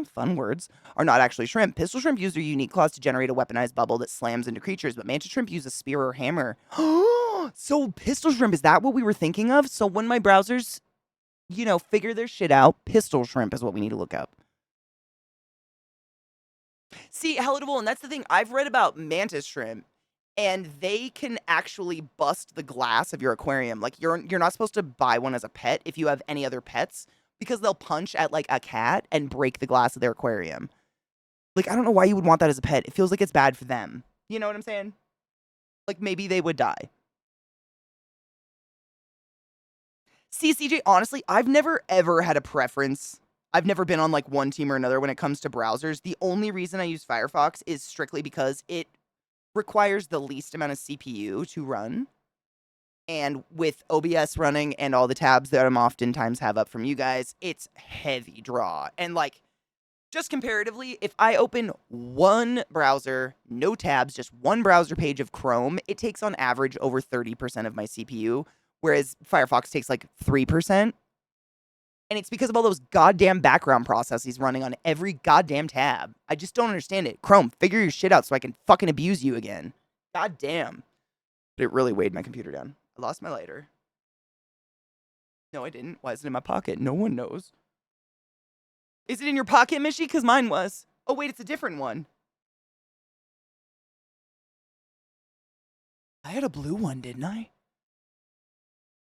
fun words, are not actually shrimp. Pistol shrimp use their unique claws to generate a weaponized bubble that slams into creatures, but mantis shrimp use a spear or hammer. So pistol shrimp, is that what we were thinking of? So when my browsers, figure their shit out, pistol shrimp is what we need to look up. See, Helitable, and that's the thing. I've read about mantis shrimp, and they can actually bust the glass of your aquarium. Like you're not supposed to buy one as a pet if you have any other pets, because they'll punch at like a cat and break the glass of their aquarium. Like I don't know why you would want that as a pet. It feels like it's bad for them. You know what I'm saying? Like maybe they would die. See, CJ, honestly, I've never ever had a preference. I've never been on like one team or another when it comes to browsers. The only reason I use Firefox is strictly because it requires the least amount of CPU to run. And with OBS running and all the tabs that I'm oftentimes have up from you guys, it's heavy draw. And like, just comparatively, if I open one browser, no tabs, just one browser page of Chrome, it takes on average over 30% of my CPU, whereas Firefox takes like 3%. And it's because of all those goddamn background processes running on every goddamn tab. I just don't understand it. Chrome, figure your shit out so I can fucking abuse you again. God damn. It really weighed my computer down. I lost my lighter. No, I didn't. Why is it in my pocket? No one knows. Is it in your pocket, Mishy? Because mine was. Oh, wait, it's a different one. I had a blue one, didn't I?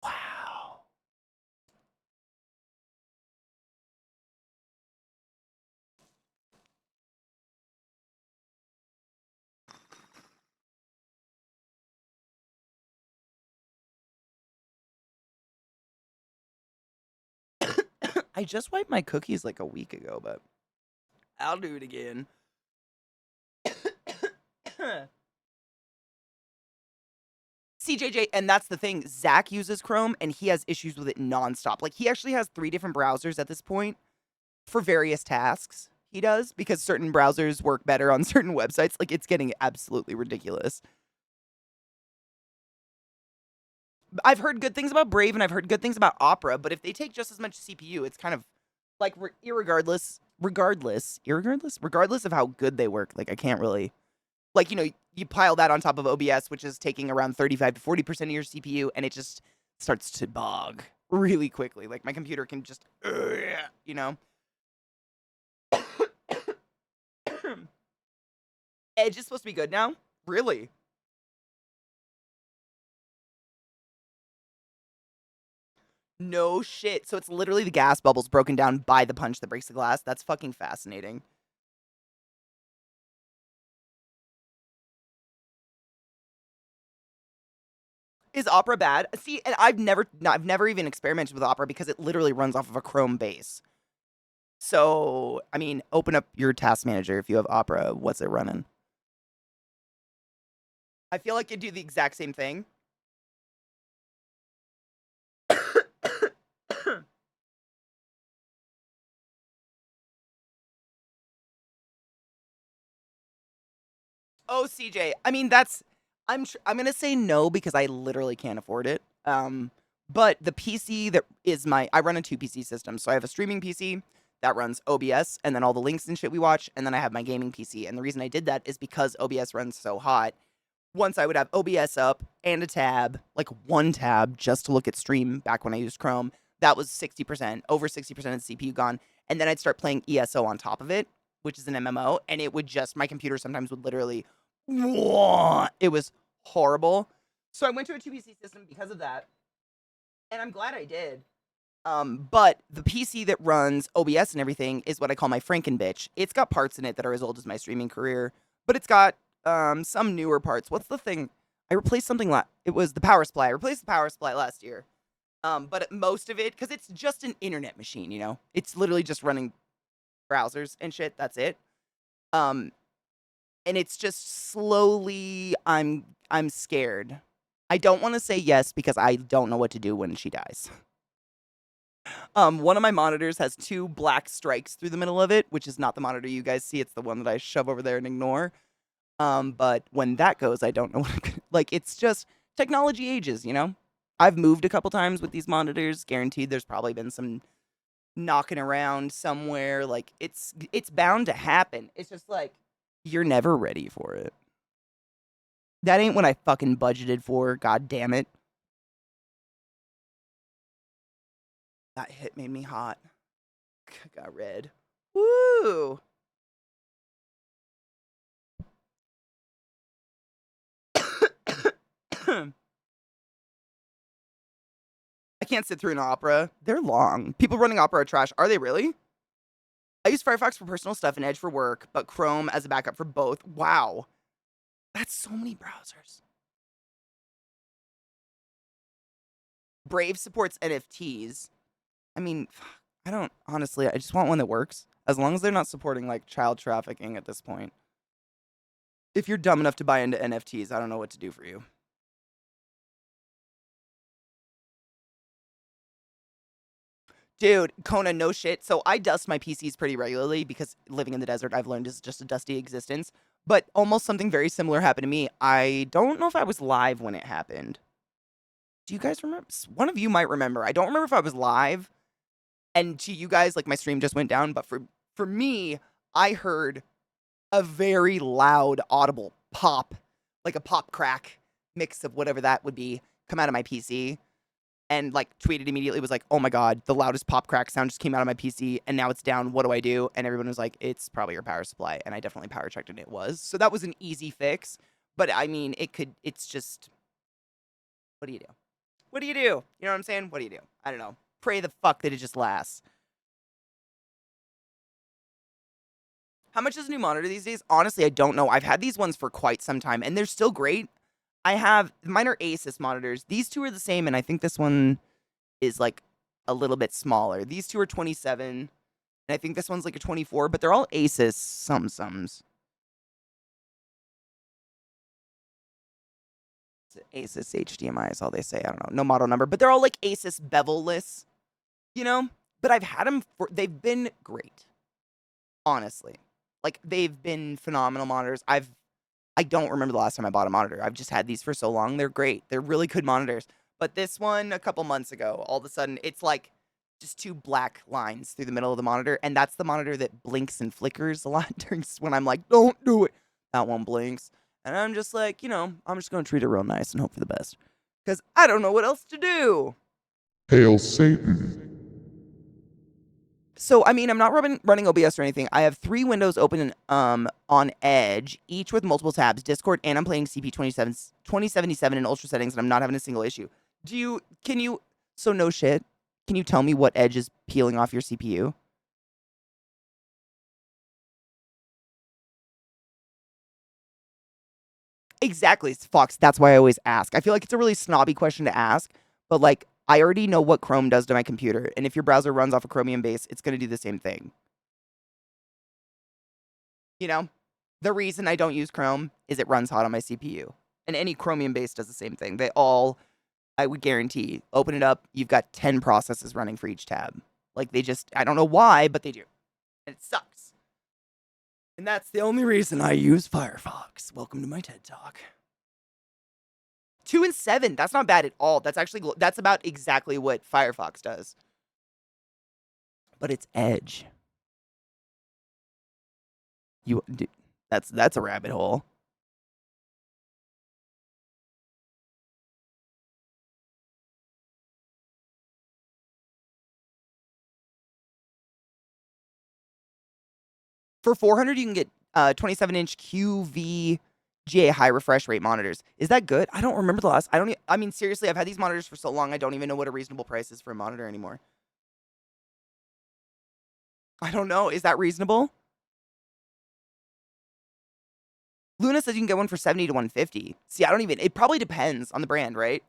Wow. I just wiped my cookies like a week ago, but I'll do it again. CJJ, and that's the thing. Zach uses Chrome, and he has issues with it nonstop. Like, he actually has 3 different browsers at this point for various tasks. He does, because certain browsers work better on certain websites. Like, it's getting absolutely ridiculous. I've heard good things about Brave, and I've heard good things about Opera, but if they take just as much CPU, it's kind of, like, regardless of how good they work, like, I can't really, like, you pile that on top of OBS, which is taking around 35 to 40% of your CPU, and it just starts to bog really quickly. Like, my computer can just, you know? Edge is supposed to be good now? Really? No shit. So it's literally the gas bubbles broken down by the punch that breaks the glass. That's fucking fascinating. Is Opera bad? See, and I've never even experimented with Opera because it literally runs off of a Chrome base. So, I mean, open up your task manager if you have Opera. What's it running? I feel like it'd do the exact same thing. Oh, CJ. I mean, I'm gonna say no because I literally can't afford it. But the PC that is I run a 2 PC system, so I have a streaming PC that runs OBS, and then all the links and shit we watch, and then I have my gaming PC. And the reason I did that is because OBS runs so hot. Once I would have OBS up and a tab, like one tab, just to look at stream back when I used Chrome. That was 60%, over 60% of the CPU gone. And then I'd start playing ESO on top of it, which is an MMO, and it would just, my computer sometimes would literally, it was horrible. So I went to a 2 PC system because of that, and I'm glad I did. But the PC that runs OBS and everything is what I call my Frankenbitch. It's got parts in it that are as old as my streaming career, but it's got some newer parts. What's the thing? I replaced something it was the power supply. I replaced the power supply last year. But most of it, because it's just an internet machine, you know? It's literally just running browsers and shit. That's it. And it's just slowly I'm scared. I don't want to say yes because I don't know what to do when she dies. One of my monitors has 2 black strikes through the middle of it, which is not the monitor you guys see. It's the one that I shove over there and ignore. But when that goes, I don't know what like, it's just technology ages, you know? I've moved a couple times with these monitors. Guaranteed there's probably been some knocking around somewhere. Like, it's bound to happen. It's just like, you're never ready for it. That ain't what I fucking budgeted for, god damn it. That hit made me hot. Got red. Woo! I can't sit through an Opera. They're long. People running Opera are trash. Are they really? I use Firefox for personal stuff and Edge for work, but Chrome as a backup for both. Wow. That's so many browsers. Brave supports NFTs. I mean, I don't, honestly, I just want one that works. As long as they're not supporting, like, child trafficking at this point. If you're dumb enough to buy into NFTs, I don't know what to do for you. Dude, Kona, no shit. So I dust my PCs pretty regularly because living in the desert, I've learned is just a dusty existence. But almost something very similar happened to me. I don't know if I was live when it happened. Do you guys remember? One of you might remember. I don't remember if I was live. And to you guys, like, my stream just went down. But for me, I heard a very loud, audible pop, like a pop crack mix of whatever that would be, come out of my PC. And, like, tweeted immediately, was like, oh my god, the loudest pop crack sound just came out of my PC, and now it's down, what do I do? And everyone was like, it's probably your power supply, and I definitely power checked, and it was. So that was an easy fix, but, I mean, it's just, what do you do? What do you do? You know what I'm saying? What do you do? I don't know. Pray the fuck that it just lasts. How much is a new monitor these days? Honestly, I don't know. I've had these ones for quite some time, and they're still great. Mine are Asus monitors. These 2 are the same, and I think this one is, like, a little bit smaller. These 2 are 27, and I think this one's like a 24, but they're all Asus sums. Asus HDMI is all they say. I don't know. No model number, but they're all like Asus bevel-less, you know? But I've had them they've been great. Honestly. Like, they've been phenomenal monitors. I don't remember the last time I bought a monitor. I've just had these for so long. They're great. They're really good monitors. But this one, a couple months ago, all of a sudden, it's like just 2 black lines through the middle of the monitor. And that's the monitor that blinks and flickers a lot during when I'm like, don't do it. That one blinks. And I'm just like, you know, I'm just going to treat it real nice and hope for the best. Because I don't know what else to do. Hail Satan. So, I mean, I'm not running OBS or anything. I have 3 windows open on Edge, each with multiple tabs, Discord, and I'm playing CP2077 in ultra settings, and I'm not having a single issue. So no shit, can you tell me what Edge is peeling off your CPU? Exactly, Fox, that's why I always ask. I feel like it's a really snobby question to ask, but, like, I already know what Chrome does to my computer, and if your browser runs off a Chromium base, it's going to do the same thing. You know? The reason I don't use Chrome is it runs hot on my CPU. And any Chromium base does the same thing. They all, I would guarantee, open it up, you've got 10 processes running for each tab. Like they just, I don't know why, but they do. And it sucks. And that's the only reason I use Firefox. Welcome to my TED Talk. 2 and 7, that's not bad at all. That's actually, that's about exactly what Firefox does. But it's Edge. That's a rabbit hole. For 400, you can get 27-inch QVGA high refresh rate monitors. Is that good? I don't remember the last. I mean, seriously, I've had these monitors for so long, I don't even know what a reasonable price is for a monitor anymore. I don't know. Is that reasonable? Luna says you can get one for 70 to 150. See, I don't even. It probably depends on the brand, right?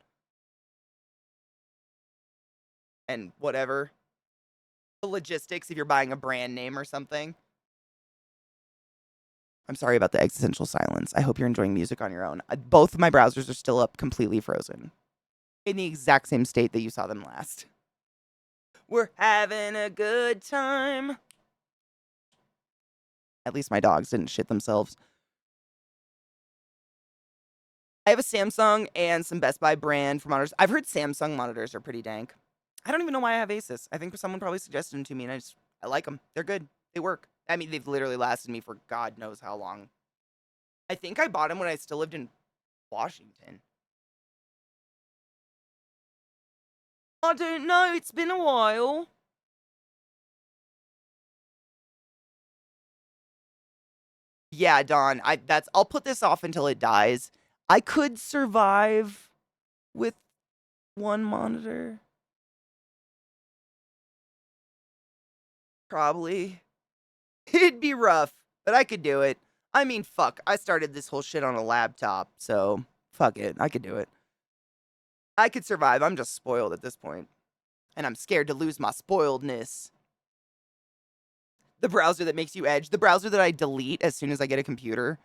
And whatever. The logistics if you're buying a brand name or something. I'm sorry about the existential silence. I hope you're enjoying music on your own. Both of my browsers are still up, completely frozen. In the exact same state that you saw them last. We're having a good time. At least my dogs didn't shit themselves. I have a Samsung and some Best Buy brand for monitors. I've heard Samsung monitors are pretty dank. I don't even know why I have Asus. I think someone probably suggested them to me, and I like them. They're good. They work. I mean, they've literally lasted me for God knows how long. I think I bought them when I still lived in Washington. I don't know. It's been a while. Yeah, Don. I'll put this off until it dies. I could survive with one monitor. Probably. It'd be rough, but I could do it. I mean, fuck. I started this whole shit on a laptop, so fuck it. I could do it. I could survive. I'm just spoiled at this point. And I'm scared to lose my spoiledness. The browser that makes you edge. The browser that I delete as soon as I get a computer.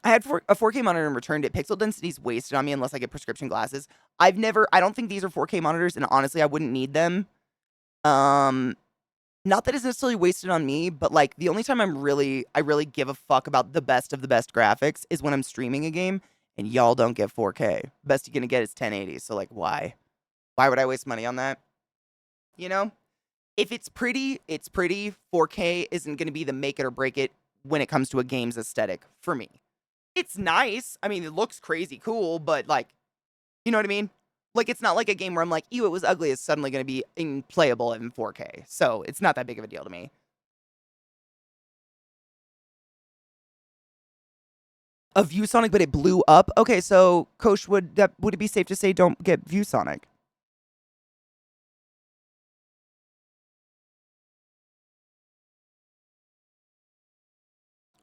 I had a 4K monitor and returned it. Pixel density's wasted on me unless I get prescription glasses. I don't think these are 4K monitors, and honestly, I wouldn't need them. Not that it's necessarily wasted on me, but like the only time I really give a fuck about the best of the best graphics is when I'm streaming a game, and y'all don't get 4K. Best you're gonna get is 1080. So like, why? Why would I waste money on that? You know, if it's pretty, it's pretty. 4K isn't gonna be the make it or break it when it comes to a game's aesthetic for me. It's nice. I mean, it looks crazy cool, but like, you know what I mean? Like, it's not like a game where I'm like, ew, it was ugly. It's suddenly going to be playable in 4K. So it's not that big of a deal to me. A ViewSonic, but it blew up? Okay, so, Kosh, would it be safe to say don't get ViewSonic?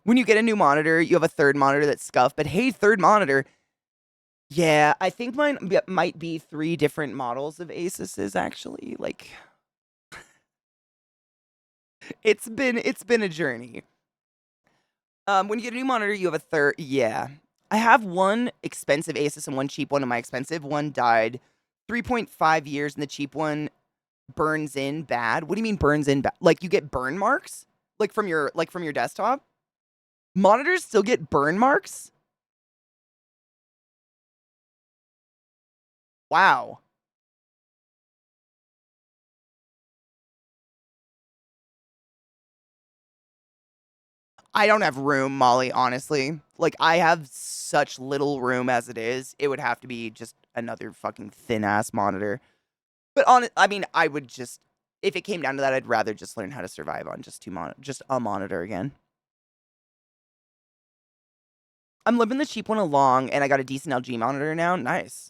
When you get a new monitor, you have a third monitor that's scuffed. But hey, third monitor. Yeah, I think mine might be 3 different models of Asus's, actually. Like, it's been a journey. When you get a new monitor, you have a third. Yeah. I have one expensive Asus and one cheap one, and my expensive one died 3.5 years, and the cheap one burns in bad. What do you mean burns in bad? Like you get burn marks? Like from your desktop? Monitors still get burn marks? Wow. I don't have room, Molly, honestly. Like, I have such little room as it is. It would have to be just another fucking thin-ass monitor. But I mean, I would just, if it came down to that, I'd rather just learn how to survive on just a monitor again. I'm living the cheap one along, and I got a decent LG monitor now. Nice.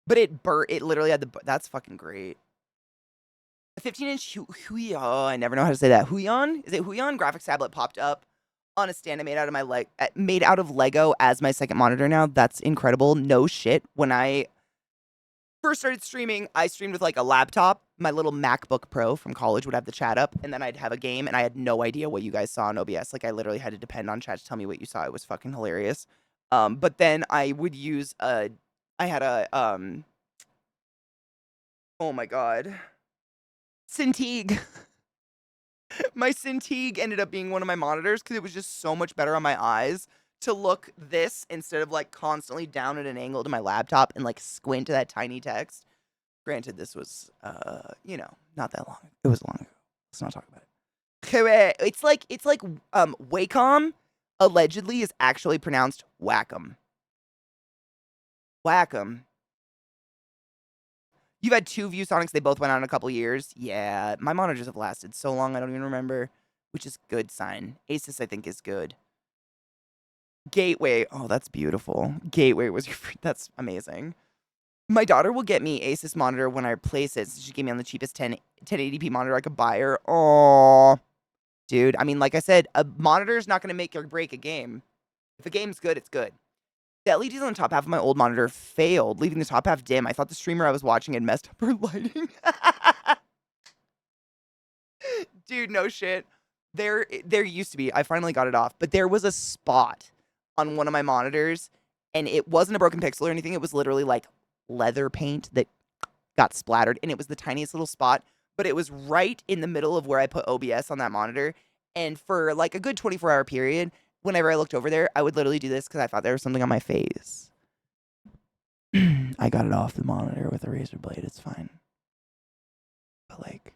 But it literally had that's fucking great. A 15-inch Huion, I never know how to say that. Huion? Is it Huion graphics tablet popped up on a stand I made out of Lego as my second monitor now. That's incredible. No shit. When I first started streaming, I streamed with like a laptop. My little MacBook Pro from college would have the chat up, and then I'd have a game, and I had no idea what you guys saw on OBS. Like, I literally had to depend on chat to tell me what you saw. It was fucking hilarious. But then I would use I had a oh my god, Cintiq. My Cintiq ended up being one of my monitors because it was just so much better on my eyes to look this instead of like constantly down at an angle to my laptop and like squint to that tiny text. Granted, this was not that long. It was long ago. Let's not talk about it. Correct. It's like Wacom allegedly is actually pronounced Wacom. Wacom. You've had two ViewSonics. They both went out in a couple years. Yeah, my monitors have lasted so long I don't even remember, which is good sign. Asus I think is good. Gateway. Oh, that's beautiful. Gateway was your. That's amazing. My daughter will get me Asus monitor when I replace it. So she gave me on the cheapest 1080p monitor I could buy her. Oh, dude. I mean, like I said, a monitor is not going to make or break a game. If a game's good, it's good. The LEDs on the top half of my old monitor failed, leaving the top half dim. I thought the streamer I was watching had messed up her lighting. Dude, no shit. There used to be. I finally got it off, but there was a spot on one of my monitors, and it wasn't a broken pixel or anything. It was literally like leather paint that got splattered, and it was the tiniest little spot, but it was right in the middle of where I put OBS on that monitor. And for like a good 24-hour period, whenever I looked over there, I would literally do this because I thought there was something on my face. I got it off the monitor with a razor blade. It's fine. But like,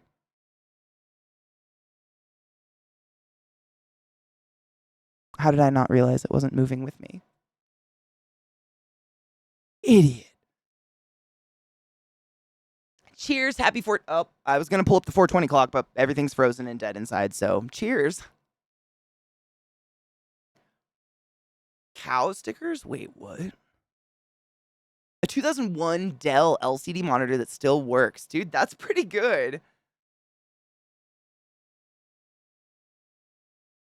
how did I not realize it wasn't moving with me? Idiot. Cheers. Happy Oh, I was going to pull up the 420 clock, but everything's frozen and dead inside. So cheers. Cow stickers? Wait, what? A 2001 Dell LCD monitor that still works. Dude, that's pretty good.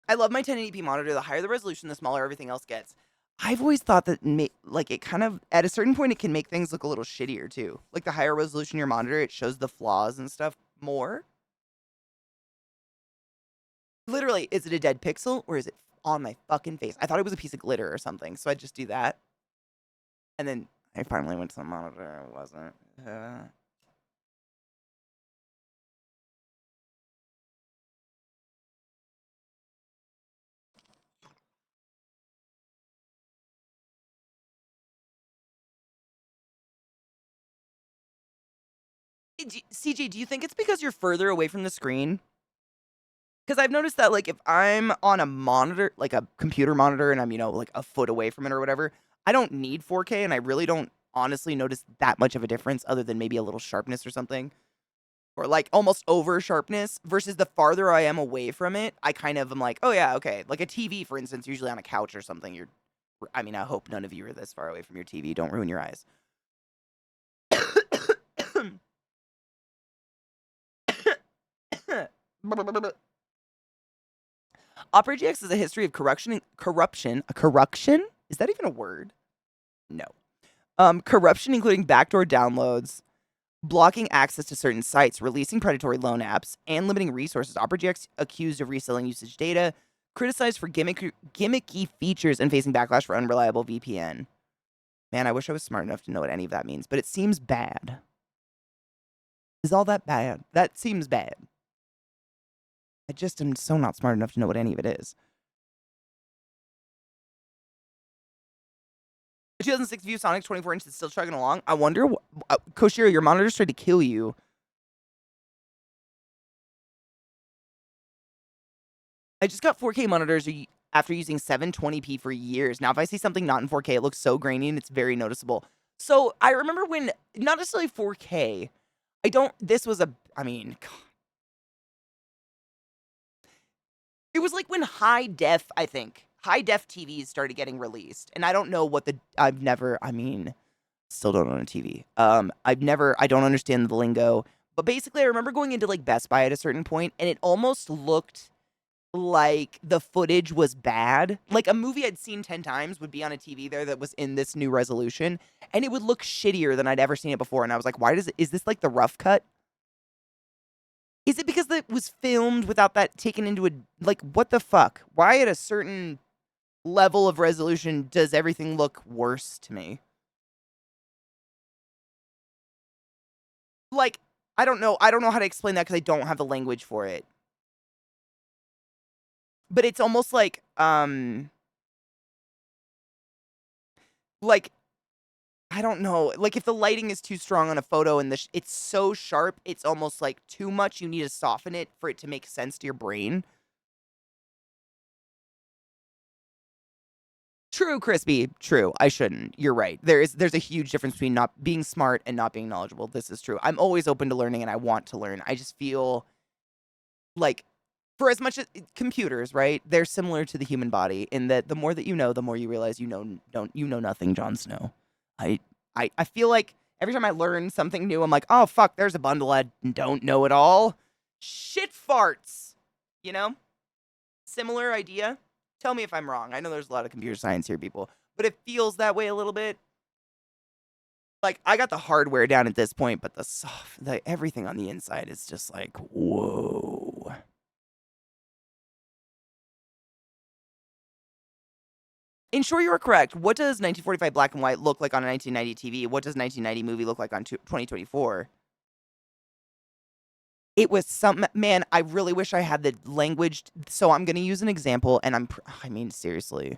I love my 1080p monitor. The higher the resolution, the smaller everything else gets. I've always thought that like it kind of at a certain point it can make things look a little shittier too. Like the higher resolution your monitor, it shows the flaws and stuff more. Literally, is it a dead pixel or is it on my fucking face? I thought it was a piece of glitter or something, so I'd just do that. And then I finally went to the monitor. It wasn't. CJ, do you think it's because you're further away from the screen? Because I've noticed that, like, if I'm on a monitor, like a computer monitor, and I'm, like a foot away from it or whatever, I don't need 4K, and I really don't honestly notice that much of a difference other than maybe a little sharpness or something. Or, like, almost over sharpness, versus the farther I am away from it, I kind of am like, oh, yeah, okay. Like a TV, for instance, usually on a couch or something, I mean, I hope none of you are this far away from your TV. Don't ruin your eyes. Opera GX has a history of corruption. Corruption? Is that even a word? No. Corruption, including backdoor downloads, blocking access to certain sites, releasing predatory loan apps, and limiting resources. Opera GX accused of reselling usage data, criticized for gimmicky features, and facing backlash for unreliable VPN. Man, I wish I was smart enough to know what any of that means, but it seems bad. Is all that bad? That seems bad. I just am so not smart enough to know what any of it is. The 2006 ViewSonic 24-inch is still chugging along. I wonder, Koshiro, your monitor's tried to kill you. I just got 4K monitors after using 720p for years. Now, if I see something not in 4K, it looks so grainy and it's very noticeable. So I remember when, not necessarily 4K, it was like when high def TVs started getting released. And I don't know what still don't own a TV. I don't understand the lingo. But basically, I remember going into like Best Buy at a certain point, and it almost looked like the footage was bad. Like a movie I'd seen 10 times would be on a TV there that was in this new resolution, and it would look shittier than I'd ever seen it before. And I was like, is this like the rough cut? Is it because it was filmed without that taken into like, what the fuck? Why at a certain level of resolution does everything look worse to me. Like, I don't know how to explain that because I don't have the language for it. But it's almost like I don't know, like if the lighting is too strong on a photo and it's so sharp, it's almost like too much. You need to soften it for it to make sense to your brain. True, Crispy. True. I shouldn't. You're right. There's a huge difference between not being smart and not being knowledgeable. This is true. I'm always open to learning and I want to learn. I just feel like for as much as computers, right? They're similar to the human body in that the more that you know, the more you realize you know nothing, Jon Snow. I I feel like every time I learn something new, I'm like, oh fuck, there's a bundle I don't know at all. Shit farts. You know? Similar idea. Tell me if I'm wrong. I know there's a lot of computer science here, people, but it feels that way a little bit. Like I got the hardware down at this point, but everything on the inside is just like, whoa. In short, you are correct. What does 1945 black and white look like on a 1990 TV? What does 1990 movie look like on 2024? It was some man. I really wish I had the language. So I'm going to use an example, and I mean, seriously,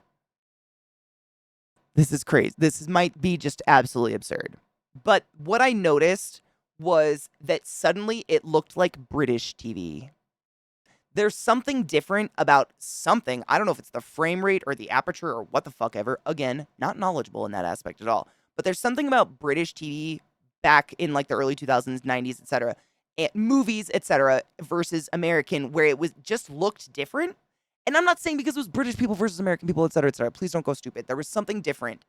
this is crazy. Might be just absolutely absurd. But what I noticed was that suddenly it looked like British TV. There's something different about something. I don't know if it's the frame rate or the aperture or what the fuck ever. Again, not knowledgeable in that aspect at all. But there's something about British TV back in like the early 2000s, 90s, etc., movies, etc., versus American, where it was just looked different. And I'm not saying because it was British people versus American people, etc., etc. Please don't go stupid. There was something different.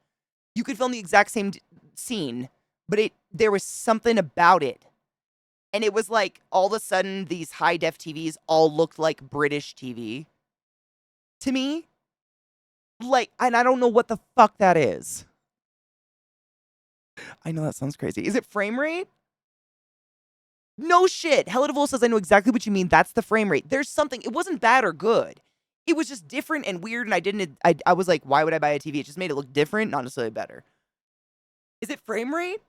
You could film the exact same scene, but there was something about it. And it was like all of a sudden these high def TVs all looked like British TV to me. Like, and I don't know what the fuck that is. I know that sounds crazy. Is it frame rate? No shit. Hella Devil says I know exactly what you mean. That's the frame rate. There's something. It wasn't bad or good. It was just different and weird. And I was like, why would I buy a TV? It just made it look different, not necessarily better. Is it frame rate?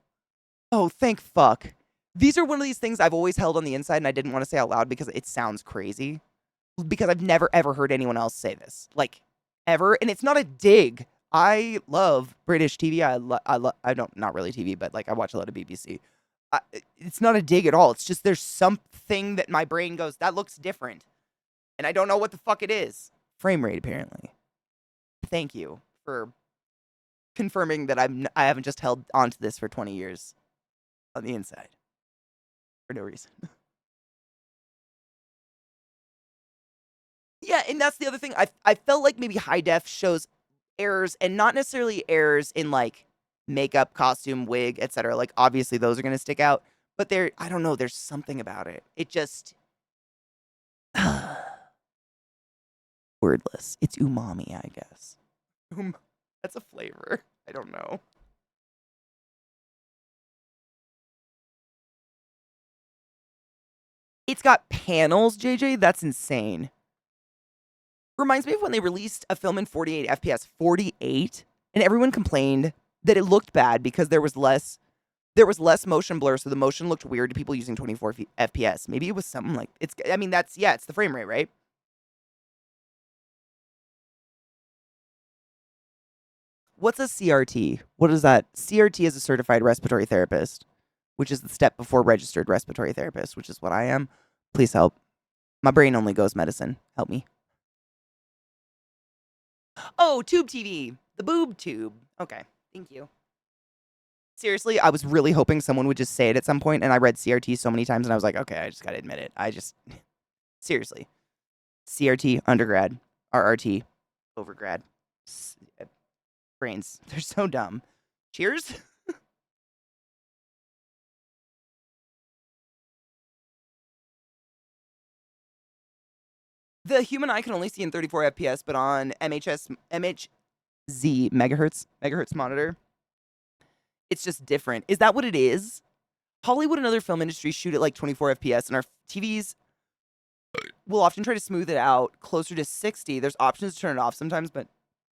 Oh, thank fuck. These are one of these things I've always held on the inside and I didn't want to say out loud because it sounds crazy. Because I've never ever heard anyone else say this. Like, ever. And it's not a dig. I love British TV. I don't, not really TV, but like I watch a lot of BBC. It's not a dig at all. It's just there's something that my brain goes, that looks different. And I don't know what the fuck it is. Frame rate, apparently. Thank you for confirming that I haven't just held onto this for 20 years on the inside. For no reason. Yeah, and that's the other thing. I felt like maybe high def shows errors, and not necessarily errors in like makeup, costume, wig, etc. Like obviously those are gonna stick out, but I don't know. There's something about it. It just wordless. It's umami, I guess. That's a flavor. I don't know. It's got panels, JJ. That's insane. Reminds me of when they released a film in 48 FPS, 48, and everyone complained that it looked bad because there was less motion blur, so the motion looked weird to people using 24 FPS. Maybe it was something like it's the frame rate, right? What's a CRT? What is that? CRT is a certified respiratory therapist, which is the step before registered respiratory therapist, which is what I am. Please help. My brain only goes medicine. Help me. Oh, tube TV. The boob tube. Okay. Thank you. Seriously, I was really hoping someone would just say it at some point, and I read CRT so many times, and I was like, okay, I just gotta admit it. Seriously. CRT, undergrad. RRT, overgrad. Brains. They're so dumb. Cheers? The human eye can only see in 34 FPS, but on MHZ megahertz monitor, it's just different. Is that what it is? Hollywood and other film industries shoot at like 24 FPS, and our TVs will often try to smooth it out closer to 60. There's options to turn it off sometimes, but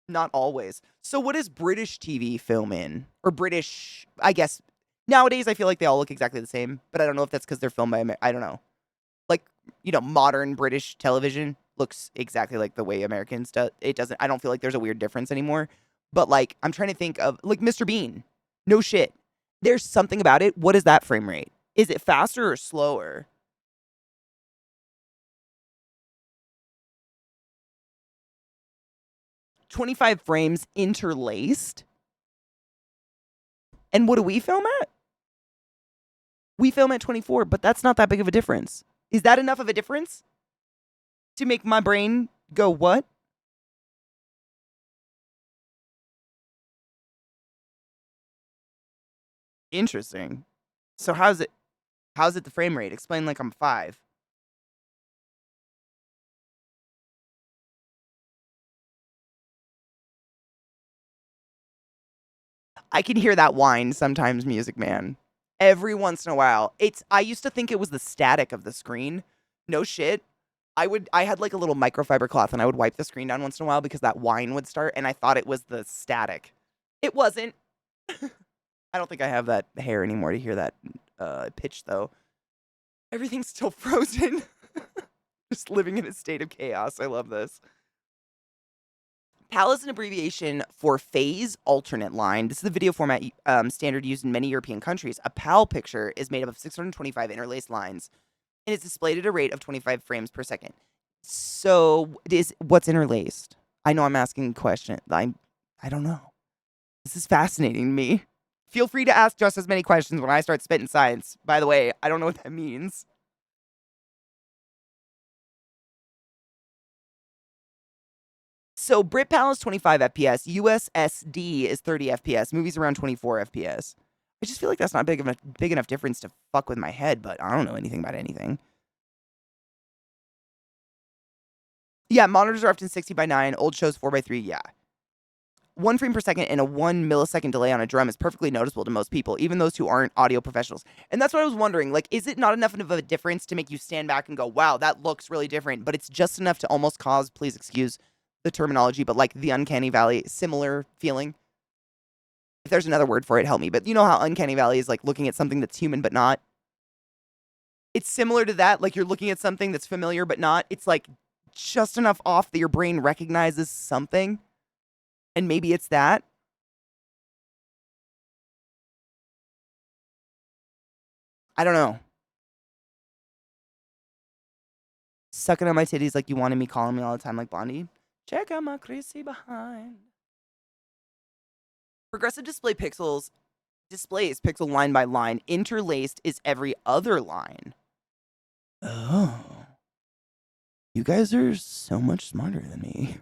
Not always. So what does British TV film in? Or British, I guess, nowadays I feel like they all look exactly the same, but I don't know if that's because they're filmed by, I don't know. Like, modern British television looks exactly like the way Americans do. It doesn't, I don't feel like there's a weird difference anymore. But like, I'm trying to think of, like, Mr. Bean. No shit. There's something about it. What is that frame rate? Is it faster or slower? 25 frames interlaced? And what do we film at? We film at 24, but that's not that big of a difference. Is that enough of a difference to make my brain go, what? Interesting. So how's it the frame rate? Explain like I'm 5. I can hear that whine sometimes, Music Man. Every once in a while. I used to think it was the static of the screen. No shit. I had like a little microfiber cloth and I would wipe the screen down once in a while because that whine would start and I thought it was the static. It wasn't. I don't think I have that hair anymore to hear that pitch though. Everything's still frozen. Just living in a state of chaos. I love this. PAL is an abbreviation for phase alternate line. This is the video format standard used in many European countries. A PAL picture is made up of 625 interlaced lines and it's displayed at a rate of 25 frames per second. So, what's interlaced? I know I'm asking a question. I don't know. This is fascinating to me. Feel free to ask just as many questions when I start spitting science. By the way, I don't know what that means. So BritPal is 25 FPS, USSD is 30 FPS, movies around 24 FPS. I just feel like that's not big enough difference to fuck with my head, but I don't know anything about anything. Yeah, monitors are often 60 by 9, old shows 4 by 3, yeah. 1 frame per second and a 1 millisecond delay on a drum is perfectly noticeable to most people, even those who aren't audio professionals. And that's what I was wondering. Like, is it not enough of a difference to make you stand back and go, wow, that looks really different, but it's just enough to almost cause, please excuse the terminology, but like the uncanny valley, similar feeling? If there's another word for it, help me. But you know how uncanny valley is like looking at something that's human but not? It's similar to that. Like you're looking at something that's familiar but not. It's like just enough off that your brain recognizes something. And maybe it's that. I don't know. Sucking on my titties like you wanted me, calling me all the time like Blondie. Check out my crazy behind. Progressive displays pixel line by line. Interlaced is every other line. Oh. You guys are so much smarter than me.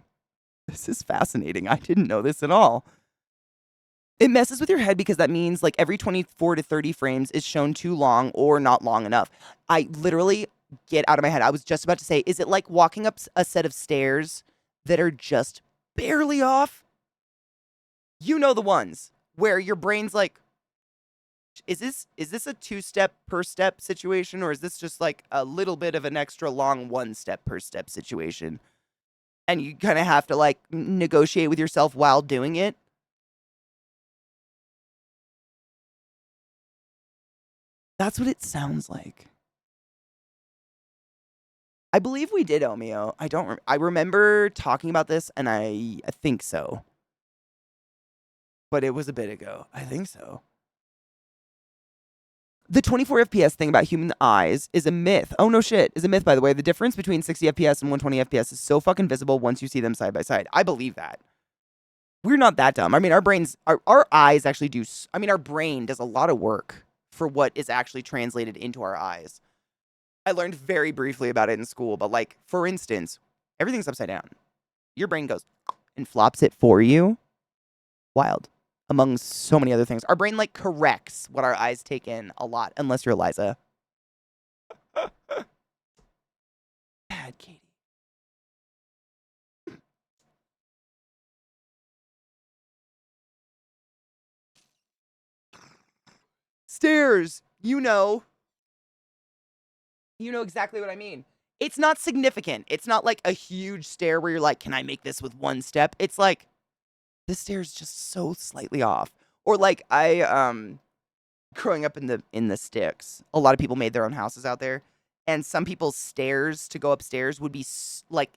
This is fascinating. I didn't know this at all. It messes with your head because that means like every 24 to 30 frames is shown too long or not long enough. I literally get out of my head. I was just about to say, is it like walking up a set of stairs that are just barely off? You know the ones where your brain's like, is this a 2-step per step situation, or is this just like a little bit of an extra long 1-step per step situation? And you kind of have to like negotiate with yourself while doing it. That's what it sounds like. I believe we did Omeo. I remember talking about this, and I think so. But it was a bit ago. I think so. The 24 FPS thing about human eyes is a myth. Oh, no shit. Is a myth, by the way. The difference between 60 FPS and 120 FPS is so fucking visible once you see them side by side. I believe that. We're not that dumb. I mean, our eyes actually do, our brain does a lot of work for what is actually translated into our eyes. I learned very briefly about it in school, but like, for instance, everything's upside down. Your brain goes and flops it for you. Wild. Among so many other things. Our brain like corrects what our eyes take in a lot, unless you're Eliza. Bad Katie. Stairs. You know exactly what I mean. It's not significant. It's not like a huge stair where you're like, can I make this with 1 step? It's like this stair is just so slightly off. Or like I growing up in the sticks, a lot of people made their own houses out there, and some people's stairs to go upstairs would be like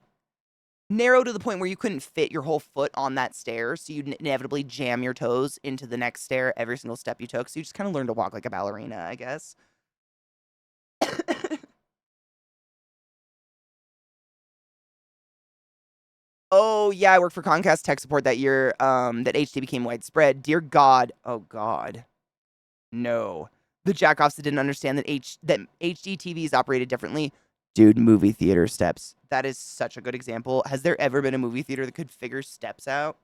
narrow to the point where you couldn't fit your whole foot on that stair, so you'd inevitably jam your toes into the next stair every single step you took. So you just kind of learn to walk like a ballerina, I guess. Oh yeah, I worked for Comcast tech support that year. That HD became widespread. Dear God, oh God, no. The jackoffs that didn't understand that HD TVs operated differently. Dude, movie theater steps. That is such a good example. Has there ever been a movie theater that could figure steps out?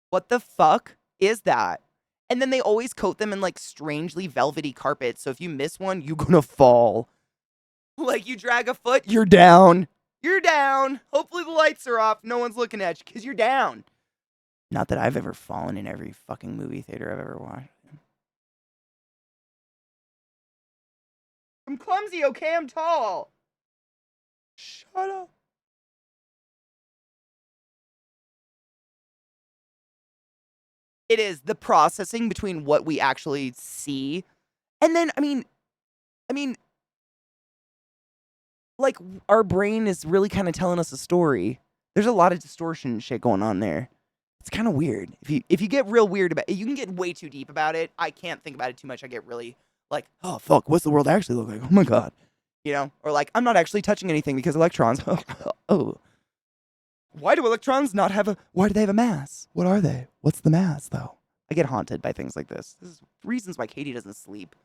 What the fuck is that? And then they always coat them in like strangely velvety carpets. So if you miss one, you're gonna fall. Like you drag a foot, you're down. You're down. Hopefully the lights are off. No one's looking at you because you're down. Not that I've ever fallen in every fucking movie theater I've ever watched. I'm clumsy, okay? I'm tall. Shut up. It is the processing between what we actually see. And then, I mean, like our brain is really kind of telling us a story. There's a lot of distortion shit going on there. It's kind of weird. If you get real weird about it, you can get way too deep about it. I can't think about it too much. I get really like, oh fuck, what's the world actually look like? Oh my God. You know? Or like, I'm not actually touching anything because electrons. Oh. Why do electrons not have why do they have a mass? What are they? What's the mass though? I get haunted by things like this. This is reasons why Katie doesn't sleep.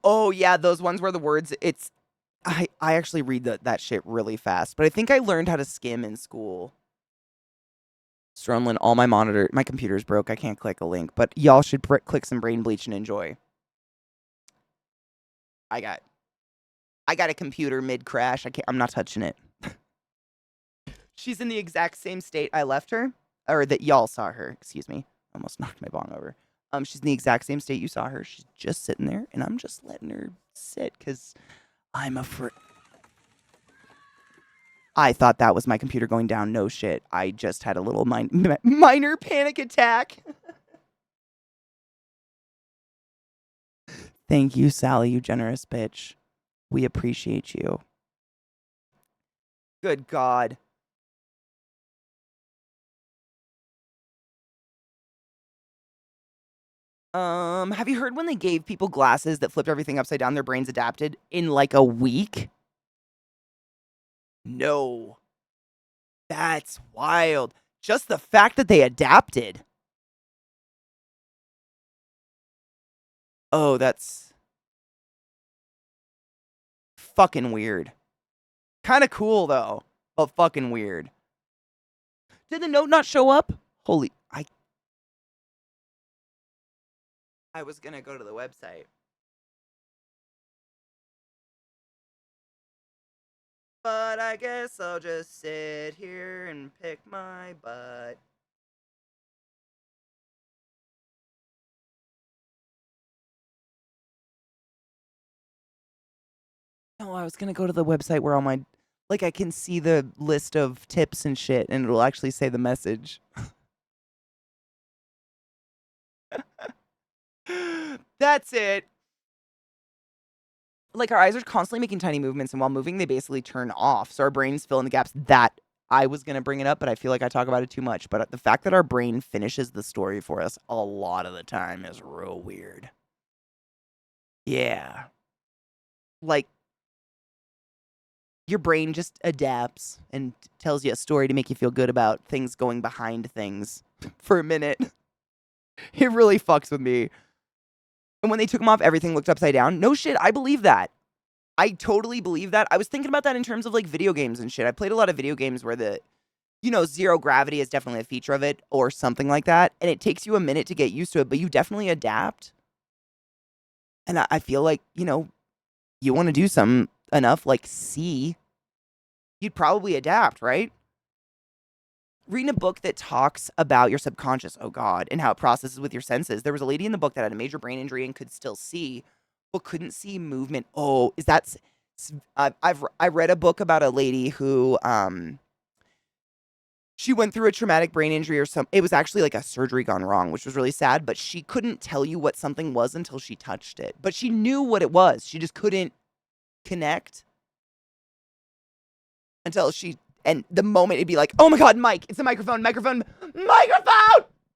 Oh yeah, those ones where the words I actually read that shit really fast, but I think I learned how to skim in school. Stronlin, all my computer's broke. I can't click a link, but y'all should click some brain bleach and enjoy. I got a computer mid crash. I'm not touching it. She's in the exact same state I left her, or that y'all saw her. Excuse me, almost knocked my bong over. She's in the exact same state you saw her. She's just sitting there, and I'm just letting her sit because I'm afraid. I thought that was my computer going down. No shit. I just had a little minor panic attack. Thank you, Sally, you generous bitch. We appreciate you. Good God. Have you heard when they gave people glasses that flipped everything upside down, their brains adapted in like a week? No. That's wild. Just the fact that they adapted. Oh, that's fucking weird. Kind of cool though, but fucking weird. Did the note not show up? Holy, I was gonna go to the website. But I guess I'll just sit here and pick my butt. No, I was gonna go to the website where all my, like, I can see the list of tips and shit, and it'll actually say the message. That's it. Like, our eyes are constantly making tiny movements, and while moving, they basically turn off. So our brains fill in the gaps. That I was gonna bring it up, but I feel like I talk about it too much. But the fact that our brain finishes the story for us a lot of the time is real weird. Yeah. Like, your brain just adapts and tells you a story to make you feel good about things going behind things for a minute. It really fucks with me. And when they took them off, everything looked upside down. No shit, I believe that. I totally believe that. I was thinking about that in terms of like video games and shit. I played a lot of video games where zero gravity is definitely a feature of it or something like that. And it takes you a minute to get used to it, but you definitely adapt. And I feel like, you want to do something enough, like C, you'd probably adapt, right? Reading a book that talks about your subconscious, oh God, and how it processes with your senses. There was a lady in the book that had a major brain injury and could still see, but couldn't see movement. Oh, I read a book about a lady who she went through a traumatic brain injury or some. It was actually like a surgery gone wrong, which was really sad. But she couldn't tell you what something was until she touched it. But she knew what it was. She just couldn't connect until she. And the moment it'd be like, oh my God, Mike, it's a microphone.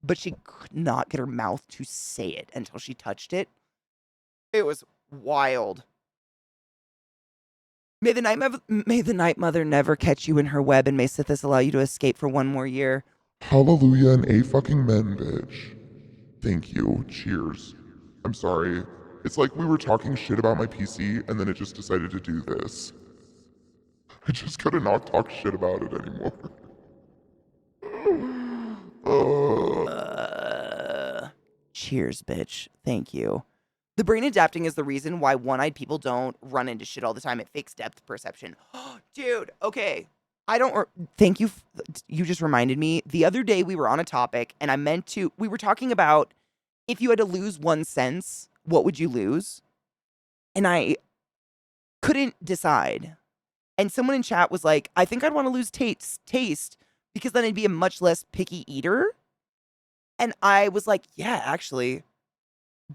But she could not get her mouth to say it until she touched it. It was wild. May the night mother never catch you in her web, and may Sithis allow you to escape for one more year. Hallelujah and a fucking men, bitch. Thank you. Cheers. I'm sorry. It's like we were talking shit about my PC and then it just decided to do this. I just gotta not talk shit about it anymore. Cheers, bitch. Thank you. The brain adapting is the reason why one-eyed people don't run into shit all the time. It fakes depth perception. Dude, okay. Thank you. You just reminded me. The other day we were on a topic and we were talking about if you had to lose one sense, what would you lose? And I couldn't decide. And someone in chat was like, I think I'd want to lose taste because then I'd be a much less picky eater. And I was like, yeah, actually.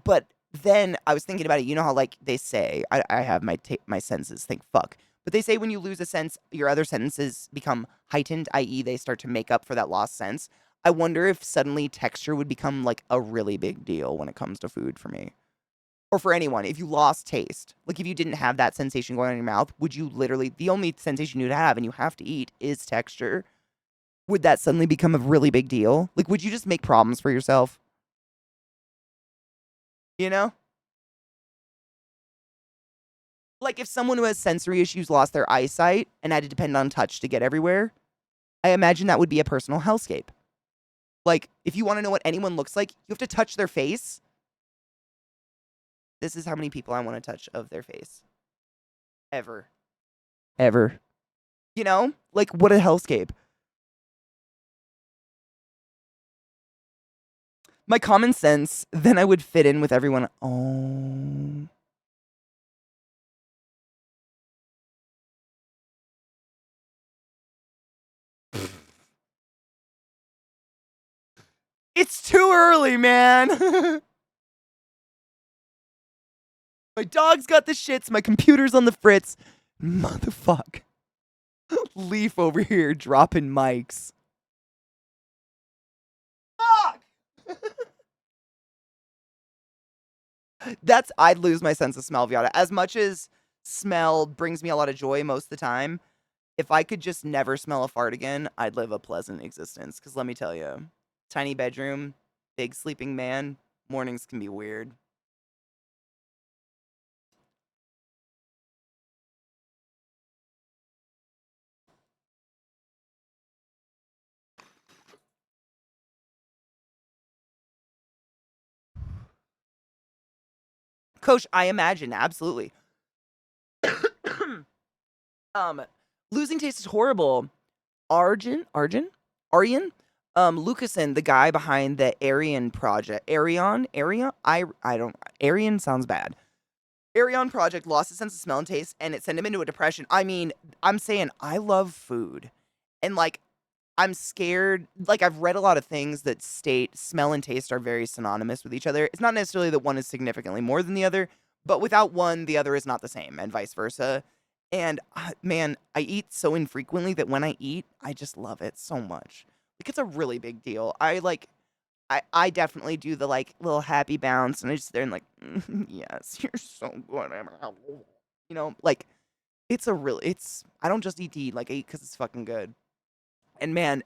But then I was thinking about it. You know how like they say, I have my senses think fuck. But they say when you lose a sense, your other senses become heightened, i.e. they start to make up for that lost sense. I wonder if suddenly texture would become like a really big deal when it comes to food for me. Or for anyone, if you lost taste. Like if you didn't have that sensation going on in your mouth, would you literally, the only sensation you'd have and you have to eat is texture. Would that suddenly become a really big deal? Like would you just make problems for yourself? You know? Like if someone who has sensory issues lost their eyesight and had to depend on touch to get everywhere, I imagine that would be a personal hellscape. Like if you want to know what anyone looks like, you have to touch their face. This is how many people I want to touch of their face. Ever. You know? Like what a hellscape. My common sense, then I would fit in with everyone. Oh. It's too early, man. My dog's got the shits. My computer's on the fritz. Motherfuck. Leaf over here dropping mics. Fuck! I'd lose my sense of smell, Viata. As much as smell brings me a lot of joy most of the time, if I could just never smell a fart again, I'd live a pleasant existence. Because let me tell you, tiny bedroom, big sleeping man, mornings can be weird. Coach, I imagine, absolutely. Losing taste is horrible. Aryan, Lucasen, the guy behind the Arian project. Arian? I don't, Arian sounds bad. Arian project lost his sense of smell and taste, and it sent him into a depression. I mean, I'm saying I love food. And, like, I'm scared. Like, I've read a lot of things that state smell and taste are very synonymous with each other. It's not necessarily that one is significantly more than the other, but without one, the other is not the same, and vice versa. And, man, I eat so infrequently that when I eat, I just love it so much. Like, it's a really big deal. I definitely do the, like, little happy bounce, and I just sit there and, like, yes, you're so good. You know, like, I don't just eat to eat, like, I eat because it's fucking good. And, man,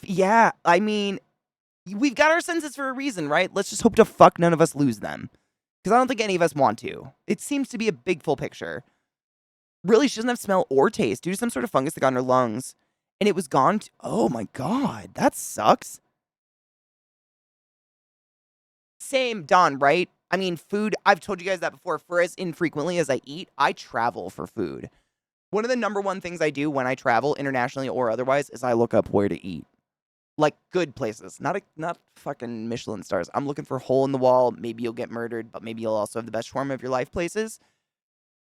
yeah, I mean, we've got our senses for a reason, right? Let's just hope to fuck none of us lose them. Because I don't think any of us want to. It seems to be a big full picture. Really, she doesn't have smell or taste due to some sort of fungus that got in her lungs. And it was gone. Oh my God, that sucks. Same, Don, right? I mean, food, I've told you guys that before. For as infrequently as I eat, I travel for food. One of the number one things I do when I travel internationally or otherwise is I look up where to eat. Like good places, not fucking Michelin stars. I'm looking for hole in the wall. Maybe you'll get murdered, but maybe you'll also have the best shawarma of your life places.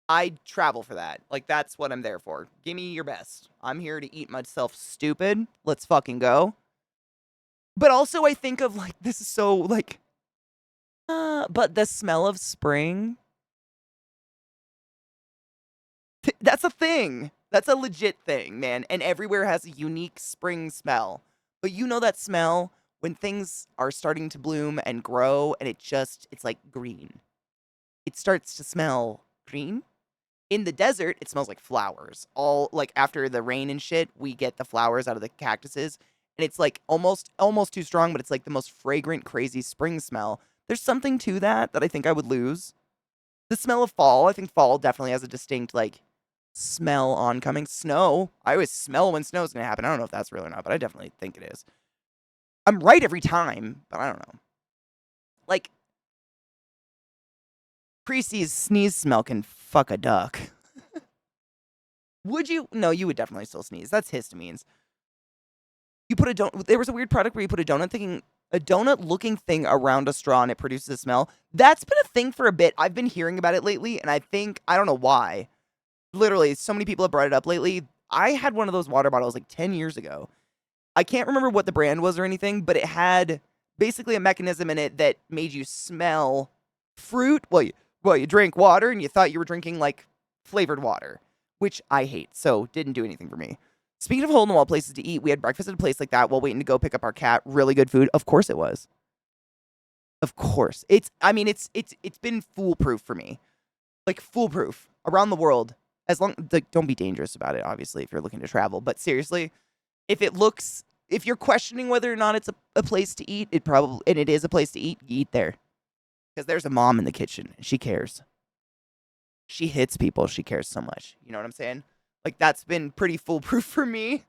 I'd travel for that. Like, that's what I'm there for. Give me your best. I'm here to eat myself stupid. Let's fucking go. But also, I think of like, this is so like, but the smell of spring, that's a thing. That's a legit thing, man. And everywhere has a unique spring smell. But you know that smell when things are starting to bloom and grow and it's like green. It starts to smell green. In the desert, it smells like flowers. All like after the rain and shit, we get the flowers out of the cactuses, and it's like almost too strong, but it's like the most fragrant, crazy spring smell. There's something to that I think I would lose. The smell of fall, I think fall definitely has a distinct like smell oncoming. Snow, I always smell when snow's gonna happen. I don't know if that's real or not, but I definitely think it is. I'm right every time, but I don't know. Like Creasy's sneeze smell can fuck a duck. Would you? No, you would definitely still sneeze. That's histamines. You put a donut. There was a weird product where you put a donut looking thing around a straw and it produces a smell. That's been a thing for a bit. I've been hearing about it lately, and I don't know why. Literally, so many people have brought it up lately. I had one of those water bottles like 10 years ago. I can't remember what the brand was or anything, but it had basically a mechanism in it that made you smell fruit. Well, you drank water and you thought you were drinking like flavored water, which I hate, so didn't do anything for me. Speaking of hole in the wall places to eat, we had breakfast at a place like that while waiting to go pick up our cat. Really good food. Of course it was. Of course. It's been foolproof for me. Like foolproof around the world. As long like don't be dangerous about it, obviously, if you're looking to travel. But seriously, if you're questioning whether or not it's a place to eat, it is a place to eat, you eat there. Because there's a mom in the kitchen and she cares. She hits people, she cares so much. You know what I'm saying? Like that's been pretty foolproof for me.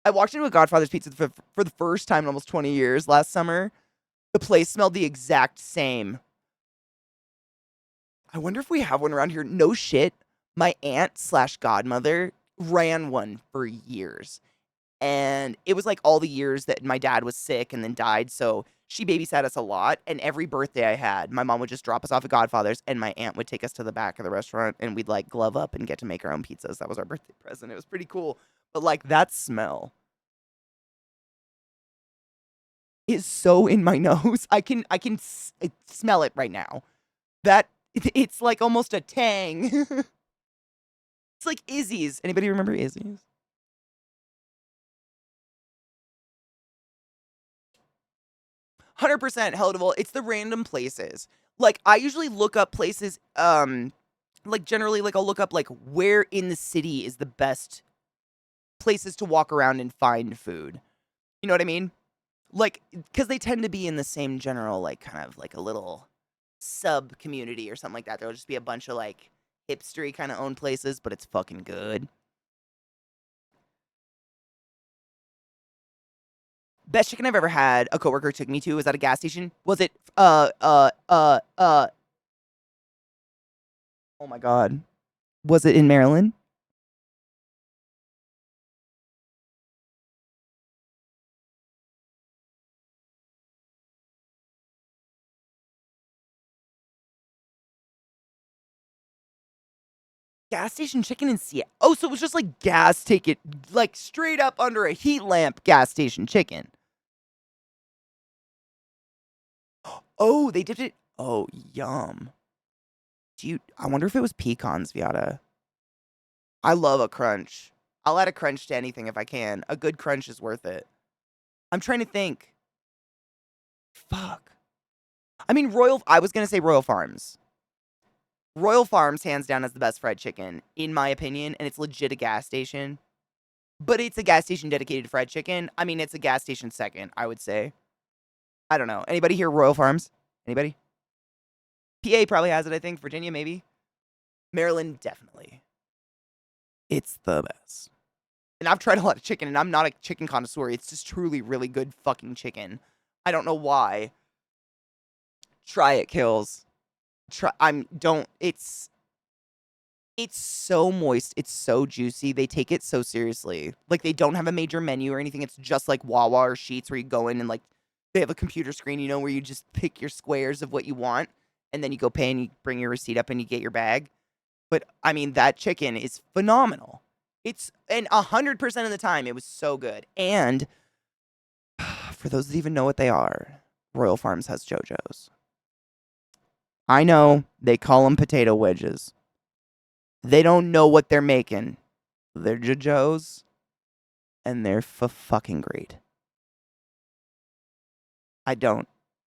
I walked into a Godfather's Pizza for the first time in almost 20 years last summer. The place smelled the exact same. I wonder if we have one around here. No shit. My aunt slash godmother ran one for years. And it was like all the years that my dad was sick and then died. So she babysat us a lot. And every birthday I had, my mom would just drop us off at Godfather's and my aunt would take us to the back of the restaurant and we'd like glove up and get to make our own pizzas. That was our birthday present. It was pretty cool. But like that smell is so in my nose. I can smell it right now. It's like almost a tang. It's like Izzy's. Anybody remember Izzy's? 100% heritable. It's the random places. Like I usually look up places like generally like I'll look up like where in the city is the best places to walk around and find food. You know what I mean? Like cuz they tend to be in the same general like kind of like a little sub community or something like that. There'll just be a bunch of like hipstery kind of owned places, but it's fucking good. Best chicken I've ever had. A coworker took me to was at a gas station. Was it oh my god. Was it in Maryland? Gas station chicken in Seattle. Oh, so it was just like gas ticket, like straight up under a heat lamp gas station chicken. Oh, they dipped it. Oh, yum. I wonder if it was pecans, Viata. I love a crunch. I'll add a crunch to anything if I can. A good crunch is worth it. I'm trying to think. Fuck. I mean, I was going to say Royal Farms. Royal Farms, hands down, is the best fried chicken, in my opinion, and it's legit a gas station. But it's a gas station dedicated to fried chicken. I mean, it's a gas station second, I would say. I don't know. Anybody here Royal Farms? Anybody? PA probably has it, I think. Virginia, maybe. Maryland, definitely. It's the best. And I've tried a lot of chicken, and I'm not a chicken connoisseur. It's just truly really good fucking chicken. I don't know why. Try it, kills. It's so moist. It's so juicy. They take it so seriously. Like, they don't have a major menu or anything. It's just like Wawa or Sheets where you go in and, like, they have a computer screen, where you just pick your squares of what you want. and then you go pay and you bring your receipt up and you get your bag. But I mean, that chicken is phenomenal. And 100% of the time, it was so good. And for those that even know what they are, Royal Farms has JoJo's. I know they call them potato wedges. They don't know what they're making. They're JoJo's, and they're fucking great. I don't.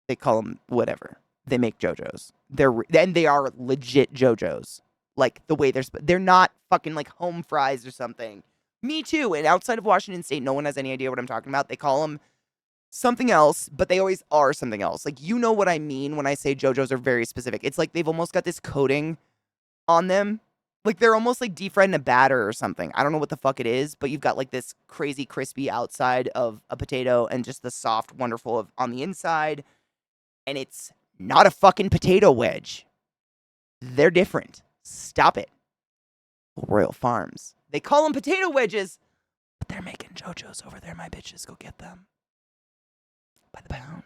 They call them whatever. They make JoJo's. They are legit JoJo's. Like the way they're not fucking like home fries or something. Me too. And outside of Washington State, no one has any idea what I'm talking about. They call them something else, but they always are something else. Like, you know what I mean when I say JoJo's are very specific. It's like they've almost got this coating on them. Like they're almost like deep fried in a batter or something. I don't know what the fuck it is, but you've got like this crazy crispy outside of a potato and just the soft, wonderful on the inside. And it's not a fucking potato wedge. They're different. Stop it. Royal Farms. They call them potato wedges, but they're making JoJo's over there, my bitches. Go get them. By the pound.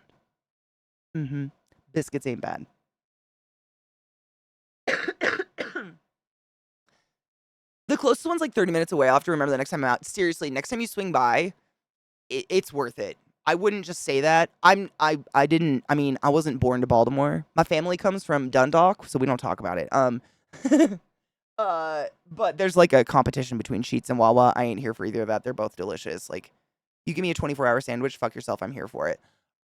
Mm-hmm. Biscuits ain't bad. The closest one's like 30 minutes away. I'll have to remember the next time I'm out. Seriously, next time you swing by, it's worth it. I wouldn't just say that. I wasn't born to Baltimore. My family comes from Dundalk, so we don't talk about it. But there's like a competition between Sheetz and Wawa. I ain't here for either of that. They're both delicious. Like, you give me a 24-hour sandwich, fuck yourself, I'm here for it.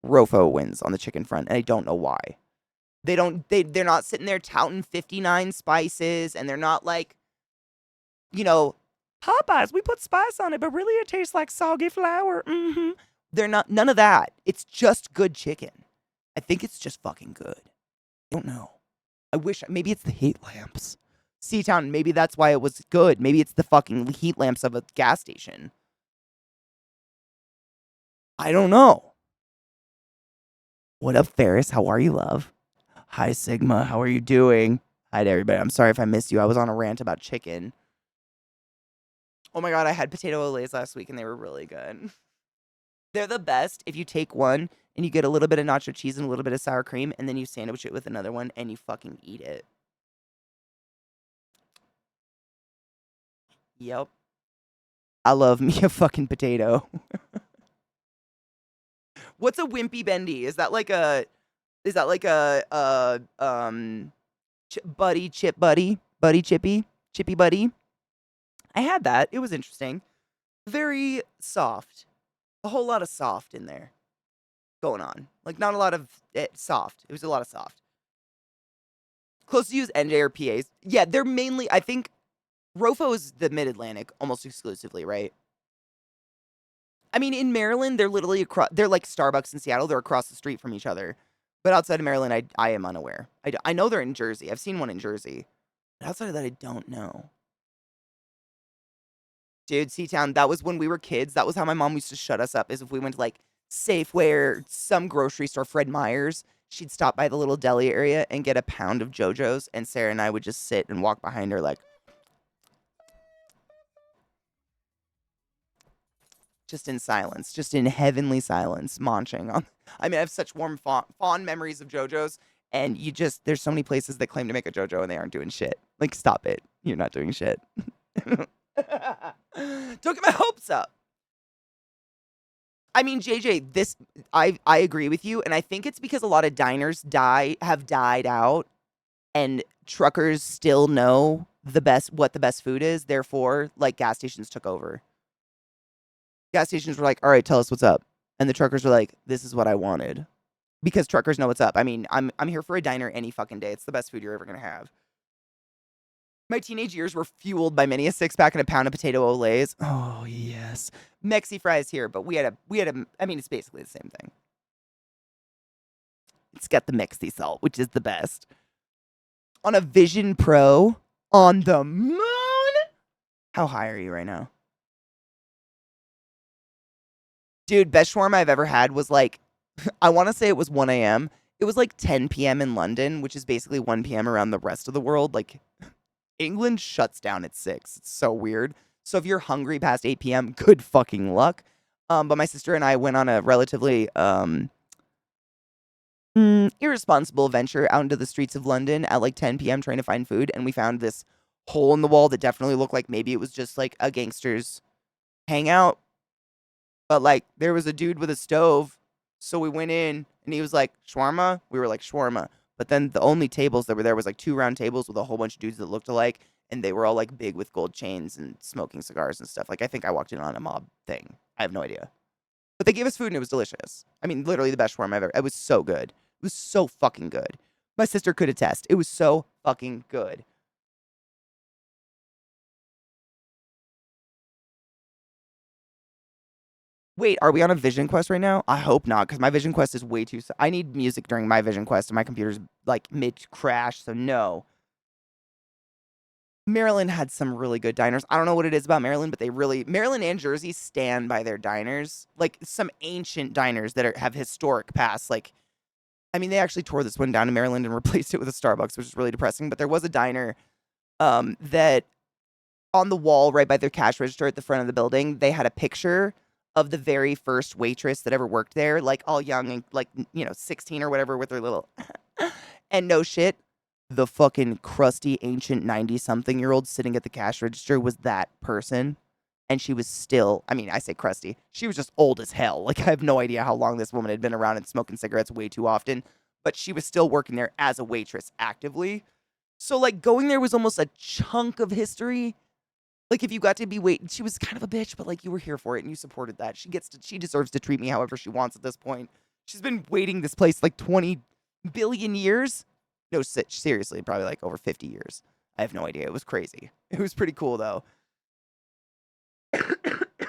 Rofo wins on the chicken front, and I don't know why. They're not sitting there touting 59 spices, and they're not like, you know, Popeyes, we put spice on it, but really it tastes like soggy flour. Mm-hmm. They're not, none of that. It's just good chicken. I think it's just fucking good. I don't know. I wish, maybe it's the heat lamps. C-Town, maybe that's why it was good. Maybe it's the fucking heat lamps of a gas station. I don't know. What up, Ferris? How are you, love? Hi, Sigma. How are you doing? Hi to everybody. I'm sorry if I missed you. I was on a rant about chicken. Oh my god, I had potato olays last week and they were really good. They're the best if you take one and you get a little bit of nacho cheese and a little bit of sour cream and then you sandwich it with another one and you fucking eat it. Yep. I love me a fucking potato. What's a wimpy bendy? Is that like a buddy chip buddy? Buddy chippy? Chippy buddy? I had that. It was interesting. Very soft. A whole lot of soft in there going on. Like, not a lot of soft. It was a lot of soft. Close to use NJ or PAs. Yeah, they're mainly, I think, Rofo is the Mid-Atlantic almost exclusively, right? I mean, in Maryland, they're literally across, they're like Starbucks in Seattle. They're across the street from each other. But outside of Maryland, I am unaware. I know they're in Jersey. I've seen one in Jersey. But outside of that, I don't know. Dude, C-Town, that was when we were kids. That was how my mom used to shut us up, is if we went to like Safeway or some grocery store, Fred Meyer's, she'd stop by the little deli area and get a pound of JoJo's, and Sarah and I would just sit and walk behind her like, just in silence, just in heavenly silence, munching on. I mean, I have such warm, fond memories of JoJo's, and there's so many places that claim to make a JoJo and they aren't doing shit. Like, stop it. You're not doing shit. Don't get my hopes up. I mean, JJ, I agree with you, and I think it's because a lot of diners have died out, and truckers still know what the best food is. Therefore, like, gas stations took over. Gas stations were like, "All right, tell us what's up," and the truckers were like, "This is what I wanted," because truckers know what's up. I mean, I'm here for a diner any fucking day. It's the best food you're ever gonna have. My teenage years were fueled by many a 6-pack and a pound of potato olays. Oh, yes. Mexi fries here, but we had a, I mean, it's basically the same thing. It's got the Mexi salt, which is the best. On a Vision Pro on the moon. How high are you right now? Dude, best shawarma I've ever had was like, I want to say it was 1 a.m. It was like 10 p.m. in London, which is basically 1 p.m. around the rest of the world. Like, England shuts down at 6. It's so weird. So if you're hungry past 8 p.m., good fucking luck. But my sister and I went on a relatively irresponsible venture out into the streets of London at like 10 p.m. trying to find food, and we found this hole in the wall that definitely looked like maybe it was just like a gangster's hangout. But like there was a dude with a stove, so we went in and he was like, "Shawarma?" We were like, "Shawarma." But then the only tables that were there was like two round tables with a whole bunch of dudes that looked alike, and they were all like big with gold chains and smoking cigars and stuff. Like I think I walked in on a mob thing. I have no idea. But they gave us food and it was delicious. I mean, literally the best shawarma ever. It was so good. It was so fucking good. My sister could attest. It was so fucking good. Wait, are we on a vision quest right now? I hope not, because my vision quest is way too. I need music during my vision quest, and my computer's like mid crash, so no. Maryland had some really good diners. I don't know what it is about Maryland, but they really Maryland and Jersey stand by their diners, like some ancient diners that have historic past. Like, I mean, they actually tore this one down in Maryland and replaced it with a Starbucks, which is really depressing. But there was a diner that on the wall right by their cash register at the front of the building, they had a picture of the very first waitress that ever worked there, like all young and like 16 or whatever with her little and no shit. The fucking crusty ancient 90-something-year-old sitting at the cash register was that person. And she was still, I mean, I say crusty. She was just old as hell. Like, I have no idea how long this woman had been around and smoking cigarettes way too often. But she was still working there as a waitress actively. So, like, going there was almost a chunk of history. Like, if you got to be waiting, she was kind of a bitch, but like, you were here for it and you supported that. She deserves to treat me however she wants at this point. She's been waiting this place like 20 billion years. No, seriously, probably like over 50 years. I have no idea. It was crazy. It was pretty cool though.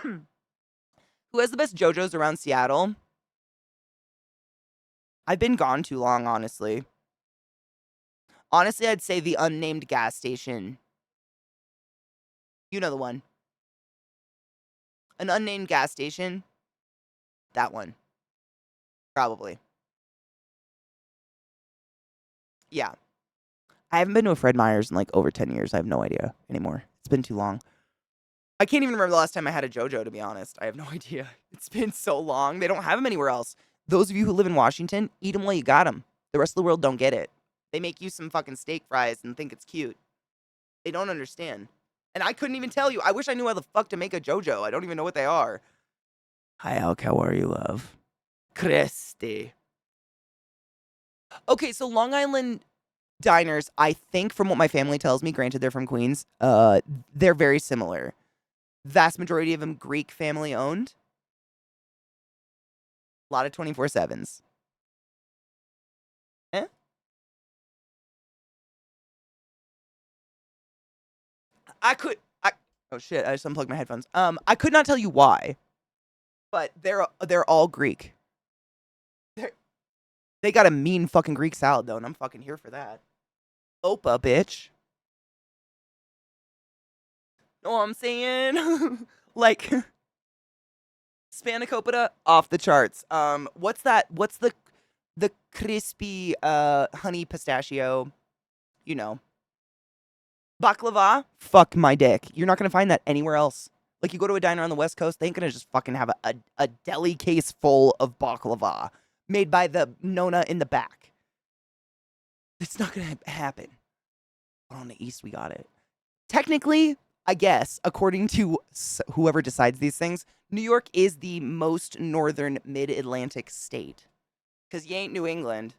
Who has the best JoJo's around Seattle? I've been gone too long, honestly. Honestly, I'd say the unnamed gas station. You know the one. An unnamed gas station. That one. Probably. Yeah. I haven't been to a Fred Meyer's in like over 10 years. I have no idea anymore. It's been too long. I can't even remember the last time I had a JoJo, to be honest. I have no idea. It's been so long. They don't have them anywhere else. Those of you who live in Washington, eat them while you got them. The rest of the world don't get it. They make you some fucking steak fries and think it's cute. They don't understand. And I couldn't even tell you. I wish I knew how the fuck to make a JoJo. I don't even know what they are. Hi, Alk. How are you, love? Christy. Okay, so Long Island diners, I think from what my family tells me, granted they're from Queens, they're very similar. Vast majority of them Greek family owned. A lot of 24/7s. Eh? Oh shit, I just unplugged my headphones. I could not tell you why, but they're all Greek. They got a mean fucking Greek salad though, and I'm fucking here for that. Opa, bitch. Know what I'm saying? Like spanakopita off the charts. What's that? What's the crispy honey pistachio? You know, baklava. Fuck my dick. You're not gonna find that anywhere else. Like you go to a diner on the West Coast, they ain't gonna just fucking have a deli case full of baklava made by the Nona in the back. It's not gonna happen. But on the East, we got it. Technically, I guess, according to whoever decides these things, New York is the most northern mid-Atlantic state. Because you ain't New England.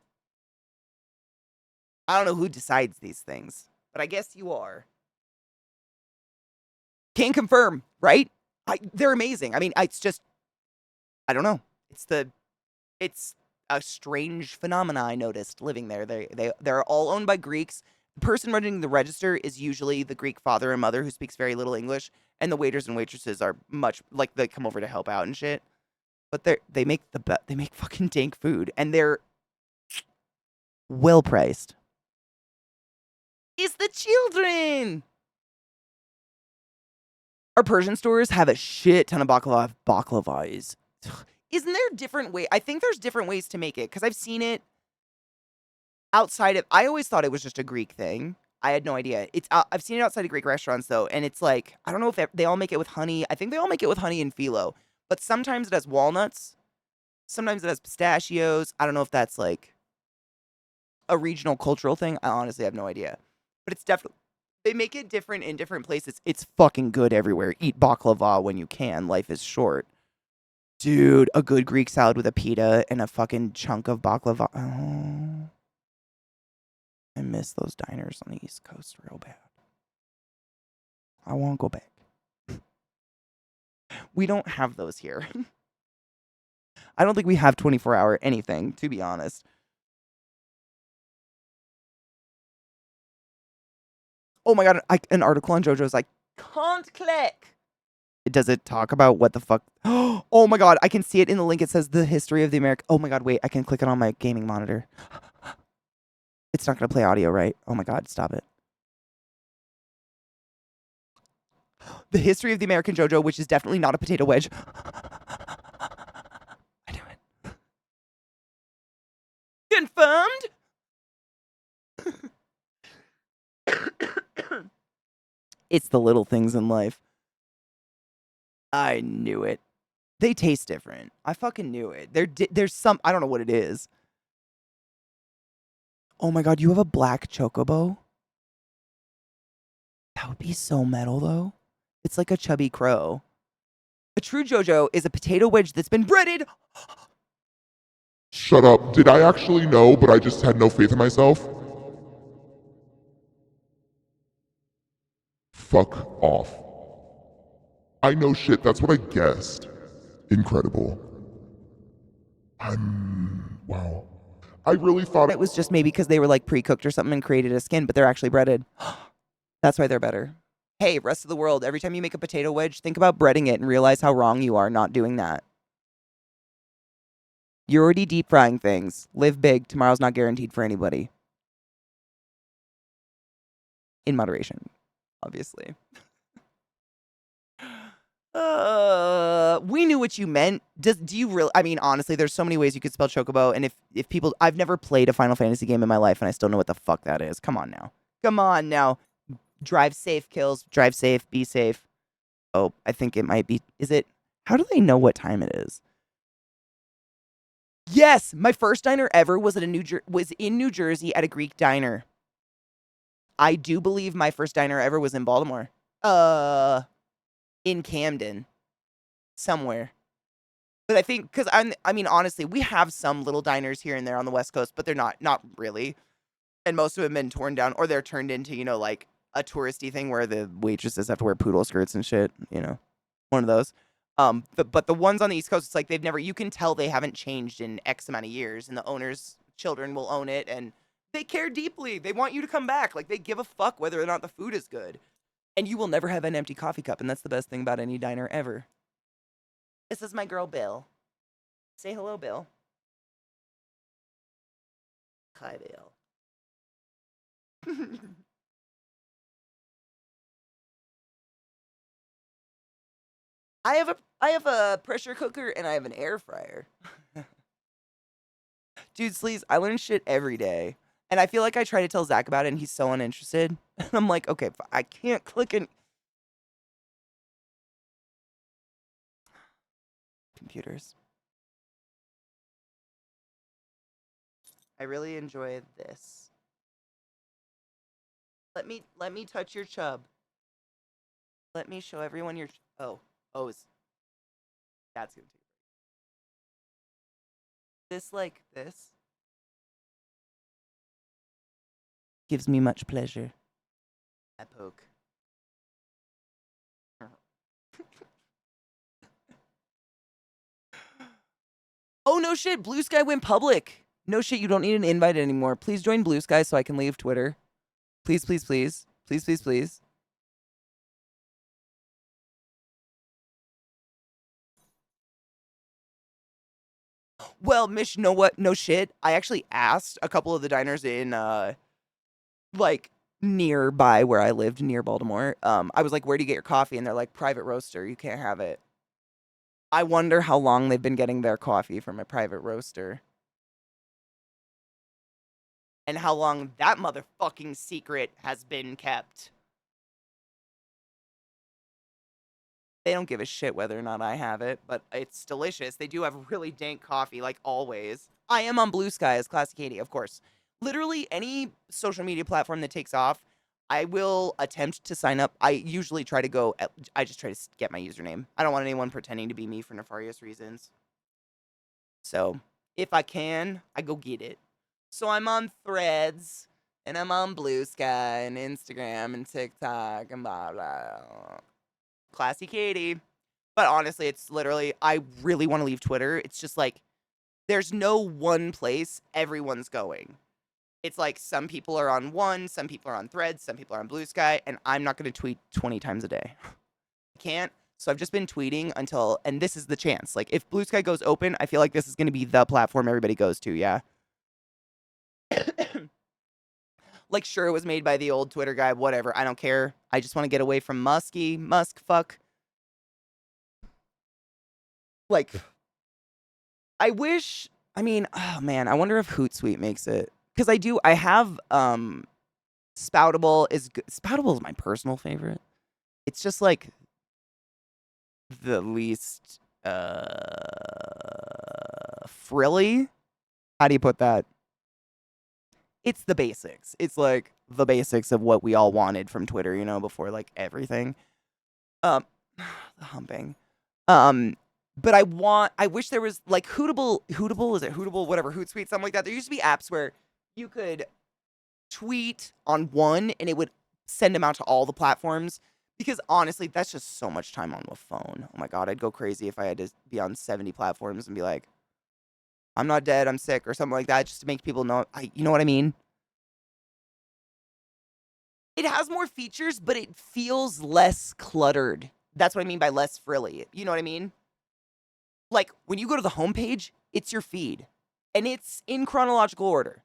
I don't know who decides these things, but I guess you are. Can't confirm, right? They're amazing. I mean, it's just, I don't know. It's a strange phenomena I noticed living there. They're all owned by Greeks. The person running the register is usually the Greek father and mother who speaks very little English, and the waiters and waitresses are much like they come over to help out and shit. But they make they make fucking dank food, and they're well priced. It's the children. Our Persian stores have a shit ton of baklava. Baklava is. Isn't there different way? I think there's different ways to make it because I've seen it outside of. I always thought it was just a Greek thing. I had no idea. I've seen it outside of Greek restaurants though, and it's like I don't know if they all make it with honey. I think they all make it with honey and phyllo, but sometimes it has walnuts. Sometimes it has pistachios. I don't know if that's like a regional cultural thing. I honestly have no idea. But it's definitely, they make it different in different places. It's fucking good everywhere. Eat baklava when you can. Life is short. Dude, a good Greek salad with a pita and a fucking chunk of baklava. Oh, I miss those diners on the East Coast real bad. I want to go back. We don't have those here. I don't think we have 24-hour anything, to be honest. Oh my god, an article on JoJo's like, can't click. Does it talk about what the fuck? Oh my god, I can see it in the link. It says the history of the American. Oh my god, wait, I can click it on my gaming monitor. It's not going to play audio, right? Oh my god, stop it. The history of the American JoJo, which is definitely not a potato wedge. I knew it. Confirmed? It's the little things in life. I knew it. They taste different. I fucking knew it. There's some, I don't know what it is. Oh my god, you have a black chocobo? That would be so metal though. It's like a chubby crow. A true JoJo is a potato wedge that's been breaded. Shut up. Did I actually know, but I just had no faith in myself? Fuck off. I know shit, that's what I guessed. Incredible. Wow. I really thought It was just maybe because they were like pre-cooked or something and created a skin, but they're actually breaded. That's why they're better. Hey, rest of the world, every time you make a potato wedge, think about breading it and realize how wrong you are not doing that. You're already deep frying things. Live big. Tomorrow's not guaranteed for anybody. In moderation, obviously. We knew what you meant. Do you really? I mean, honestly, there's so many ways you could spell chocobo, and if people, I've never played a Final Fantasy game in my life, and I still know what the fuck that is. Come on now. Come on now. Drive safe, kills. Drive safe. Be safe. Oh, I think it might be. Is it? How do they know what time it is? Yes, my first diner ever was at was in New Jersey at a Greek diner. I do believe my first diner ever was in Baltimore. In Camden, somewhere. But I think because I mean, honestly, we have some little diners here and there on the West Coast, but they're not really, and most of them have been torn down or they're turned into like a touristy thing where the waitresses have to wear poodle skirts and shit. One of those. But the ones on the East Coast, it's like they've never. You can tell they haven't changed in X amount of years, and the owners' children will own it, and they care deeply. They want you to come back. Like they give a fuck whether or not the food is good, and you will never have an empty coffee cup, and that's the best thing about any diner ever. This is my girl Bill. Say hello, Bill. Hi, Bill. I have a pressure cooker and I have an air fryer. Dude, Sleaze, I learn shit every day. And I feel like I try to tell Zach about it and he's so uninterested. And I'm like, okay, I can't click in. Computers. I really enjoy this. Let me touch your chub. Let me show everyone your O's. That's gonna take this like this. Gives me much pleasure. I poke. Oh no shit, Blue Sky went public. No shit, you don't need an invite anymore. Please join Blue Sky so I can leave Twitter. Please, please, please. Please, please, please. Well, Mish, know what? No shit. I actually asked a couple of the diners in like nearby where I lived, near Baltimore. I was like, where do you get your coffee? And they're like, private roaster. You can't have it. I wonder how long they've been getting their coffee from a private roaster. And how long that motherfucking secret has been kept. They don't give a shit whether or not I have it, but it's delicious. They do have really dank coffee, like always. I am on Blue Sky as ClassyKatie, of course. Literally any social media platform that takes off, I will attempt to sign up. I usually try to go, I just try to get my username. I don't want anyone pretending to be me for nefarious reasons. So if I can, I go get it. So I'm on Threads, and I'm on Blue Sky, and Instagram, and TikTok, and blah, blah. ClassyKatie. But honestly, it's literally, I really want to leave Twitter. It's just like, there's no one place everyone's going. It's like some people are on one, some people are on Threads, some people are on Blue Sky, and I'm not going to tweet 20 times a day. I can't. So I've just been tweeting until, and this is the chance. Like, if Blue Sky goes open, I feel like this is going to be the platform everybody goes to, yeah. Like, sure, it was made by the old Twitter guy, whatever. I don't care. I just want to get away from Musk fuck. Like, I wish, I mean, oh man, I wonder if Hootsuite makes it. Because I have, Spoutable is my personal favorite. It's just like the least, frilly. How do you put that? It's the basics. It's like the basics of what we all wanted from Twitter, before like everything. The humping. Um, but I wish there was like Hootable, is it Hootable, whatever, Hootsuite, something like that. There used to be apps where you could tweet on one and it would send them out to all the platforms. Because honestly, that's just so much time on the phone. Oh my God, I'd go crazy if I had to be on 70 platforms and be like, I'm not dead, I'm sick, or something like that, just to make people know. You know what I mean? It has more features, but it feels less cluttered. That's what I mean by less frilly. You know what I mean? Like, when you go to the homepage, it's your feed. And it's in chronological order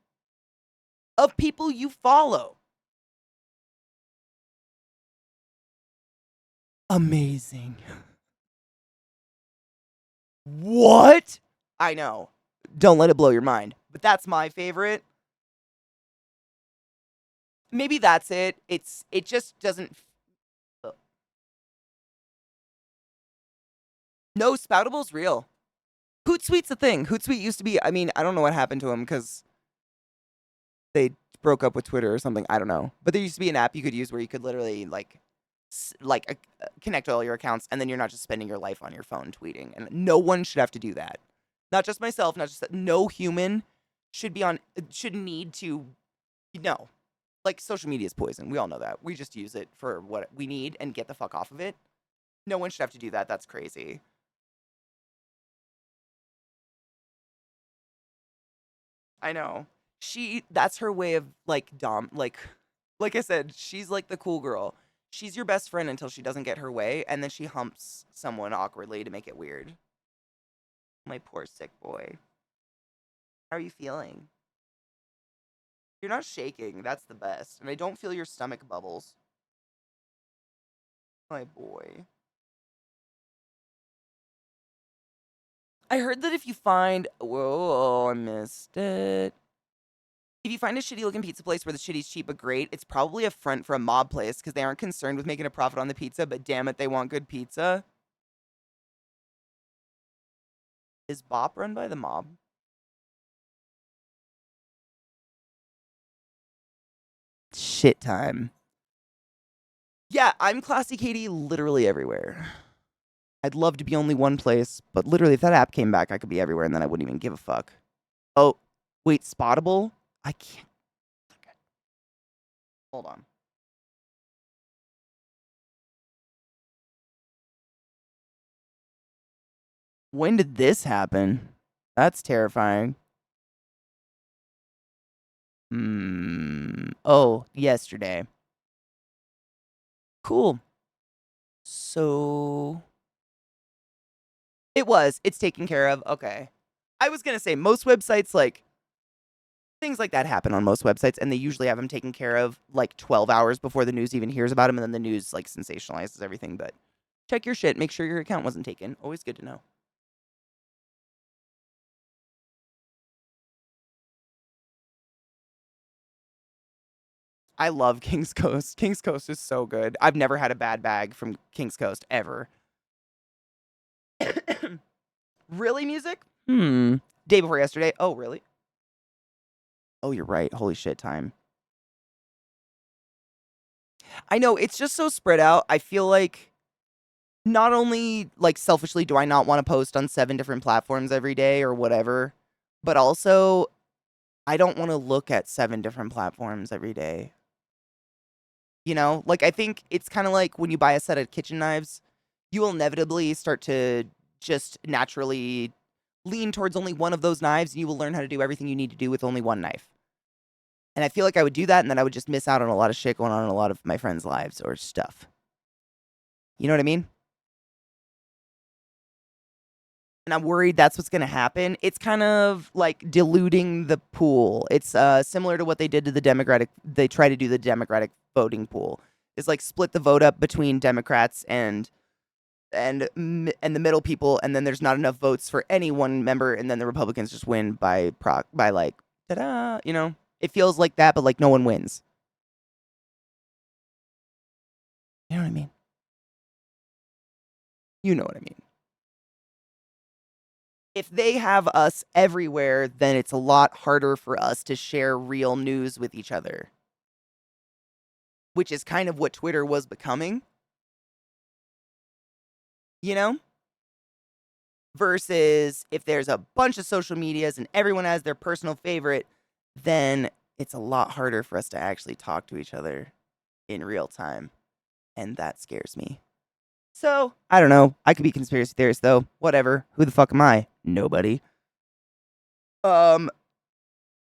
of people you follow. Amazing. What? I know. Don't let it blow your mind. But that's my favorite. Maybe that's it. It just doesn't. No, Spoutable's real. Hootsuite's a thing. Hootsuite used to be. I mean, I don't know what happened to them because they broke up with Twitter or something. I don't know. But there used to be an app you could use where you could literally connect all your accounts, and then you're not just spending your life on your phone tweeting. And no one should have to do that. Not just myself. Not just no human should need to. No, like social media is poison. We all know that. We just use it for what we need and get the fuck off of it. No one should have to do that. That's crazy. I know. That's her way of like like I said, she's like the cool girl. She's your best friend until she doesn't get her way, and then she humps someone awkwardly to make it weird. My poor sick boy. How are you feeling? You're not shaking. That's the best. And I don't feel your stomach bubbles. My boy. I heard that if you find, whoa, I missed it. If you find a shitty looking pizza place where the shitty's cheap but great, it's probably a front for a mob place because they aren't concerned with making a profit on the pizza, but damn it, they want good pizza. Is Bop run by the mob? Shit time. Yeah, I'm ClassyKatie literally everywhere. I'd love to be only one place, but literally if that app came back, I could be everywhere and then I wouldn't even give a fuck. Oh, wait, Spottable? I can't. Okay. Hold on. When did this happen? That's terrifying. Oh, yesterday. Cool. So it's taken care of. Okay. I was gonna say most websites, like things like that happen on most websites, and they usually have them taken care of like 12 hours before the news even hears about them, and then the news like sensationalizes everything. But check your shit. Make sure your account wasn't taken. Always good to know. I love King's Coast. King's Coast is so good. I've never had a bad bag from King's Coast ever. Really, music? Day before yesterday. Oh, really? Oh, you're right. Holy shit, time. I know it's just so spread out. I feel like not only like selfishly do I not want to post on 7 different platforms every day or whatever, but also I don't want to look at 7 different platforms every day. You know? Like I think it's kind of like when you buy a set of kitchen knives, you will inevitably start to just naturally lean towards only one of those knives and you will learn how to do everything you need to do with only one knife. And I feel like I would do that and then I would just miss out on a lot of shit going on in a lot of my friends' lives or stuff. You know what I mean? And I'm worried that's what's going to happen. It's kind of like diluting the pool. It's similar to what they did to the Democratic. They try to do the Democratic voting pool. It's like split the vote up between Democrats and the middle people, and then there's not enough votes for any one member, and then the Republicans just win by like ta-da. You know, it feels like that, but like no one wins. You know what I mean? You know what I mean? If they have us everywhere, then it's a lot harder for us to share real news with each other, which is kind of what Twitter was becoming, you know? Versus if there's a bunch of social medias and everyone has their personal favorite, then it's a lot harder for us to actually talk to each other in real time. And that scares me. So, I don't know. I could be conspiracy theorist though. Whatever. Who the fuck am I? Nobody. Um,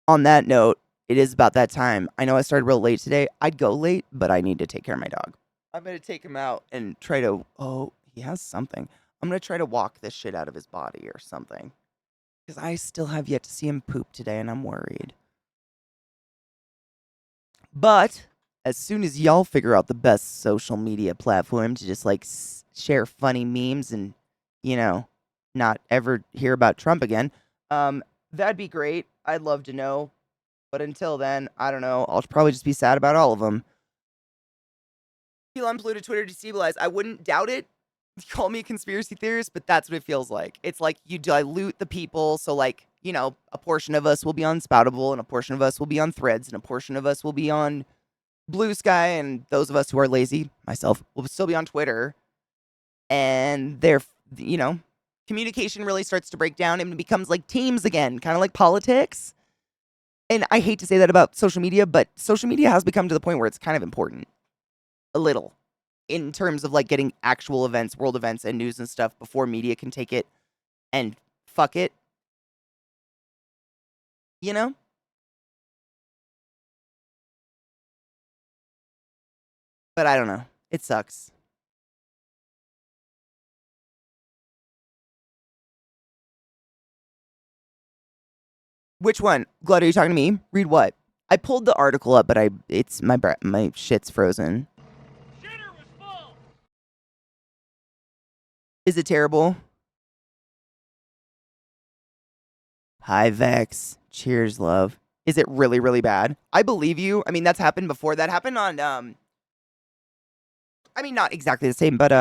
on that note, it is about that time. I know I started real late today. I'd go late, but I need to take care of my dog. I'm gonna take him out and try to. Oh, he has something. I'm gonna try to walk this shit out of his body or something. Because I still have yet to see him poop today and I'm worried. But as soon as y'all figure out the best social media platform to just like share funny memes and, you know, not ever hear about Trump again, that'd be great. I'd love to know. But until then, I don't know. I'll probably just be sad about all of them. Elon polluted Twitter destabilized. I wouldn't doubt it. Call me a conspiracy theorist, but that's what it feels like. It's like you dilute the people. So, like, you know, a portion of us will be on Spoutable, and a portion of us will be on Threads, and a portion of us will be on Blue Sky, and those of us who are lazy, myself, will still be on Twitter. And they're, you know, communication really starts to break down and it becomes like teams again, kind of like politics. And I hate to say that about social media, but social media has become to the point where it's kind of important. A little. In terms of like getting actual events, world events, and news and stuff before media can take it and fuck it. You know? But I don't know. It sucks. Which one? Glad, are you talking to me? Read what? I pulled the article up, but it's my shit's frozen. Is it terrible? Hi Vex. Cheers, love. Is it really, really bad? I believe you. I mean, that's happened before. That happened on I mean, not exactly the same, but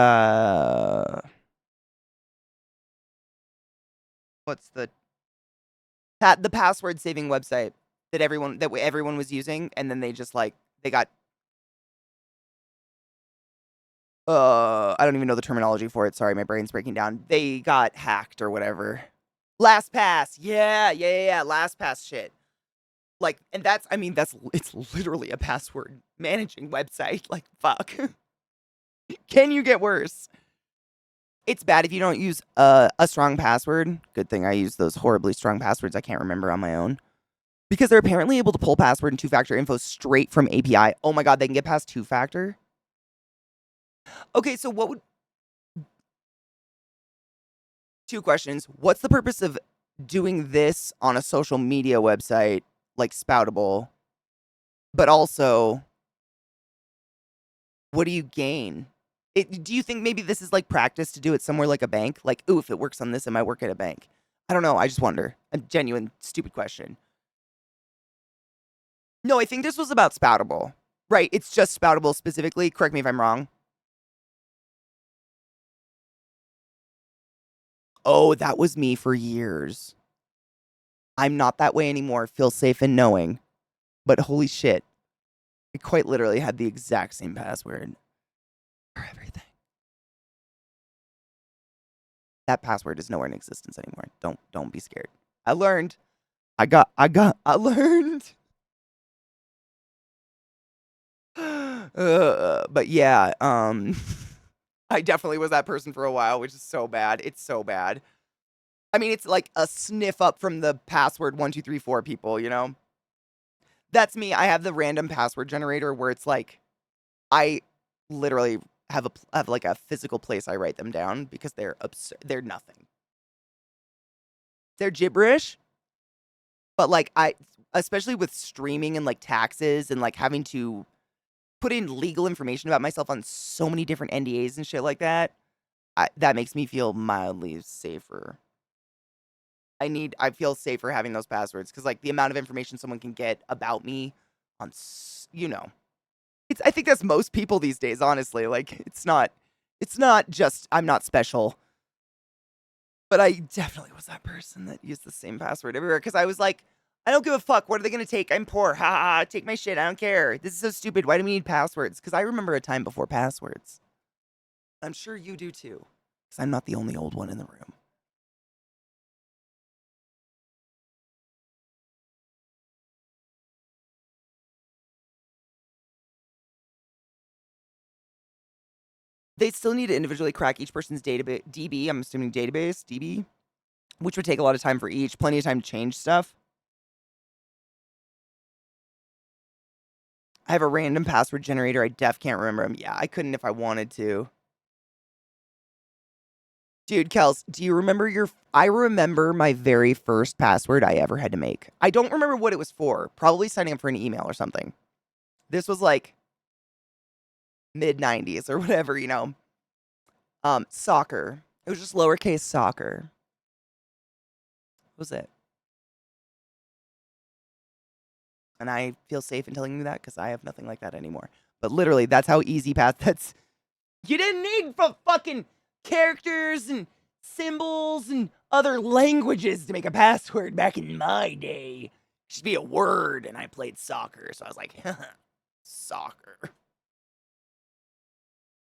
what's the password saving website that everyone was using, and then they just like they got I don't even know the terminology for it. Sorry, my brain's breaking down. They got hacked or whatever. LastPass. Yeah. LastPass shit. Like, and that's I mean, it's literally a password managing website. Like, fuck. Can you get worse? It's bad if you don't use a strong password. Good thing I use those horribly strong passwords I can't remember on my own. Because they're apparently able to pull password and two-factor info straight from API. Oh my god, they can get past two-factor? Okay, so what would... Two questions. What's the purpose of doing this on a social media website like Spoutable? But also, what do you gain? Do you think maybe this is like practice to do it somewhere like a bank? Like, ooh, if it works on this, it might work at a bank. I don't know. I just wonder. A genuine, stupid question. No, I think this was about Spoutable. Right, it's just Spoutable specifically. Correct me if I'm wrong. Oh, that was me for years. I'm not that way anymore. Feel safe in knowing. But holy shit, I quite literally had the exact same password for everything. That password is nowhere in existence anymore. Don't be scared. I learned. I learned. But yeah, I definitely was that person for a while, which is so bad. It's so bad. I mean, it's like a sniff up from the password 1234 people, you know? That's me. I have the random password generator where it's like I literally have like a physical place I write them down because they're absurd. They're nothing. They're gibberish, but like I especially with streaming and like taxes and like having to put in legal information about myself on so many different NDAs and shit like that. That makes me feel mildly safer. I feel safer having those passwords because like the amount of information someone can get about me on, you know, I think that's most people these days. Honestly, like it's not just I'm not special, but I definitely was that person that used the same password everywhere because I was like, I don't give a fuck. What are they gonna take? I'm poor. Ha ha. Ha. Take my shit. I don't care. This is so stupid. Why do we need passwords? Because I remember a time before passwords. I'm sure you do too. Because I'm not the only old one in the room. They still need to individually crack each person's database, DB, I'm assuming database, DB, which would take a lot of time for each, plenty of time to change stuff. I have a random password generator. I can't remember them. Yeah, I couldn't if I wanted to. Dude, Kels, do you remember I remember my very first password I ever had to make. I don't remember what it was for. Probably signing up for an email or something. This was like mid 90s or whatever, you know. Soccer. It was just lowercase soccer. What was it? And I feel safe in telling you that because I have nothing like that anymore. But literally, that's how easy path. That's you didn't need for fucking characters and symbols and other languages to make a password back in my day. It should be a word, and I played soccer, so I was like, soccer.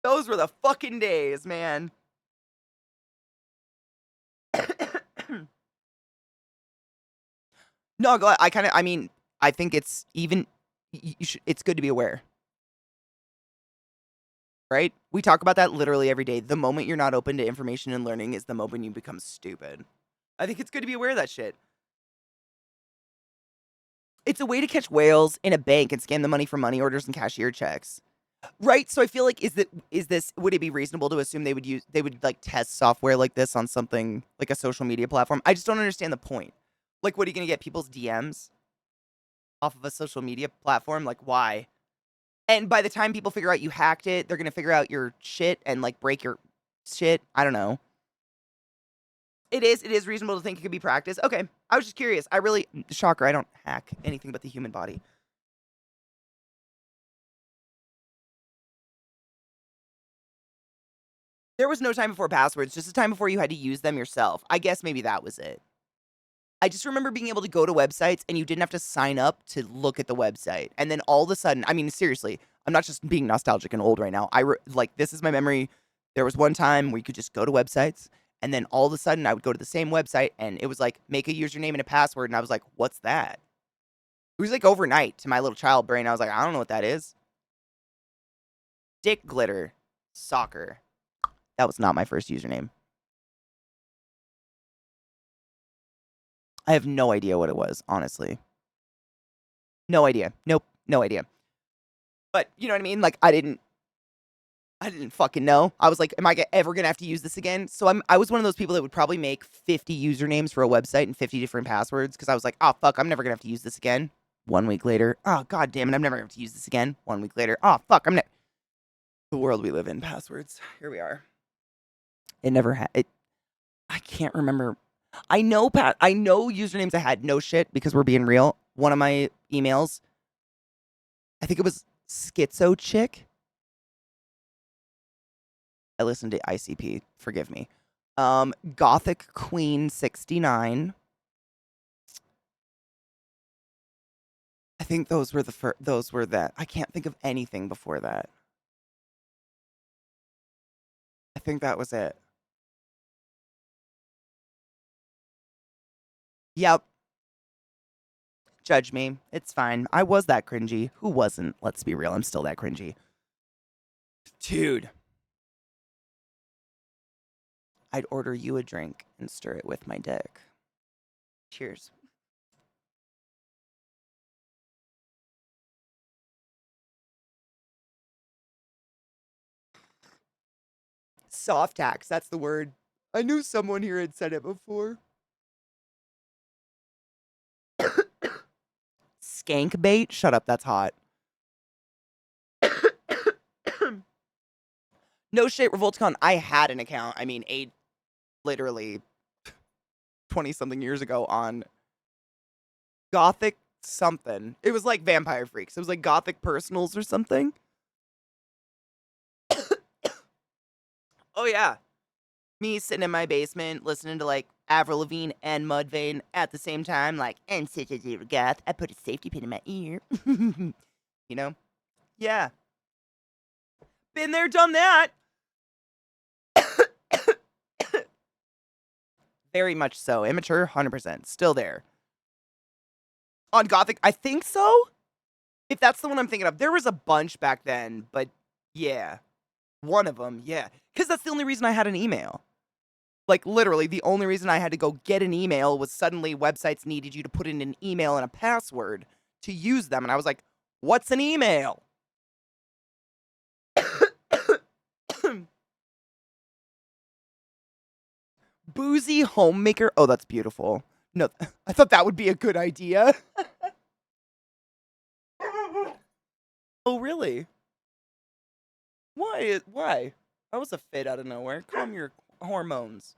Those were the fucking days, man. No, go. I mean, I think it's even. It's good to be aware, right? We talk about that literally every day. The moment you're not open to information and learning is the moment you become stupid. I think it's good to be aware of that shit. It's a way to catch whales in a bank and scam the money from money orders and cashier checks. Right? So I feel like would it be reasonable to assume they would like test software like this on something like a social media platform? I just don't understand the point. Like what are you going to get people's DMs off of a social media platform? Like why? And by the time people figure out you hacked it, they're going to figure out your shit and like break your shit. I don't know. It is reasonable to think it could be practiced. Okay. I was just curious. Shocker, I don't hack anything but the human body. There was no time before passwords, just a time before you had to use them yourself. I guess maybe that was it. I just remember being able to go to websites and you didn't have to sign up to look at the website. And then all of a sudden, I mean, seriously, I'm not just being nostalgic and old right now. Like, this is my memory. There was one time where you could just go to websites and then all of a sudden I would go to the same website and it was like, make a username and a password. And I was like, what's that? It was like overnight to my little child brain. I was like, I don't know what that is. Dick glitter. Soccer. That was not my first username. I have no idea what it was, honestly. No idea. Nope. No idea. But you know what I mean? Like I didn't fucking know. I was like, am I ever gonna have to use this again? So I was one of those people that would probably make 50 usernames for a website and 50 different passwords because I was like, oh fuck, I'm never gonna have to use this again. 1 week later, oh god damn it, I'm never gonna have to use this again. 1 week later, oh fuck, the world we live in, passwords. Here we are. It never had it. I can't remember. I know usernames I had no shit because we're being real. One of my emails, I think it was Schizo Chick. I listened to ICP. Forgive me. Gothic Queen 69. think those were those were that. I can't think of anything before that. I think that was it. Yep. Judge me. It's fine. I was that cringy. Who wasn't? Let's be real. I'm still that cringy. Dude. I'd order you a drink and stir it with my dick. Cheers. Soft tax. That's the word. I knew someone here had said it before. Skank bait? Shut up. That's hot. No shit, Revolticon. I had an account. I mean, literally 20 something years ago on Gothic something. It was like Vampire Freaks. It was like Gothic Personals or something. Oh, yeah. Me sitting in my basement listening to like Avril Lavigne and Mudvayne at the same time, like, and such a little goth. I put a safety pin in my ear. You know? Yeah. Been there, done that. Very much so. Immature, 100%. Still there. On Gothic, I think so. If that's the one I'm thinking of. There was a bunch back then, but yeah. One of them, yeah. Because that's the only reason I had an email. Like, literally, the only reason I had to go get an email was suddenly websites needed you to put in an email and a password to use them. And I was like, what's an email? Boozy homemaker. Oh, that's beautiful. No, I thought that would be a good idea. Oh, really? Why? Why? That was a fit out of nowhere. Calm your hormones.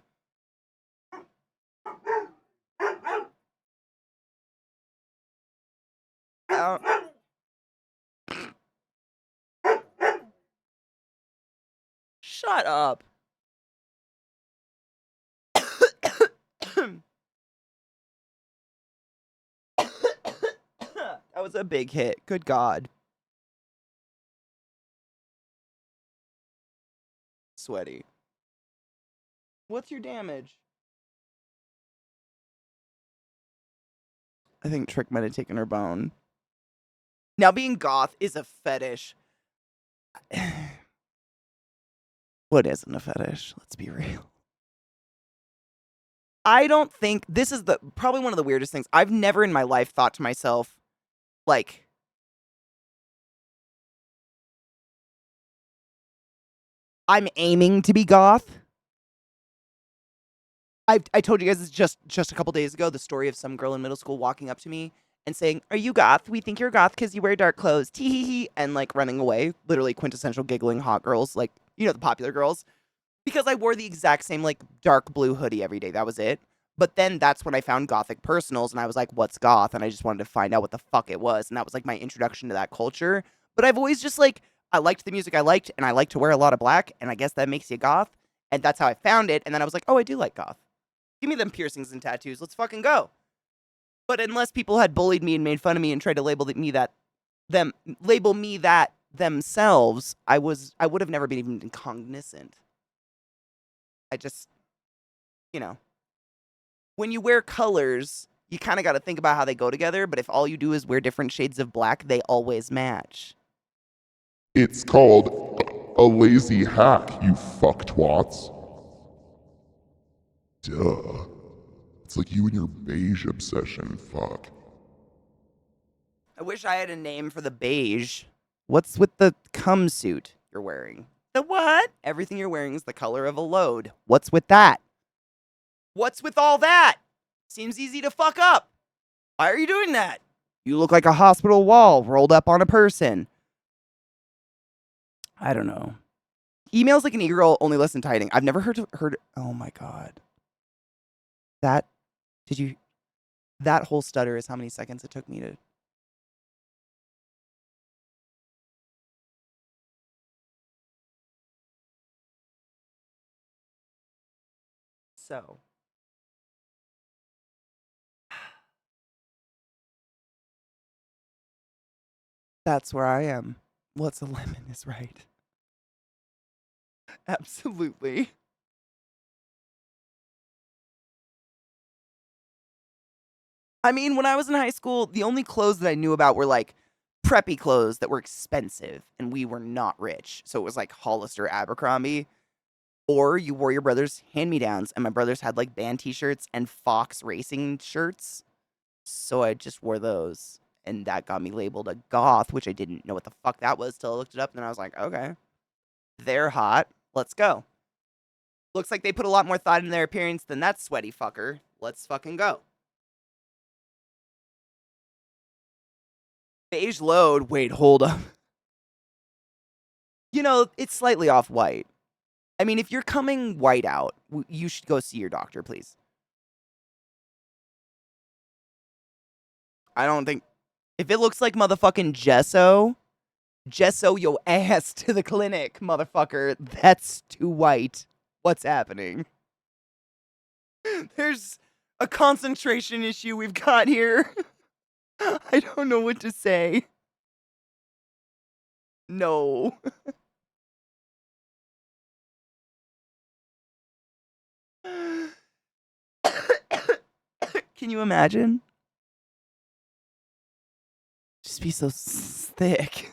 Uh, shut up. That was a big hit. Good God. Sweaty. What's your damage? I think Trick might have taken her bone. Now, being goth is a fetish. What isn't a fetish? Let's be real. I don't think this is probably one of the weirdest things. I've never in my life thought to myself, like, I'm aiming to be goth. I told you guys this just a couple days ago, the story of some girl in middle school walking up to me and saying, "Are you goth? We think you're goth because you wear dark clothes." Tee hee hee, and like running away. Literally quintessential giggling hot girls, like, you know, the popular girls. Because I wore the exact same like dark blue hoodie every day. That was it. But then that's when I found Gothic Personals and I was like, what's goth? And I just wanted to find out what the fuck it was. And that was like my introduction to that culture. But I've always just like, I liked the music I liked and I like to wear a lot of black. And I guess that makes you goth. And that's how I found it. And then I was like, oh, I do like goth. Give me them piercings and tattoos. Let's fucking go. But unless people had bullied me and made fun of me and tried to label me that themselves, I would have never been even cognizant. I just, you know, when you wear colors, you kind of got to think about how they go together. But if all you do is wear different shades of black, they always match. It's called a lazy hack, you fucktwats. Duh. It's like you and your beige obsession, fuck. I wish I had a name for the beige. What's with the cum suit you're wearing? The what? Everything you're wearing is the color of a load. What's with that? What's with all that? Seems easy to fuck up. Why are you doing that? You look like a hospital wall rolled up on a person. I don't know. Emails like an e-girl only listen to hiding. I've never heard. Oh my God. That, did you, that whole stutter is how many seconds it took me to. So. That's where I am. What's a lemon is right. Absolutely. I mean, when I was in high school, the only clothes that I knew about were like preppy clothes that were expensive and we were not rich. So it was like Hollister, Abercrombie, or you wore your brother's hand me downs. And my brothers had like band t shirts and Fox racing shirts. So I just wore those. And that got me labeled a goth, which I didn't know what the fuck that was till I looked it up. And then I was like, okay, they're hot. Let's go. Looks like they put a lot more thought in their appearance than that sweaty fucker. Let's fucking go. Beige load. Wait, hold up. You know, it's slightly off white. I mean, if you're coming white out, you should go see your doctor, please. I don't think. If it looks like motherfucking gesso your ass to the clinic, motherfucker. That's too white. What's happening? There's a concentration issue we've got here. I don't know what to say. No. Can you imagine? Just be so thick.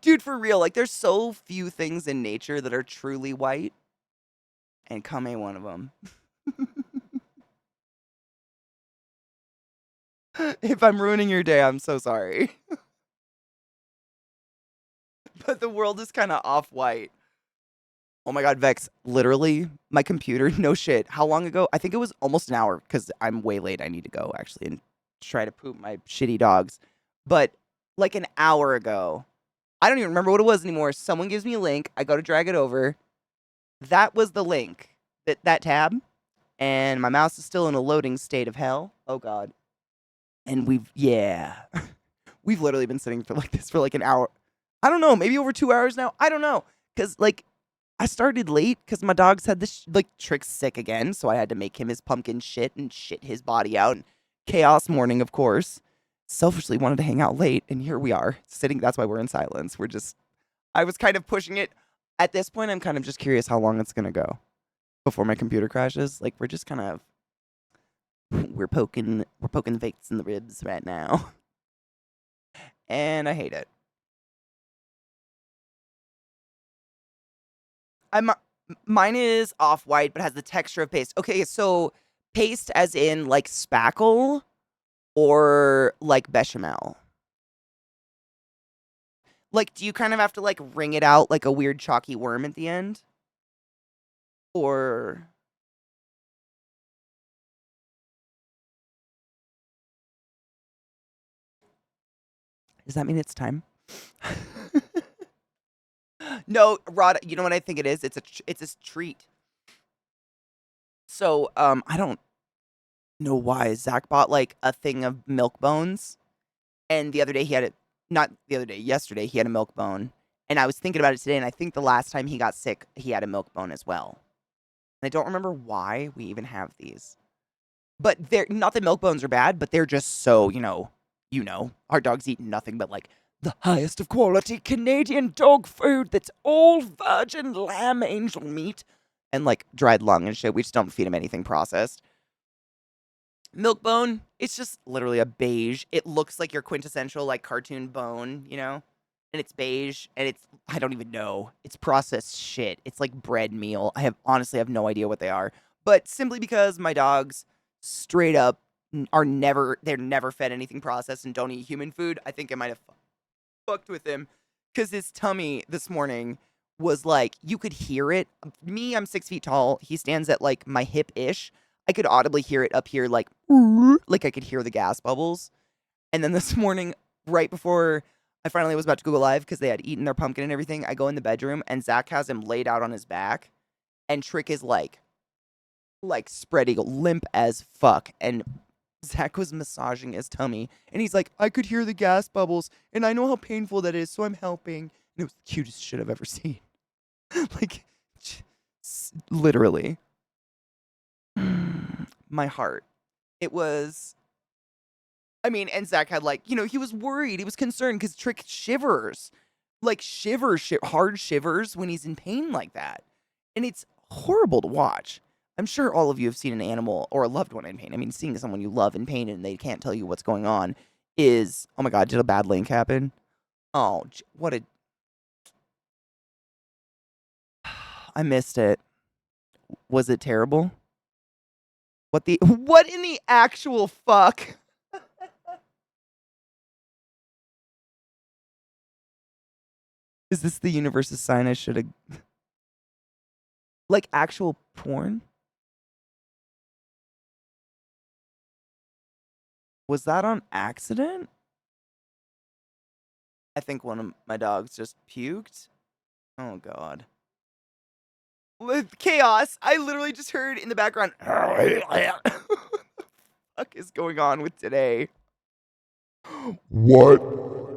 Dude, for real, like there's so few things in nature that are truly white, and cum ain't one of them. If I'm ruining your day, I'm so sorry. But the world is kind of off white. Oh my god, Vex, literally, my computer, no shit. How long ago? I think it was almost an hour because I'm way late. I need to go actually and try to poop my shitty dogs. But like an hour ago, I don't even remember what it was anymore. Someone gives me a link. I go to drag it over. That was the link, that tab. And my mouse is still in a loading state of hell. Oh god. And yeah. We've literally been sitting for like this for like an hour. I don't know, maybe over 2 hours now. I don't know. Cause like I started late because my dog's had this like trick sick again. So I had to make him his pumpkin shit and shit his body out. And chaos morning, of course. Selfishly wanted to hang out late. And here we are sitting. That's why we're in silence. I was kind of pushing it. At this point, I'm kind of just curious how long it's going to go before my computer crashes. Like we're just kind of, we're poking Vicks in the ribs right now. And I hate it. Mine is off white, but has the texture of paste. Okay, so paste as in like spackle or like bechamel. Like, do you kind of have to like wring it out like a weird chalky worm at the end? Or does that mean it's time? No, Rod, you know what I think it is? It's a treat. So, I don't know why Zach bought like a thing of milk bones, and the other day he had it. Not the other day, yesterday he had a milk bone, and I was thinking about it today, and I think the last time he got sick, he had a milk bone as well. And I don't remember why we even have these, but they're not that milk bones are bad, but they're just so our dogs eat nothing but like the highest of quality Canadian dog food that's all virgin lamb angel meat and like dried lung and shit. We just don't feed him anything processed. Milk bone, it's just literally a beige. It looks like your quintessential like cartoon bone, and it's beige and it's I don't even know. It's processed shit. It's like bread meal. I honestly have no idea what they are. But simply because my dogs straight up they're never fed anything processed and don't eat human food, I think I might have fucked with him because his tummy this morning was like you could hear it. Me, I'm 6 feet tall. He stands at like my hip ish. I could audibly hear it up here, like I could hear the gas bubbles. And then this morning, right before I finally was about to go live because they had eaten their pumpkin and everything, I go in the bedroom and Zach has him laid out on his back, and Trick is like spread eagle, limp as fuck, and Zach was massaging his tummy, and he's like, I could hear the gas bubbles, and I know how painful that is, so I'm helping. And it was the cutest shit I've ever seen. Like, literally. My heart. It was I mean, and Zach had like, he was worried. He was concerned because Trick shivers. Like hard shivers when he's in pain like that. And it's horrible to watch. I'm sure all of you have seen an animal or a loved one in pain. I mean, seeing someone you love in pain and they can't tell you what's going on is, oh my God, did a bad link happen? Oh, what a. I missed it. Was it terrible? What in the actual fuck? Is this the universe's sign I should have. Like actual porn? Was that on accident? I think one of my dogs just puked. Oh, God. With chaos, I literally just heard in the background. What the fuck is going on with today? What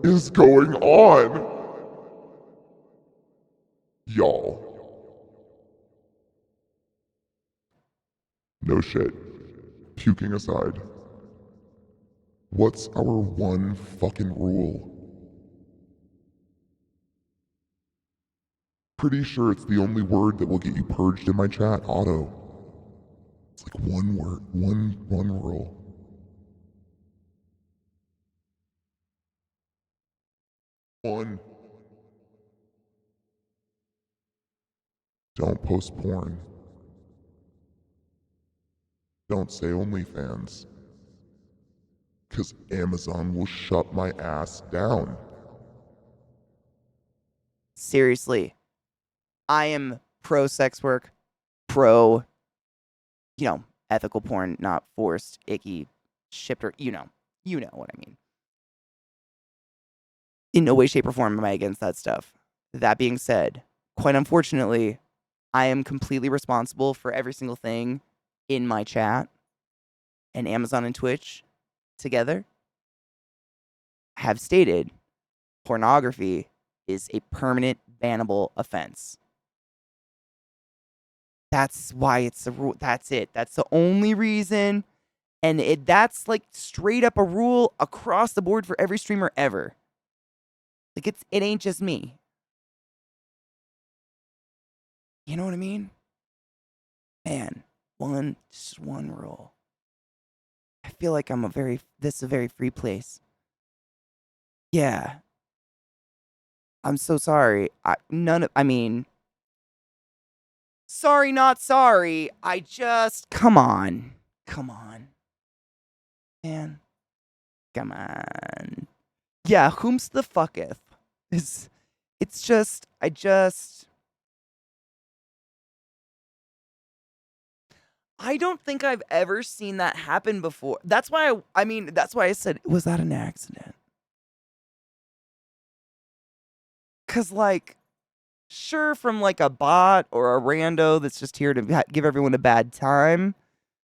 is going on? Y'all. No shit. Puking aside. What's our one fucking rule? Pretty sure it's the only word that will get you purged in my chat, auto. It's like one word, one rule. One. Don't post porn. Don't say OnlyFans. Cause Amazon will shut my ass down. Seriously. I am pro sex work, pro, ethical porn, not forced, icky, shipped or, you know what I mean. In no way, shape, or form am I against that stuff. That being said, quite unfortunately, I am completely responsible for every single thing in my chat, and Amazon and Twitch together have stated pornography is a permanent bannable offense. That's why it's a rule. That's it. That's the only reason. And that's like straight up a rule across the board for every streamer ever. Like it ain't just me. You know what I mean? Man, just one rule. I feel like this is a very free place. Yeah. I'm so sorry. Sorry, not sorry. Come on. Man. Come on. Yeah, whom's the fucketh? It's just, I don't think I've ever seen that happen before. That's why that's why I said, was that an accident? Cause like, sure, from like a bot or a rando that's just here to give everyone a bad time.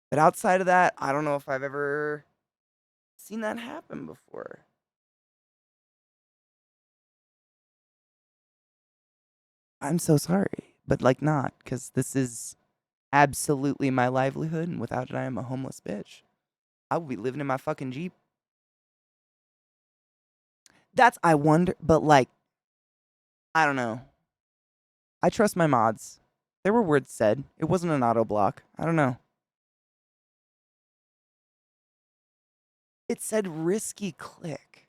But outside of that, I don't know if I've ever seen that happen before. I'm so sorry, but like not, because this is absolutely my livelihood, and without it, I am a homeless bitch. I would be living in my fucking Jeep. I wonder, but like, I don't know. I trust my mods. There were words said. It wasn't an auto block. I don't know. It said risky click.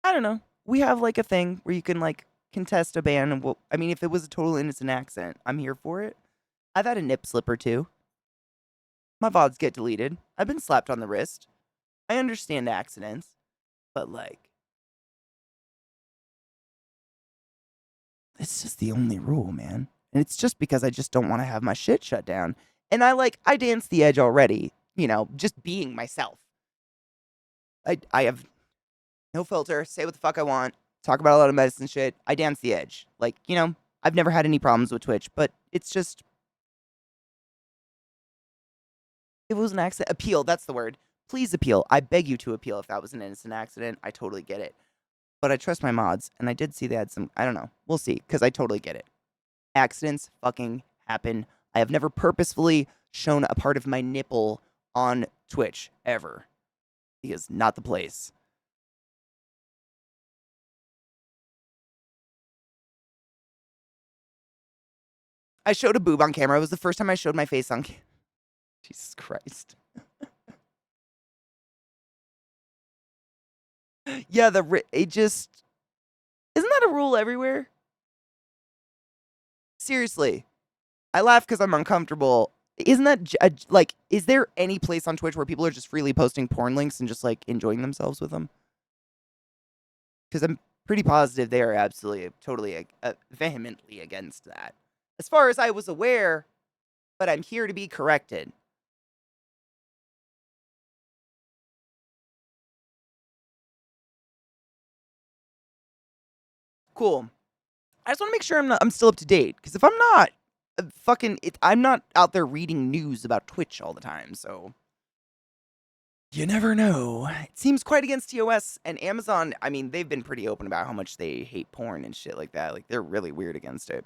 I don't know. We have like a thing where you can like contest a ban, and if it was a total innocent accident, I'm here for it. I've had a nip slip or two. My VODs get deleted. I've been slapped on the wrist. I understand accidents, but like, it's just the only rule, man. And it's just because I just don't want to have my shit shut down. And I dance the edge already, just being myself. I have no filter, say what the fuck I want, talk about a lot of medicine shit. I dance the edge. Like, I've never had any problems with Twitch, but it's just, if it was an accident, appeal, that's the word. Please appeal. I beg you to appeal if that was an innocent accident. I totally get it. But I trust my mods, and I did see they had some, I don't know. We'll see, because I totally get it. Accidents fucking happen. I have never purposefully shown a part of my nipple on Twitch ever. Because not the place. I showed a boob on camera. It was the first time I showed my face on camera. Jesus Christ. Yeah, it just... Isn't that a rule everywhere? Seriously. I laugh because I'm uncomfortable. Isn't that, like, is there any place on Twitch where people are just freely posting porn links and just, like, enjoying themselves with them? Because I'm pretty positive they are absolutely, totally, vehemently against that. As far as I was aware, but I'm here to be corrected. Cool. I just want to make sure I'm still up to date. Because if I'm not, I'm not out there reading news about Twitch all the time, so... You never know. It seems quite against TOS, and Amazon, I mean, they've been pretty open about how much they hate porn and shit like that. Like, they're really weird against it.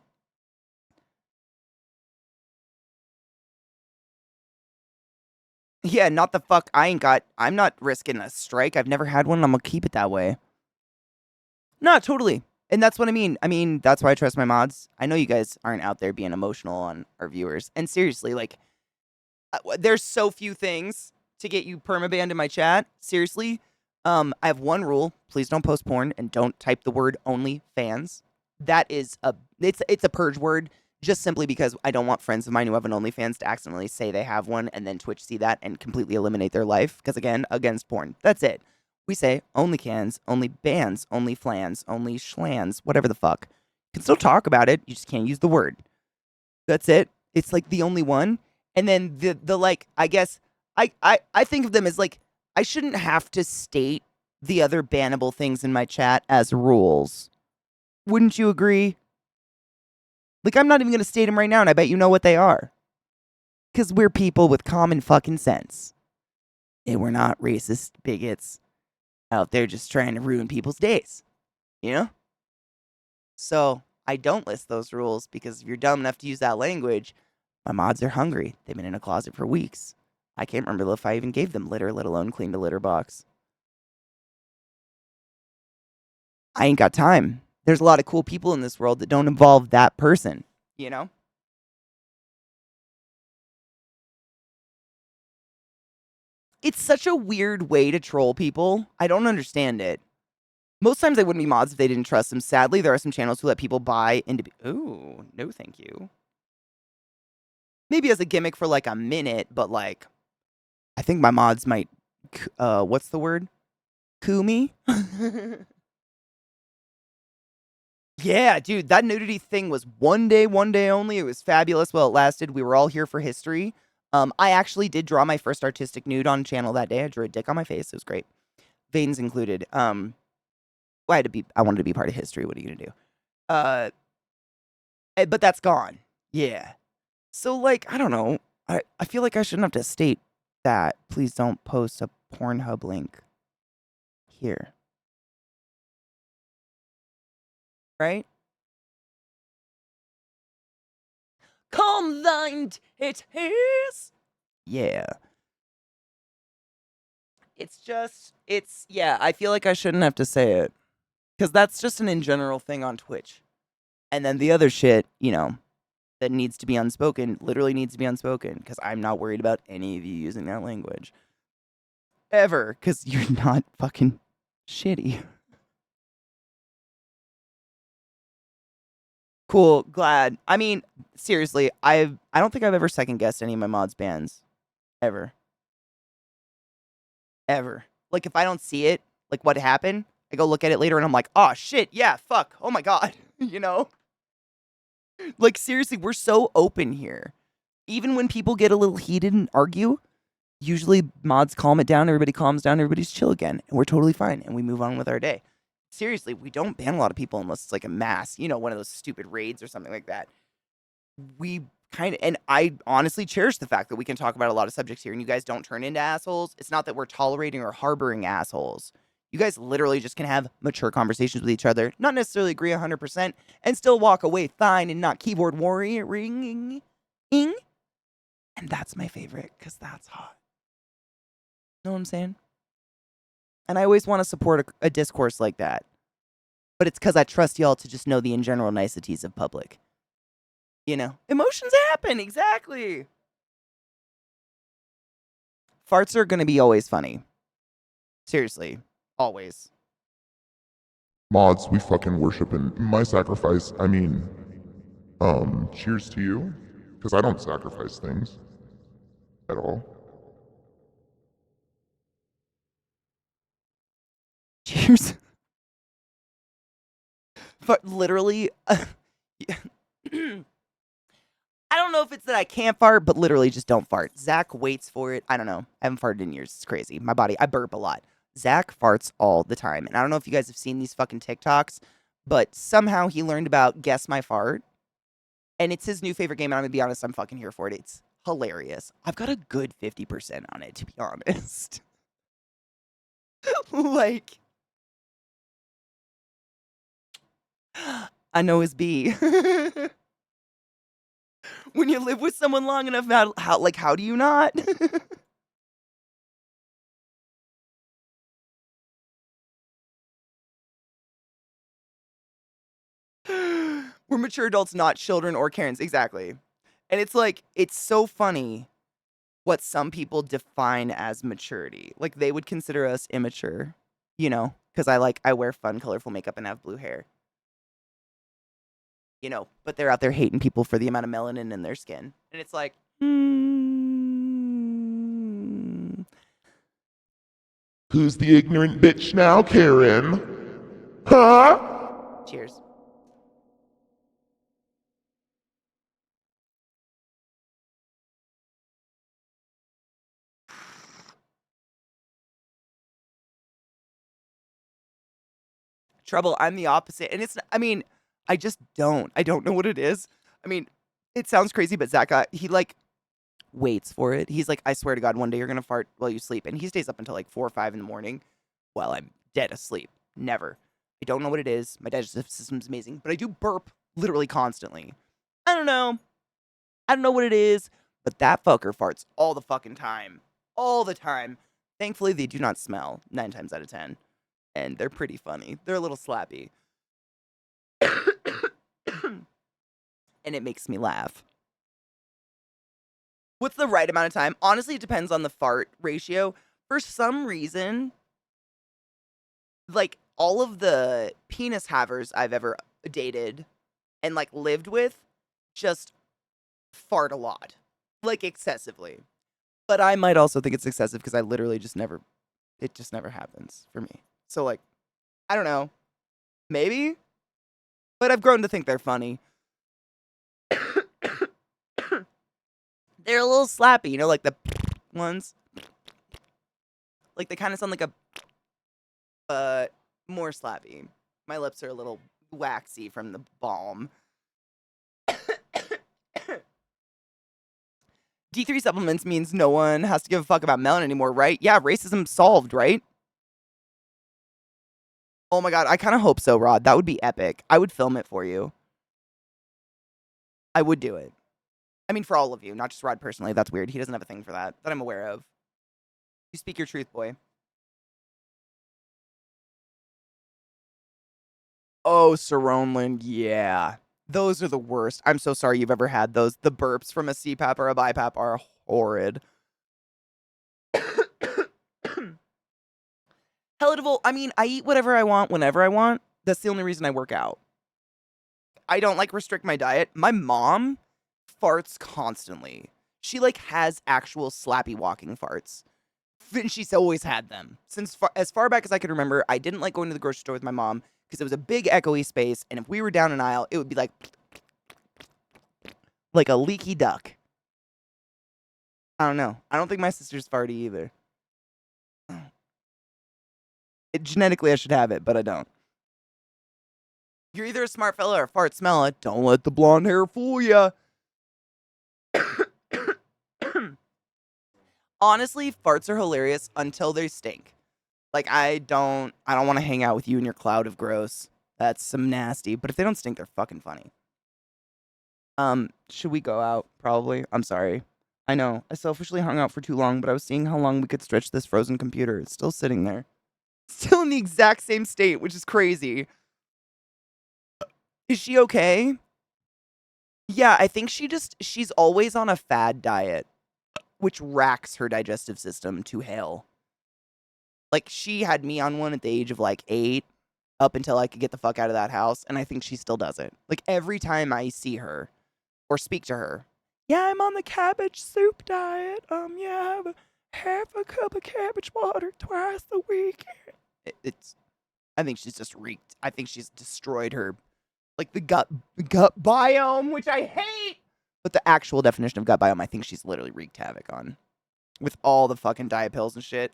Yeah, not the fuck. I'm not risking a strike. I've never had one. I'm gonna keep it that way. No, totally. And that's what I mean. I mean, that's why I trust my mods. I know you guys aren't out there being emotional on our viewers. And seriously, like, there's so few things to get you permabanned in my chat. Seriously. I have one rule. Please don't post porn and don't type the word OnlyFans. That is it's a purge word. Just simply because I don't want friends of mine who have an OnlyFans to accidentally say they have one and then Twitch see that and completely eliminate their life. Because again, against porn. That's it. We say OnlyCans, OnlyBans, OnlyFlans, Only Schlans, whatever the fuck. You can still talk about it. You just can't use the word. That's it. It's like the only one. And then the like, I guess, I think of them as like, I shouldn't have to state the other bannable things in my chat as rules. Wouldn't you agree? Like, I'm not even going to state them right now, and I bet you know what they are. Because we're people with common fucking sense. And we're not racist bigots out there just trying to ruin people's days. You know? So, I don't list those rules because if you're dumb enough to use that language, my mods are hungry. They've been in a closet for weeks. I can't remember if I even gave them litter, let alone cleaned a litter box. I ain't got time. There's a lot of cool people in this world that don't involve that person, you know? It's such a weird way to troll people. I don't understand it. Most times I wouldn't be mods if they didn't trust them. Sadly, there are some channels who let people buy into... Ooh, no thank you. Maybe as a gimmick for like a minute, but like... I think my mods might... what's the word? Coup me? Yeah, dude, that nudity thing was one day only. It was fabulous while it lasted. We were all here for history. I actually did draw my first artistic nude on channel that day. I drew a dick on my face. It was great. Veins included. Well, I wanted to be part of history. What are you gonna do? But that's gone. Yeah. So, like, I don't know. I feel like I shouldn't have to state that. Please don't post a Pornhub link here. Right? Combined it is. Yeah. Yeah, I feel like I shouldn't have to say it. Because that's just an in general thing on Twitch. And then the other shit, you know, that needs to be unspoken, literally needs to be unspoken. Because I'm not worried about any of you using that language. Ever. Because you're not fucking shitty. Cool, glad. I mean, seriously, I don't think I've ever second guessed any of my mods bans. Ever. Ever. Like, if I don't see it, like what happened, I go look at it later and I'm like, oh shit, yeah, fuck, oh my god, you know? Like, seriously, we're so open here. Even when people get a little heated and argue, usually mods calm it down, everybody calms down, everybody's chill again, and we're totally fine, and we move on with our day. Seriously, we don't ban a lot of people unless it's like a mass, you know, one of those stupid raids or something like that. We kind of, and I honestly cherish the fact that we can talk about a lot of subjects here and you guys don't turn into assholes. It's not that we're tolerating or harboring assholes. You guys literally just can have mature conversations with each other, not necessarily agree 100%, and still walk away fine and not keyboard warrioring. And And that's my favorite because that's hot. Know what I'm saying? And I always want to support a discourse like that. But it's because I trust y'all to just know the in general niceties of public. You know, emotions happen. Exactly. Farts are going to be always funny. Seriously. Always. Mods, we fucking worship in my sacrifice. I mean, cheers to you. Because I don't sacrifice things at all. Cheers. But literally, I don't know if it's that I can't fart, but literally just don't fart. Zach waits for it. I don't know. I haven't farted in years. It's crazy. My body, I burp a lot. Zach farts all the time. And I don't know if you guys have seen these fucking TikToks, but somehow he learned about Guess My Fart. And it's his new favorite game. And I'm going to be honest, I'm fucking here for it. It's hilarious. I've got a good 50% on it, to be honest. Like, I know his B. When you live with someone long enough, how do you not? We're mature adults, not children or Karens. Exactly. And it's like, it's so funny what some people define as maturity. Like, they would consider us immature, you know, because I wear fun, colorful makeup and have blue hair. You know, but they're out there hating people for the amount of melanin in their skin. And it's like, Who's the ignorant bitch now, Karen? Huh? cheers. Trouble, I'm the opposite. And I mean, I just don't. I don't know what it is. I mean, it sounds crazy, but Zach, he like waits for it. He's like, I swear to God, one day you're going to fart while you sleep. And he stays up until like 4 or 5 in the morning while I'm dead asleep. Never. I don't know what it is. My digestive system's amazing, but I do burp literally constantly. I don't know. I don't know what it is, but that fucker farts all the fucking time. All the time. Thankfully, they do not smell 9 times out of 10. And they're pretty funny. They're a little slappy. And it makes me laugh. What's the right amount of time? Honestly, it depends on the fart ratio. For some reason, like all of the penis havers I've ever dated and like lived with just fart a lot, like excessively. But I might also think it's excessive because I literally it just never happens for me. So like, I don't know, maybe, but I've grown to think they're funny. They're a little slappy, you know, like the ones. Like they kind of sound like a, but more slappy. My lips are a little waxy from the balm. D3 supplements means no one has to give a fuck about melon anymore, right? Yeah, racism solved, right? Oh my god, I kind of hope so, Rod. That would be epic. I would film it for you. I would do it. I mean, for all of you, not just Rod personally. That's weird. He doesn't have a thing for that I'm aware of. You speak your truth, boy. Oh, Saronland, yeah. Those are the worst. I'm so sorry you've ever had those. The burps from a CPAP or a BiPAP are horrid. Palatable, I mean, I eat whatever I want whenever I want. That's the only reason I work out. I don't like restrict my diet. My mom farts constantly. She like has actual slappy walking farts. And she's always had them. Since as far back as I can remember, I didn't like going to the grocery store with my mom because it was a big echoey space, and if we were down an aisle, it would be like a leaky duck. I don't know. I don't think my sister's farty either. Genetically, I should have it, but I don't. You're either a smart fella or a fart smell it. Don't let the blonde hair fool ya. Honestly, farts are hilarious until they stink. Like I don't want to hang out with you in your cloud of gross. That's some nasty. But if they don't stink, they're fucking funny. Should we go out? Probably. I'm sorry. I know. I selfishly hung out for too long, but I was seeing how long we could stretch this frozen computer. It's still sitting there. Still in the exact same state, which is crazy. Is she okay? Yeah, I think she's always on a fad diet, which racks her digestive system to hell. Like, she had me on one at the age of like 8 up until I could get the fuck out of that house, and I think she still does it. Like, every time I see her or speak to her, yeah, I'm on the cabbage soup diet. Yeah, have half a cup of cabbage water twice a week. It's I think she's just wreaked. I think she's destroyed her, like, the gut biome, which I hate. But the actual definition of gut biome, I think she's literally wreaked havoc on with all the fucking diet pills and shit.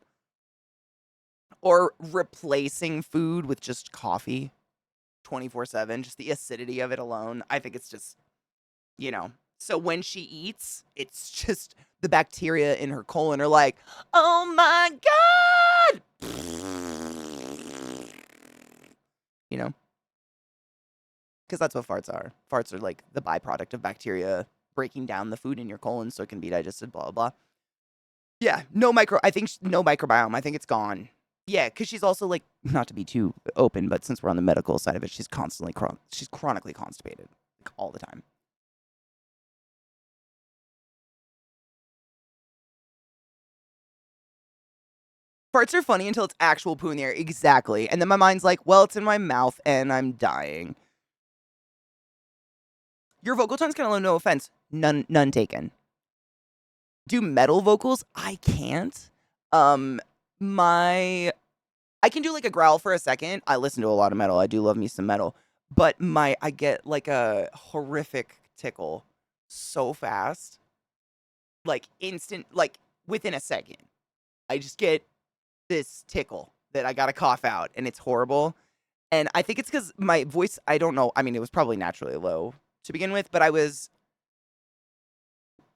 Or replacing food with just coffee 24/7, just the acidity of it alone. I think it's just, you know. So when she eats, it's just the bacteria in her colon are like, oh my God. You know? Because that's what farts are. Farts are like the byproduct of bacteria breaking down the food in your colon so it can be digested, blah, blah, blah. Yeah, I think no microbiome. I think it's gone. Yeah, because she's also like, not to be too open, but since we're on the medical side of it, she's chronically constipated, like, all the time. Farts are funny until it's actual poo in the air. Exactly. And then my mind's like, well, it's in my mouth and I'm dying. Your vocal tone's kind of low, no offense. None taken. Do metal vocals? I can't. Um, my I can do like a growl for a second. I listen to a lot of metal. I do love me some metal. But I get like a horrific tickle so fast. Like instant, like within a second. I just get this tickle that I gotta cough out and it's horrible. And I think it's because my voice, I don't know. I mean, it was probably naturally low to begin with, but I was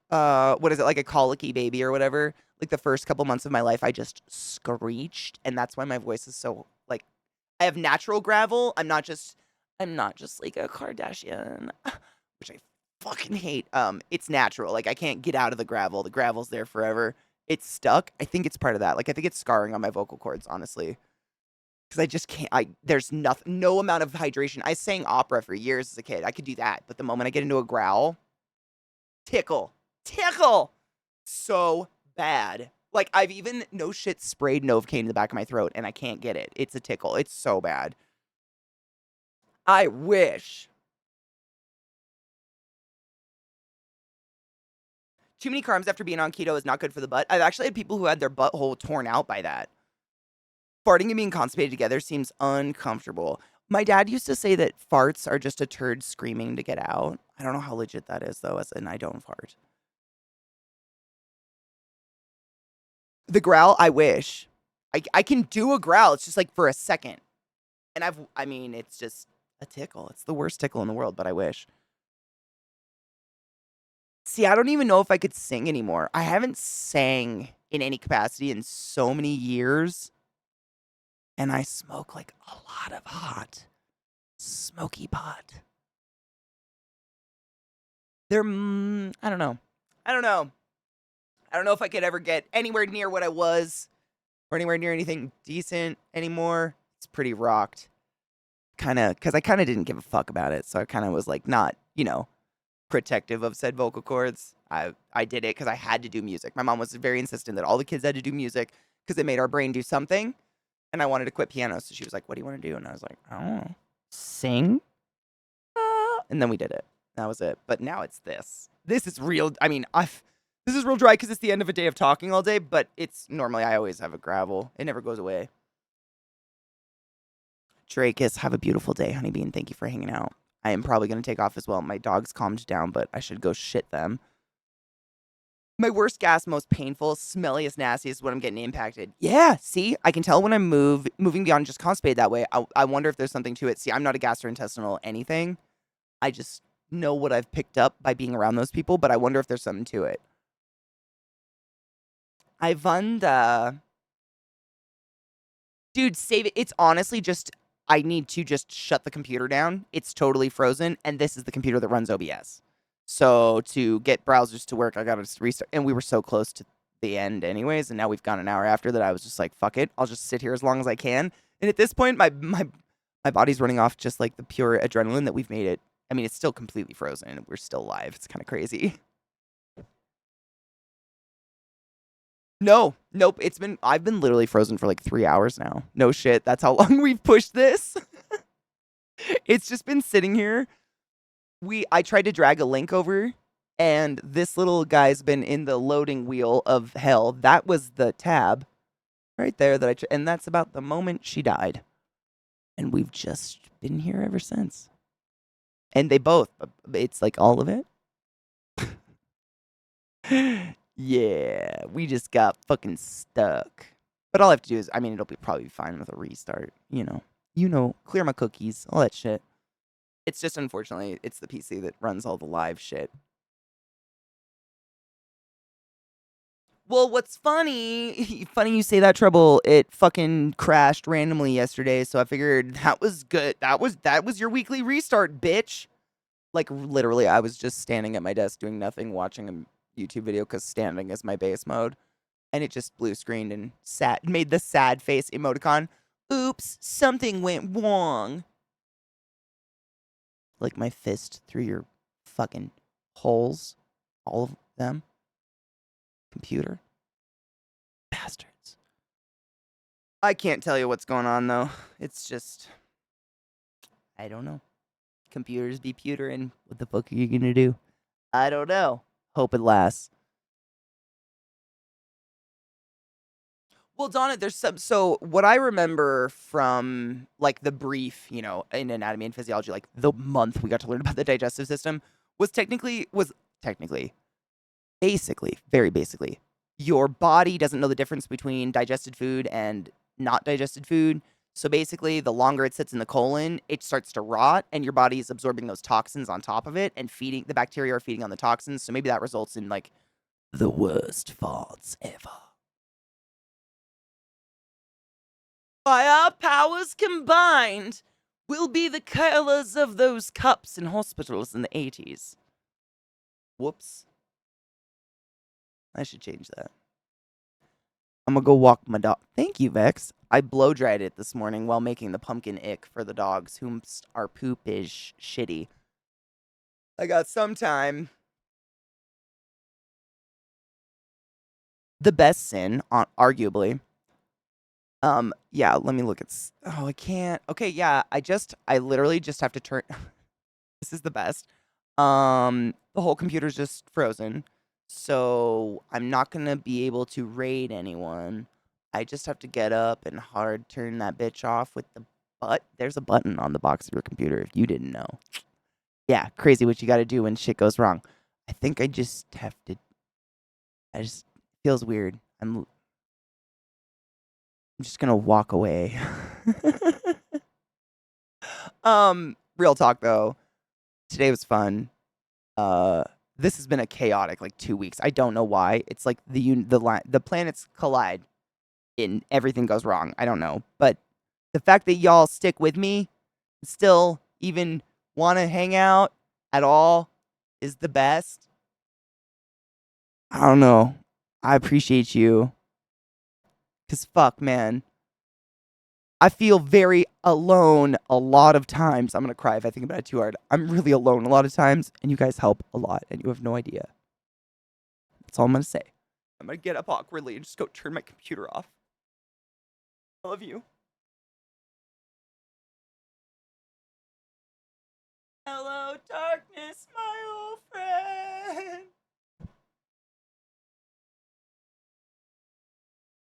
what is it, like a colicky baby or whatever. Like the first couple months of my life, I just screeched, and that's why my voice is so like I have natural gravel. I'm not just like a Kardashian, which I fucking hate. It's natural. Like I can't get out of the gravel. The gravel's there forever. It's stuck. I think it's part of that. Like I think it's scarring on my vocal cords, honestly. Because I just can't. There's nothing, no amount of hydration. I sang opera for years as a kid. I could do that, but the moment I get into a growl, tickle, tickle, so bad. Like I've even no shit sprayed Novocaine in the back of my throat, and I can't get it. It's a tickle. It's so bad. I wish. Too many carbs after being on keto is not good for the butt. I've actually had people who had their butthole torn out by that. Farting and being constipated together seems uncomfortable. My dad used to say that farts are just a turd screaming to get out. I don't know how legit that is, though, as in I don't fart. The growl, I wish. I can do a growl. It's just like for a second. And I mean, it's just a tickle. It's the worst tickle in the world, but I wish. See, I don't even know if I could sing anymore. I haven't sang in any capacity in so many years. And I smoke like a lot of hot, smoky pot. I don't know. I don't know. I don't know if I could ever get anywhere near what I was or anywhere near anything decent anymore. It's pretty rocked. Because I kind of didn't give a fuck about it. So I kind of was like, not, protective of said vocal cords. I did it because I had to do music. My mom was very insistent that all the kids had to do music because it made our brain do something. And I wanted to quit piano. So she was like, what do you want to do? And I was like, I don't know. Sing? And then we did it. That was it. But now it's this. This is real. I mean, this is real dry because it's the end of a day of talking all day, but it's normally I always have a gravel. It never goes away. Drakus, have a beautiful day, honeybee, and thank you for hanging out. I am probably going to take off as well. My dog's calmed down, but I should go shit them. My worst gas, most painful, smelliest, nastiest is when I'm getting impacted. Yeah, see? I can tell when I'm moving beyond just constipated that way. I wonder if there's something to it. See, I'm not a gastrointestinal anything. I just know what I've picked up by being around those people, but I wonder if there's something to it. I wonder. Dude, save it. It's honestly just, I need to just shut the computer down. It's totally frozen, and this is the computer that runs OBS. So to get browsers to work, I gotta just restart. And we were so close to the end anyways, and now we've gone an hour after that. I was just like, fuck it. I'll just sit here as long as I can. And at this point, my body's running off just like the pure adrenaline that we've made it. I mean, it's still completely frozen and we're still alive. It's kind of crazy. No, nope. I've been literally frozen for like 3 hours now. No shit. That's how long we've pushed this. It's just been sitting here. I tried to drag a link over, and this little guy's been in the loading wheel of hell. That was the tab right there and that's about the moment she died. And we've just been here ever since. And they both, it's like all of it. Yeah, we just got fucking stuck. But all I have to do is, I mean, it'll probably be fine with a restart. Clear my cookies, all that shit. It's just, unfortunately, it's the PC that runs all the live shit. Well, what's funny you say that, Trouble. It fucking crashed randomly yesterday, so I figured that was good. That was your weekly restart, bitch. Like, literally, I was just standing at my desk doing nothing, watching a YouTube video, because standing is my base mode. And it just blue screened and made the sad face emoticon. Oops, something went wrong. Like my fist through your fucking holes. All of them. Computer. Bastards. I can't tell you what's going on, though. It's just, I don't know. Computers be pewtering. What the fuck are you gonna do? I don't know. Hope it lasts. Well, Donna, there's some. So what I remember from like the brief, in anatomy and physiology, like the month we got to learn about the digestive system was basically, very basically, your body doesn't know the difference between digested food and not digested food. So basically, the longer it sits in the colon, it starts to rot, and your body is absorbing those toxins on top of it, and feeding the bacteria are feeding on the toxins. So maybe that results in like the worst farts ever. By our powers combined, we'll be the colors of those cups in hospitals in the 80s. Whoops. I should change that. I'm gonna go walk my dog. Thank you, Vex. I blow dried it this morning while making the pumpkin ick for the dogs, whom our poop is shitty. I got some time. The best sin, arguably. Yeah, let me look at. Oh, I can't. Okay, yeah, I literally just have to turn. This is the best. The whole computer's just frozen, so I'm not gonna be able to raid anyone. I just have to get up and hard turn that bitch off with the There's a button on the box of your computer if you didn't know. Yeah, crazy what you gotta do when shit goes wrong. I think I just have to. Feels weird. I'm just gonna walk away. Real talk though. Today was fun. This has been a chaotic like 2 weeks. I don't know why. It's like the planets collide and everything goes wrong. I don't know, but the fact that y'all stick with me, still even want to hang out at all, is the best. I don't know. I appreciate you. 'Cause fuck, man. I feel very alone a lot of times. I'm gonna cry if I think about it too hard. I'm really alone a lot of times, and you guys help a lot, and you have no idea. That's all I'm gonna say. I'm gonna get up awkwardly and just go turn my computer off. I love you. Hello, darkness.